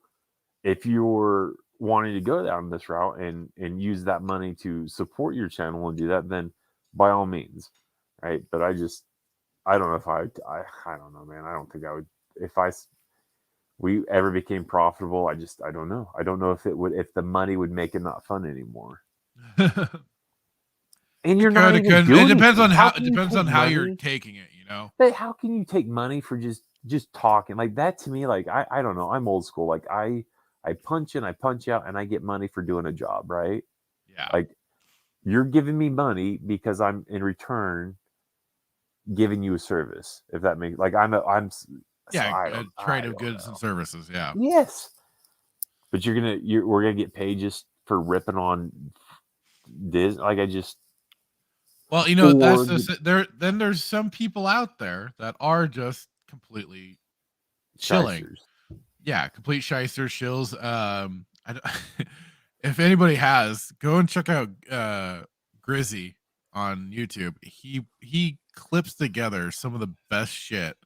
if you're wanting to go down this route and use that money to support your channel and do that, then by all means, right? But I don't know if I don't know, man. I don't think I would, if we ever became profitable. I don't know. I don't know if the money would make it not fun anymore. And you're not even doing it depends it. on how you're taking it, you know. But how can you take money for just talking? Like, that to me, like, I don't know. I'm old school. Like, I punch in, I punch out, and I get money for doing a job, right? Yeah. Like, you're giving me money because I'm in return giving you a service. If that makes, like, a trade of goods and services. Yeah. Yes. But we're gonna get paid just for ripping on Disney. Like, well, you know, then there's some people out there that are just completely chilling. Shysters. Yeah, complete shyster shills. If anybody has, go and check out Grizzy on YouTube. He clips together some of the best shit,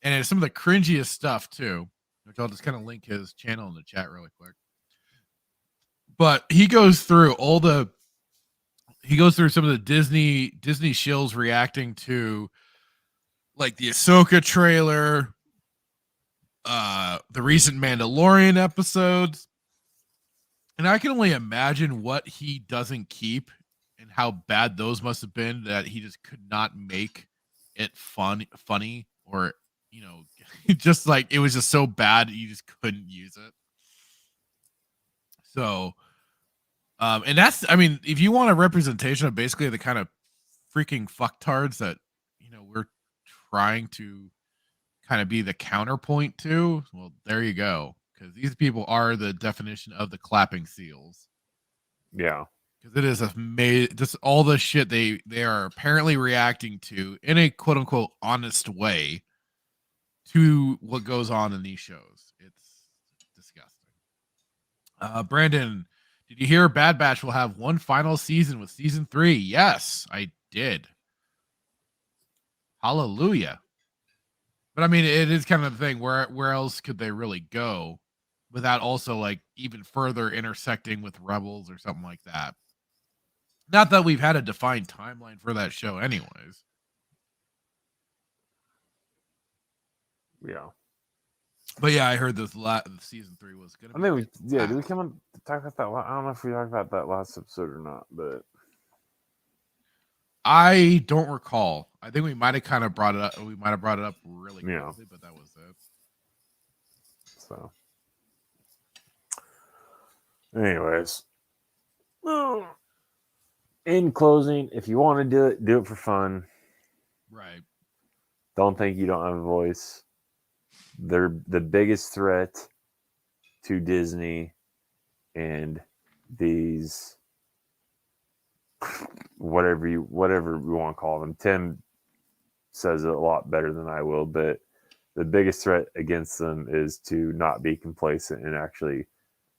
and it's some of the cringiest stuff too, which I'll just kind of link his channel in the chat really quick. But he goes through some of the Disney shills reacting to, like, the Ahsoka trailer, the recent Mandalorian episodes, and I can only imagine what he doesn't keep and how bad those must have been, that he just could not make it funny, or, you know, just like it was just so bad you just couldn't use it. So, and that's, I mean, if you want a representation of basically the kind of freaking fucktards that, you know, we're trying to kind of be the counterpoint to, well, there you go. Because these people are the definition of the clapping seals. Yeah. because it is amazing. Just all the shit they are apparently reacting to in a quote unquote honest way to what goes on in these shows. It's disgusting. Brandon, did you hear Bad Batch will have one final season with season 3? Yes, I did. Hallelujah. But I mean, it is kind of the thing. Where else could they really go without also like even further intersecting with Rebels or something like that? Not that we've had a defined timeline for that show, anyways. Yeah. But yeah, I heard this season 3 was gonna. I mean, did we come on to talk about that? I don't know if we talked about that last episode or not, but I don't recall. I think we might have kind of brought it up. We might have brought it up really quickly, but that was it. So, anyways, in closing, if you want to do it for fun. Right. Don't think you don't have a voice. They're the biggest threat to Disney and these whatever you want to call them. Tim says it a lot better than I will, but the biggest threat against them is to not be complacent and actually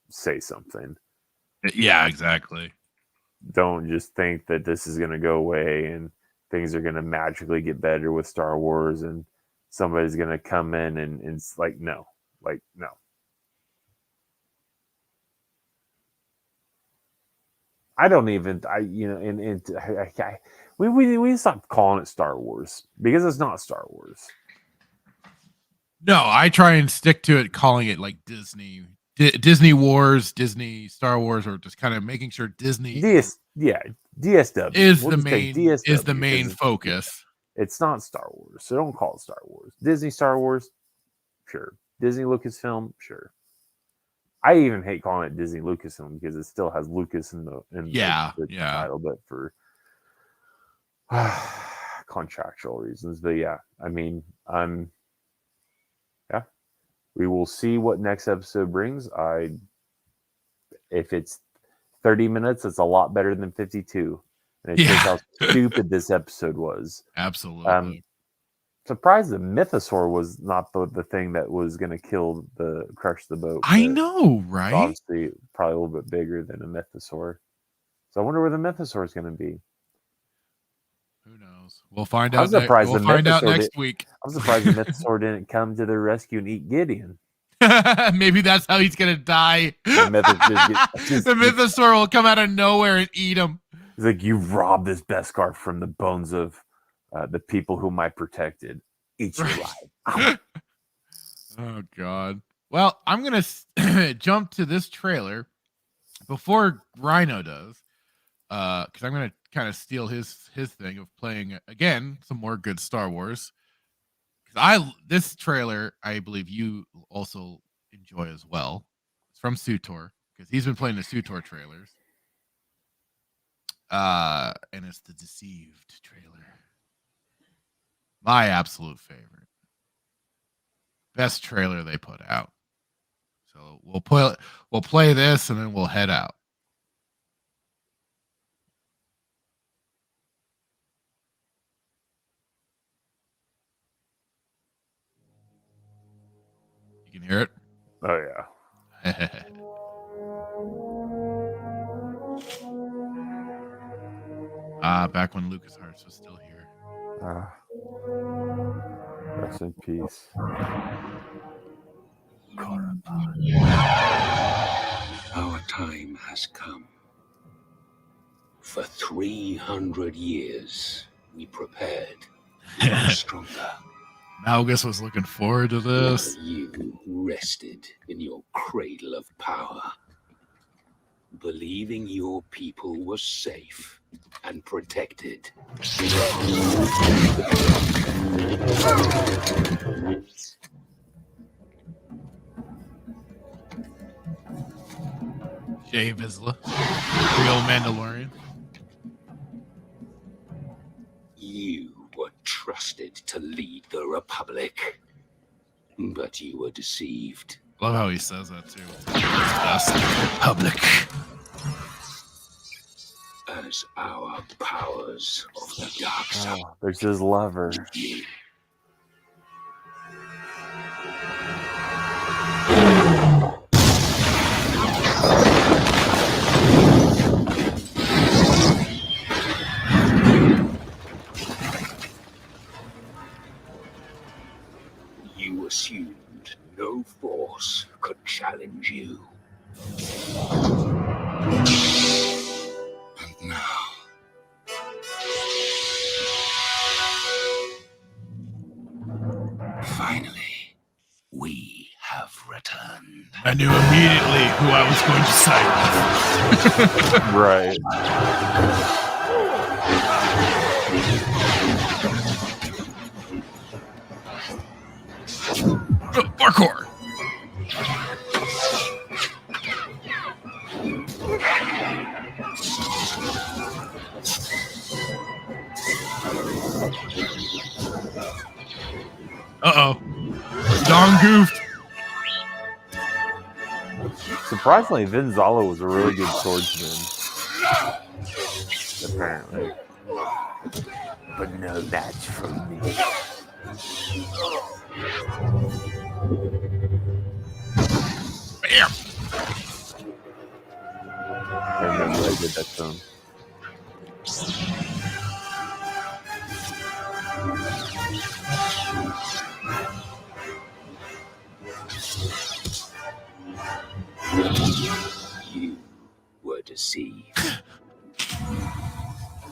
say something. Yeah, exactly. Don't just think that this is going to go away and things are going to magically get better with Star Wars and somebody's going to come in and it's like, no. I don't even, we stop calling it Star Wars because it's not Star Wars. No, I try and stick to it, calling it like Disney Wars, Disney Star Wars, or just kind of making sure Disney DSW is the main focus. It's not Star Wars, so don't call it Star Wars. Disney Star Wars, sure. Disney Lucasfilm, sure. I even hate calling it Disney Lucasfilm because it still has Lucas in the title, but for contractual reasons. But yeah, I mean, we will see what next episode brings. If it's 30 minutes, it's a lot better than 52. And it shows how stupid this episode was. Absolutely. Surprised the Mythosaur was not the thing that was going to crush the boat. I know, right? Obviously, probably a little bit bigger than a Mythosaur. So I wonder where the Mythosaur is going to be. Who knows? We'll find out. We'll find out next week. I'm surprised the Mythosaur didn't come to the rescue and eat Gideon. Maybe that's how he's going to die. The Mythosaur will come out of nowhere and eat him. He's like, you robbed this Beskar from the bones of the people whom I protected. Eat your life. Oh, God. Well, I'm going to jump to this trailer before Rhino does, because I'm going to kind of steal his thing of playing, again, some more good Star Wars. This trailer, I believe you also enjoy as well. It's from Sutor, because he's been playing the Sutor trailers. And it's the Deceived trailer. My absolute favorite. Best trailer they put out. So we'll play this and then we'll head out. You can hear it? Oh yeah. Back when LucasArts was still here. Rest in peace. Our time has come. For 300 years, we prepared. We are stronger. Malgus was looking forward to this. You rested in your cradle of power, believing your people were safe and protected. Jay Vizsla, real Mandalorian. You were trusted to lead the Republic, but you were deceived. Love how he says that too. That's the Republic. as our powers of the dark side. Oh, there's his lover. You assumed no force could challenge you. And now, finally, we have returned. I knew immediately who I was going to side with. Right. Parkour. Uh-oh. Don goofed. Surprisingly, Vinzalo was a really good swordsman. Apparently. But no match for me. Bam! I remember I did that to him. You were deceived.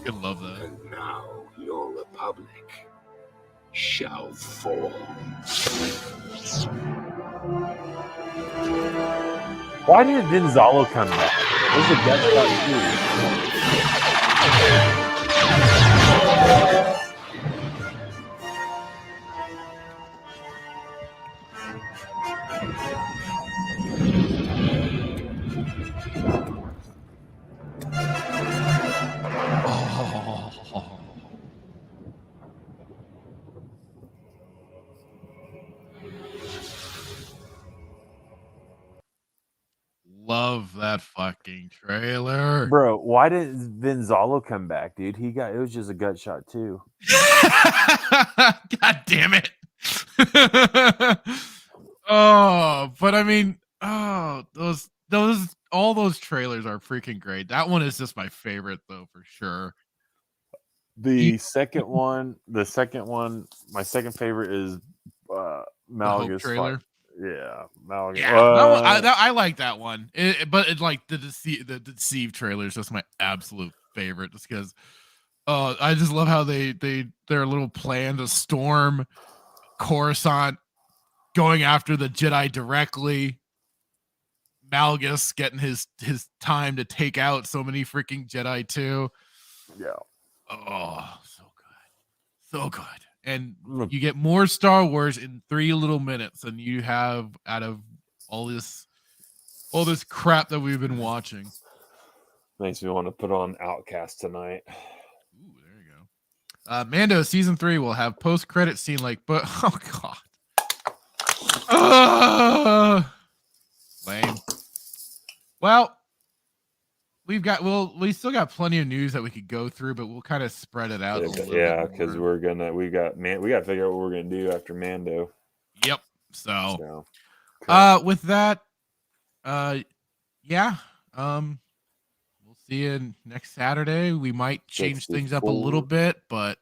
I love that. And now your republic shall fall. Why did Vinzalo come back? It was a gut shot Love that fucking trailer. Bro, why didn't Vinzalo come back, dude? It was just a gut shot too. God damn it. Oh, but I mean, those all those trailers are freaking great. That one is just my favorite though, for sure. The second one, my second favorite is Malgus trailer. Yeah, Malgus. Yeah, that one, I like that one. But it's like the Deceive trailer is just my absolute favorite, just because I just love how their little plan to storm Coruscant, going after the Jedi directly. Malgus getting his time to take out so many freaking Jedi too. Yeah. Oh, so good. And you get more Star Wars in 3 little minutes than you have out of all this crap that we've been watching. Makes me want to put on Outcast tonight. Ooh, there you go. Mando season 3 will have post-credit scene but oh god. Lame. Well, we still got plenty of news that we could go through, but we'll kind of spread it out. Yeah, because we got to figure out what we're gonna do after Mando. Yep. So okay. With that, yeah. We'll see you next Saturday. We might change things up a little bit, but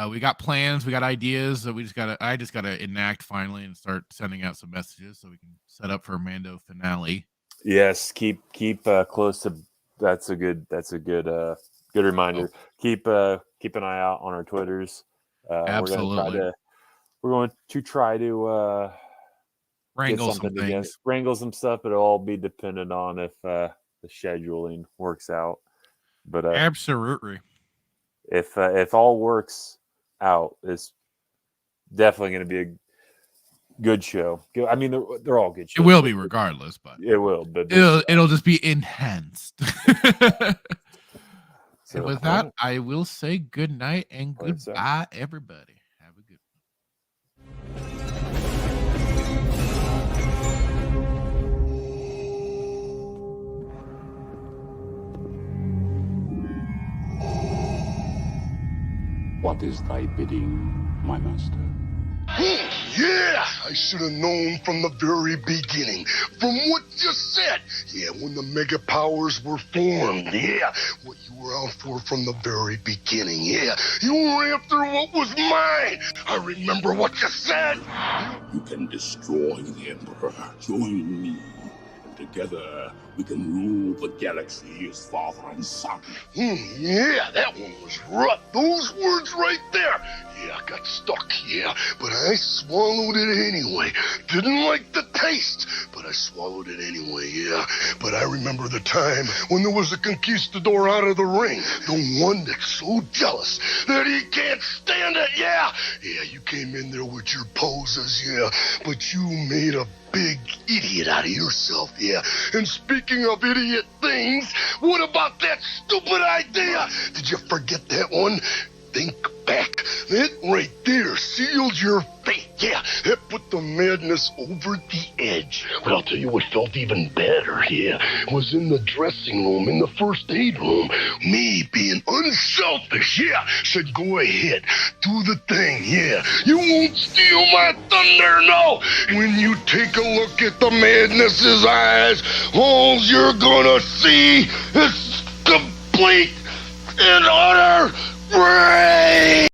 we got plans, we got ideas that I just gotta enact finally and start sending out some messages so we can set up for a Mando finale. Yes, keep close to. That's a good reminder. Keep an eye out on our Twitters. Absolutely, we're going to try to wrangle some things, wrangle some stuff, but it'll all be dependent on if the scheduling works out. But absolutely, if all works out, it's definitely going to be a good show. I mean, they're all good shows. It will be regardless, but it will. But it'll just be enhanced. So, and with that, I will say good night and goodbye, everybody. Have a good one. What is thy bidding, my master? Yeah, I should have known from the very beginning. From what you said. Yeah, when the mega powers were formed. Yeah, what you were out for from the very beginning. Yeah, you were after what was mine. I remember what you said. You can destroy the Emperor. Join me. Together, we can rule the galaxy as father and son. Yeah, that one was rough. Those words right there. Yeah, I got stuck, yeah, but I swallowed it anyway. Didn't like the taste, but I swallowed it anyway, yeah. But I remember the time when there was a conquistador out of the ring. The one that's so jealous that he can't stand it, yeah. Yeah, you came in there with your poses, yeah, but you made a big idiot out of yourself, yeah. And speaking of idiot things, what about that stupid idea? Did you forget that one? Think back. That right there sealed your fate. Yeah, that put the madness over the edge. But I'll tell you what felt even better, yeah, was in the dressing room, in the first aid room. Me being unselfish, yeah, said go ahead, do the thing, yeah. You won't steal my thunder, no. When you take a look at the madness's eyes, all you're gonna see is complete and utter rage!